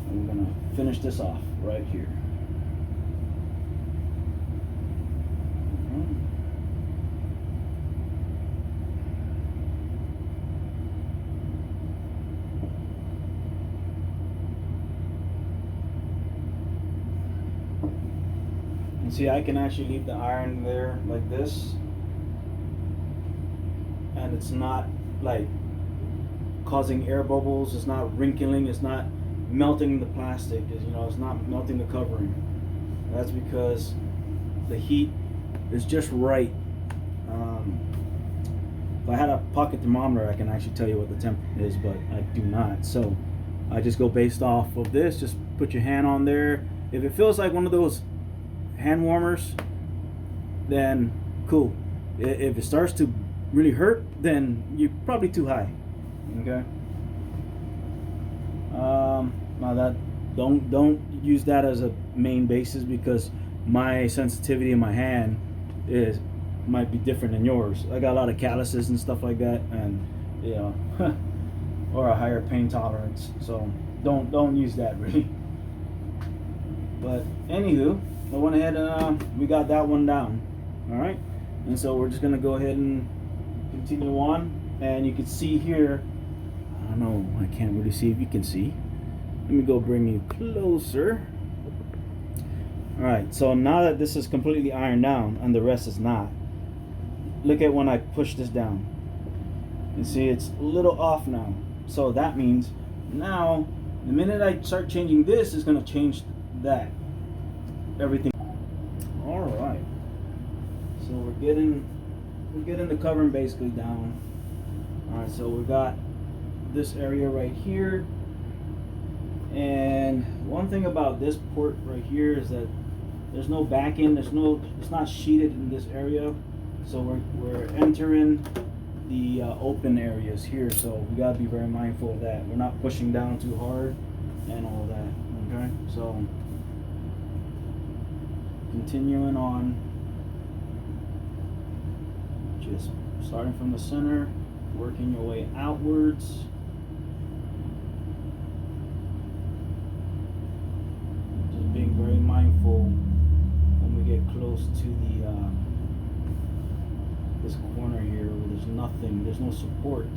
[SPEAKER 1] and we're gonna finish this off right here. And See, I can actually leave the iron there like this, and it's not like causing air bubbles, it's not wrinkling, it's not melting the plastic, it's not melting the covering. That's because the heat is just right. If I had a pocket thermometer, I can actually tell you what the temp is, but I do not. So I just go based off of this. Just put your hand on there. If it feels like one of those hand warmers, then cool. If it starts to really hurt, then you're probably too high. Okay. Now that don't use that as a main basis, because my sensitivity in my hand might be different than yours. I got a lot of calluses and stuff like that, and or a higher pain tolerance. So don't use that really. But anywho, I went ahead and we got that one down. All right, and so we're just gonna go ahead and continue on. And you can see here, I don't know, I can't really see if you can see. Let me go bring you closer. All right, so now that this is completely ironed down and the rest is not, look at when I push this down. You see it's a little off now. So that means now the minute I start changing this, is going to change that. Everything. All right. So we're getting the covering basically down. All right, so we got this area right here. And one thing about this port right here is that there's no backing, it's not sheeted in this area. So we're entering the open areas here, so we got to be very mindful of that. We're not pushing down too hard and all that. Okay, so continuing on, just starting from the center, working your way outwards. Just being very mindful when we get close to the this corner here where there's nothing, there's no support.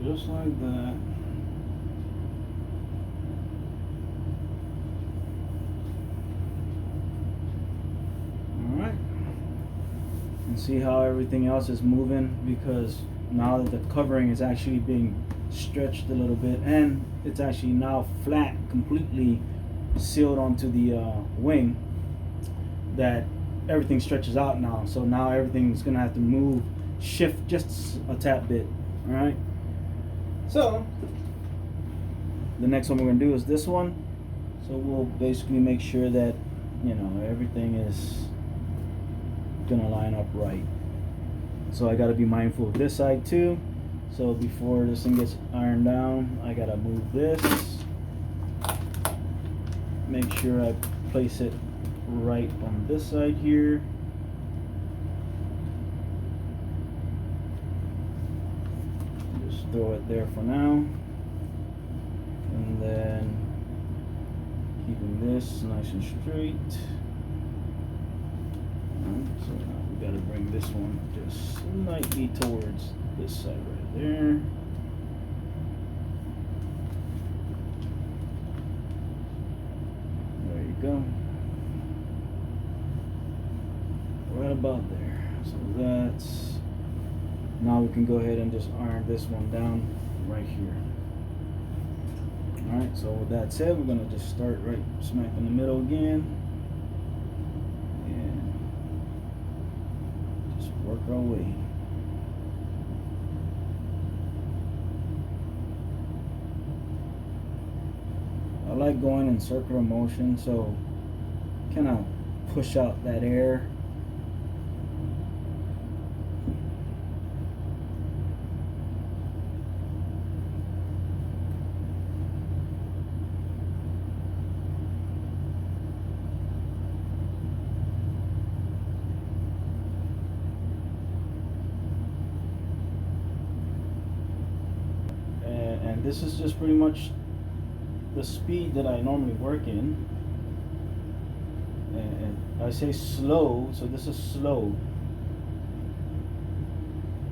[SPEAKER 1] Just like that. Alright. And see how everything else is moving, because now that the covering is actually being stretched a little bit, and it's actually now flat, completely sealed onto the wing, that everything stretches out now. So now everything's gonna have to shift just a tad bit. Alright. So the next one we're going to do is this one. So we'll basically make sure that everything is going to line up right. So I got to be mindful of this side too. So before this thing gets ironed down, I got to move this, make sure I place it right on this side here. Throw it there for now, and then keeping this nice and straight. So now we got to bring this one just slightly towards this side right there. There you go. Right about there. So that's. Now we can go ahead and just iron this one down right here. Alright, so with that said, we're going to just start right smack in the middle again. And just work our way. I like going in circular motion, so kind of push out that air.
[SPEAKER 2] this is just pretty much the speed that I normally work in. And I say slow, so this is slow.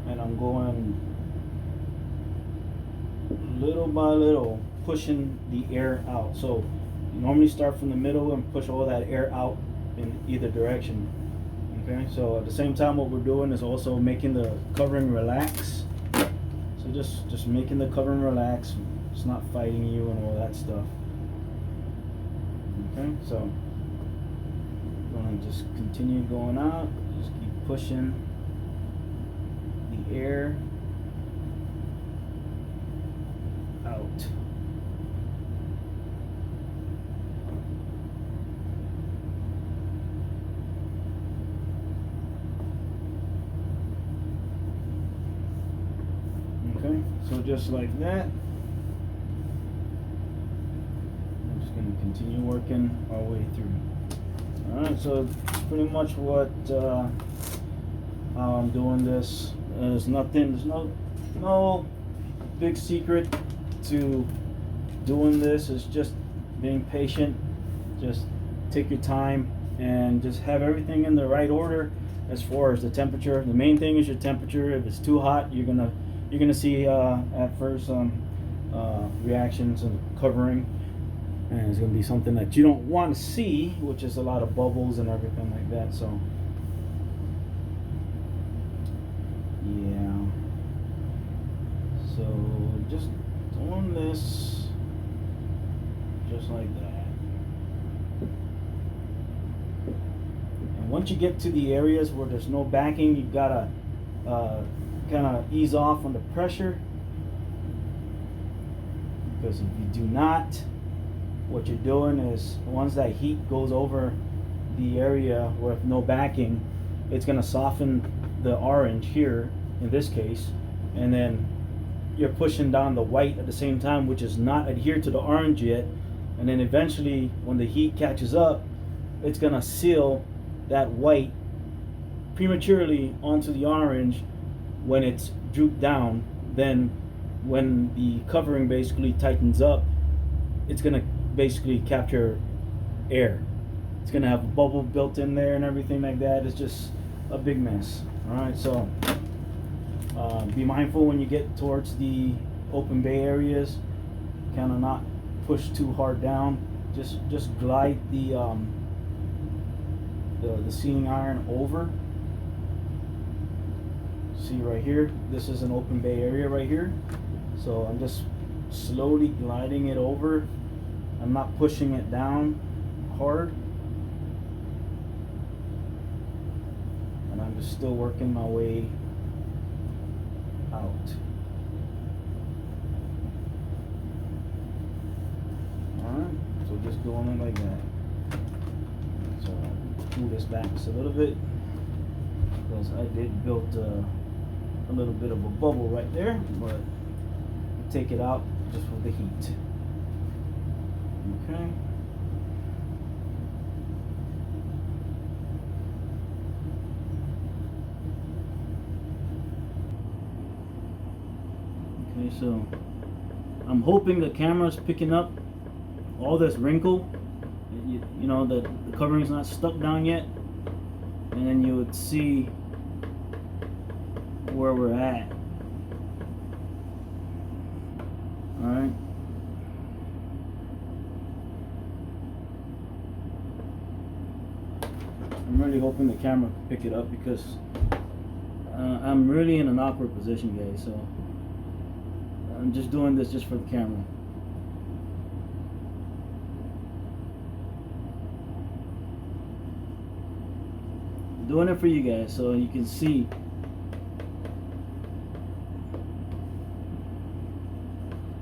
[SPEAKER 2] And I'm going little by little, pushing the air out. So you normally start from the middle and push all that air out in either direction. Okay, so at the same time, what we're doing is also making the covering relax. So just making the covering relax. It's not fighting you and all that stuff. Okay, so I'm gonna just continue going out. Just keep pushing the air out. Okay, so just like that. I'm just going to continue working our way through. Alright, so it's pretty much what how I'm doing this. There's no big secret to doing this. It's just being patient. Just take your time and just have everything in the right order as far as the temperature. The main thing is your temperature. If it's too hot, you're gonna see at first reactions and covering, and it's gonna be something that you don't want to see, which is a lot of bubbles and everything like that. So yeah, so just doing this just like that. And once you get to the areas where there's no backing, you gotta kind of ease off on the pressure, because if you do not, what you're doing is once that heat goes over the area with no backing, it's going to soften the orange here in this case, and then you're pushing down the white at the same time, which is not adhered to the orange yet, and then eventually when the heat catches up, it's going to seal that white prematurely onto the orange. When it's drooped down, then when the covering basically tightens up, it's gonna basically capture air. It's gonna have a bubble built in there and everything like that. It's just a big mess. Alright, so be mindful when you get towards the open bay areas, kind of not push too hard down. Just glide the sealing iron over. See right here, this is an open bay area right here, so I'm just slowly gliding it over. I'm not pushing it down hard, and I'm just still working my way out. Alright, so just going in like that. So I'll move this back just a little bit, because I did build a little bit of a bubble right there, but take it out just with the heat. Okay. Okay, so I'm hoping the camera's picking up all this wrinkle. You know, the covering's not stuck down yet, and then you would see where we're at. Alright. I'm really hoping the camera can pick it up, because I'm really in an awkward position, guys, so I'm just doing this just for the camera. Doing it for you guys so you can see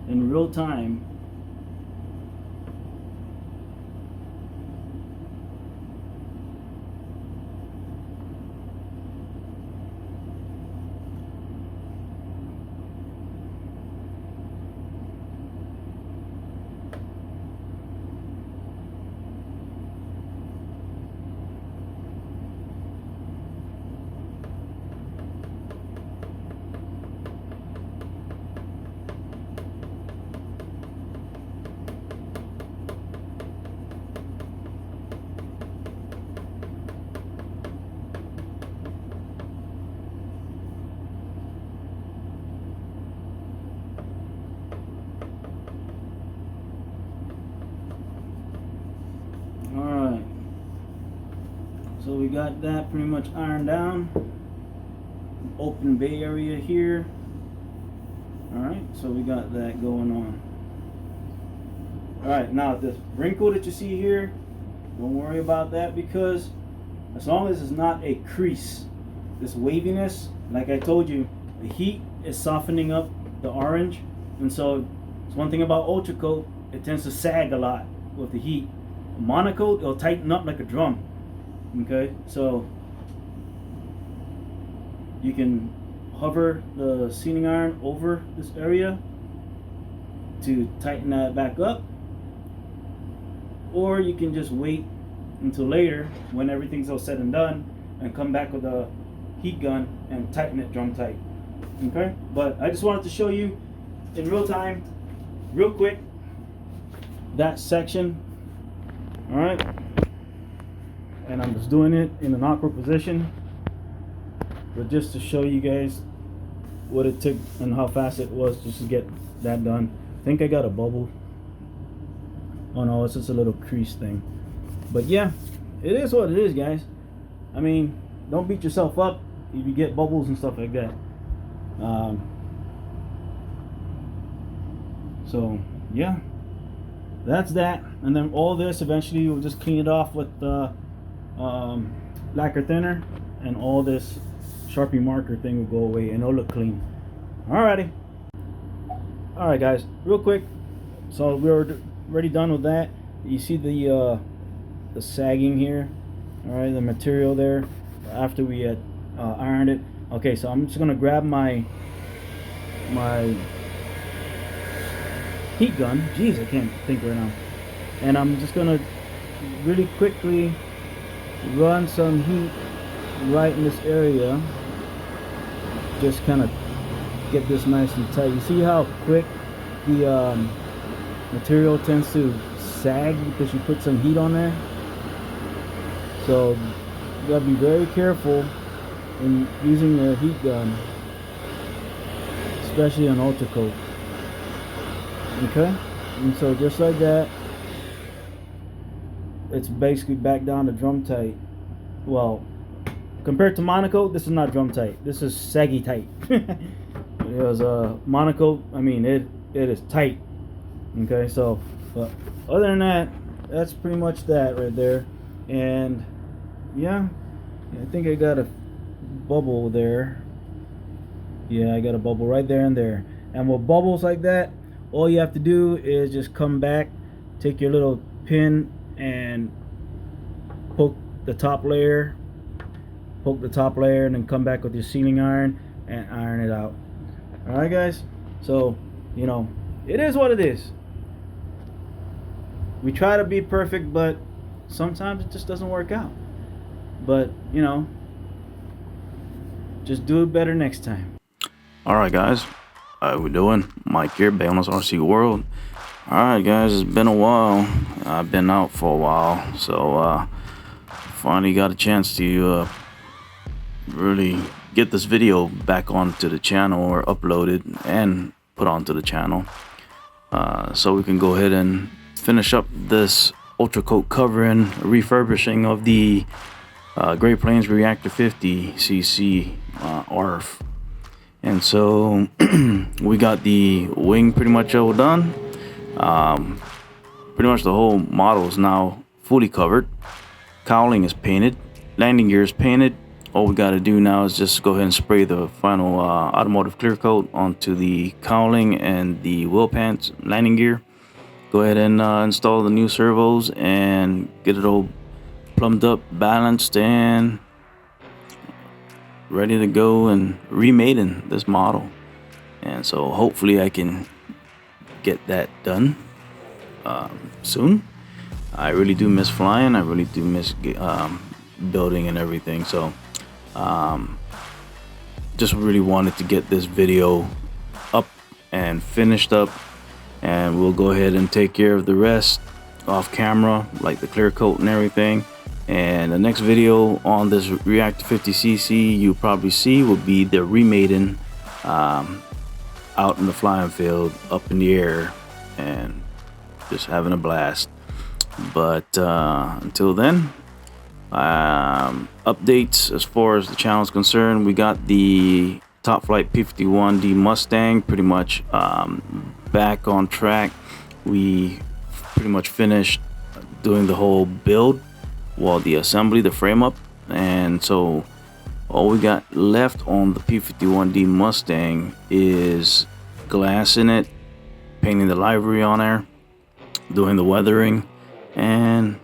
[SPEAKER 2] in real time So we got that pretty much ironed down. Open bay area here. Alright, so we got that going on. Alright, now this wrinkle that you see here, don't worry about that, because as long as it's not a crease, this waviness, like I told you, the heat is softening up the orange, and so it's one thing about Ultracote, it tends to sag a lot with the heat. Monocote, it'll tighten up like a drum. Okay, so you can hover the sealing iron over this area to tighten that back up, or you can just wait until later when everything's all said and done and come back with a heat gun and tighten it drum tight. Okay, but I just wanted to show you in real time, real quick, that section. All right, and I'm just doing it in an awkward position, but just to show you guys what it took and how fast it was just to get that done. I think I got a bubble. Oh no, it's just a little crease thing. But yeah, it is what it is, guys. I mean, don't beat yourself up if you get bubbles and stuff like that. So yeah, that's that. And then all this, eventually we'll just clean it off with lacquer thinner, and all this Sharpie marker thing will go away and it'll look clean. Alrighty. Alright guys, real quick, so we're already done with that. You see the sagging here, alright, the material there after we had ironed it. Okay, so I'm just gonna grab my heat gun. Jeez, I can't think right now. And I'm just gonna really quickly run some heat right in this area. Just kind of get this nice and tight. You see how quick the material tends to sag because you put some heat on there? So you gotta be very careful in using the heat gun, especially on Ultracote. Okay, and so just like that, it's basically back down to drum tight. Well, compared to Monocote, this is not drum tight. This is saggy tight. Because Monocote, I mean, it is tight. Okay, so but other than that, that's pretty much that right there. And yeah, I think I got a bubble there. Yeah, I got a bubble right there and there. And with bubbles like that, all you have to do is just come back, take your little pin and poke the top layer, and then come back with your sealing iron and iron it out. Alright guys, so you know, it is what it is. We try to be perfect, but sometimes it just doesn't work out. But you know, just do it better next time.
[SPEAKER 1] Alright guys, how we doing? Mike here, Bayless RC World. Alright guys, it's been a while. I've been out for a while, so finally got a chance to really get this video back onto the channel, or upload it and put onto the channel, so we can go ahead and finish up this Ultracote covering, refurbishing of the Great Plains Reactor 50cc ARF. And so we got the wing pretty much all done. Pretty much the whole model is now fully covered. Cowling is painted, landing gear is painted. All we got to do now is just go ahead and spray the final automotive clear coat onto the cowling and the wheel pants landing gear. Go ahead and install the new servos and get it all plumbed up, balanced, and ready to go and remade in this model. And so hopefully I can get that done soon. I really do miss flying. I really do miss building and everything. So just really wanted to get this video up and finished up, and we'll go ahead and take care of the rest off camera, like the clear coat and everything. And the next video on this Reactor 50cc you'll probably see will be the remating out in the flying field, up in the air, and just having a blast. But until then, updates as far as the channel is concerned. We got the Top Flight P-51D Mustang pretty much back on track. We pretty much finished doing the whole build, well, the assembly, the frame up, and so all we got left on the P-51D Mustang is glassing it, painting the livery on there, doing the weathering, and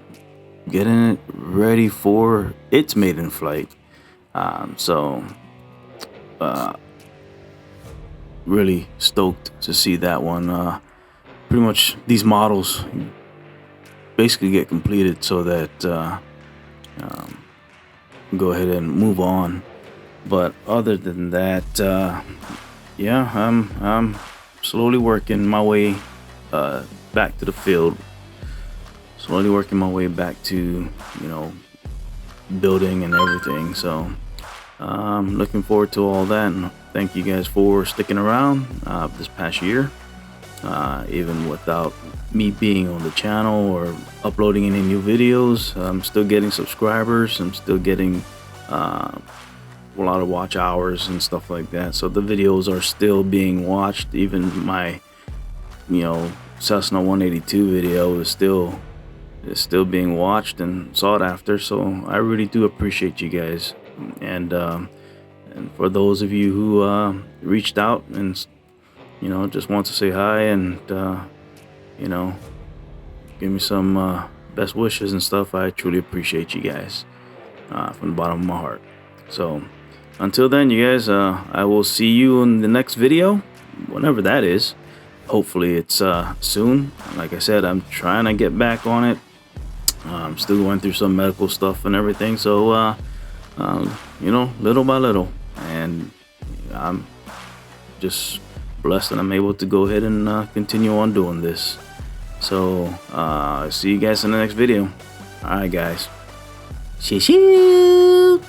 [SPEAKER 1] getting it ready for its maiden flight. Really stoked to see that one. Pretty much these models basically get completed so that go ahead and move on. But other than that, yeah, I'm slowly working my way back to the field, slowly working my way back to, you know, building and everything. So I'm looking forward to all that, and thank you guys for sticking around this past year, even without me being on the channel or uploading any new videos. I'm still getting subscribers, I'm still getting a lot of watch hours and stuff like that, so the videos are still being watched. Even my, you know, Cessna 182 video is still being watched and sought after. So I really do appreciate you guys, and for those of you who reached out and, you know, just want to say hi and you know, give me some best wishes and stuff, I truly appreciate you guys from the bottom of my heart. So until then, you guys, I will see you in the next video, whenever that is. Hopefully it's soon. Like I said, I'm trying to get back on it. I'm still going through some medical stuff and everything, so you know, little by little, and I'm just blessed that I'm able to go ahead and continue on doing this. So see you guys in the next video. All right, guys. Shoo.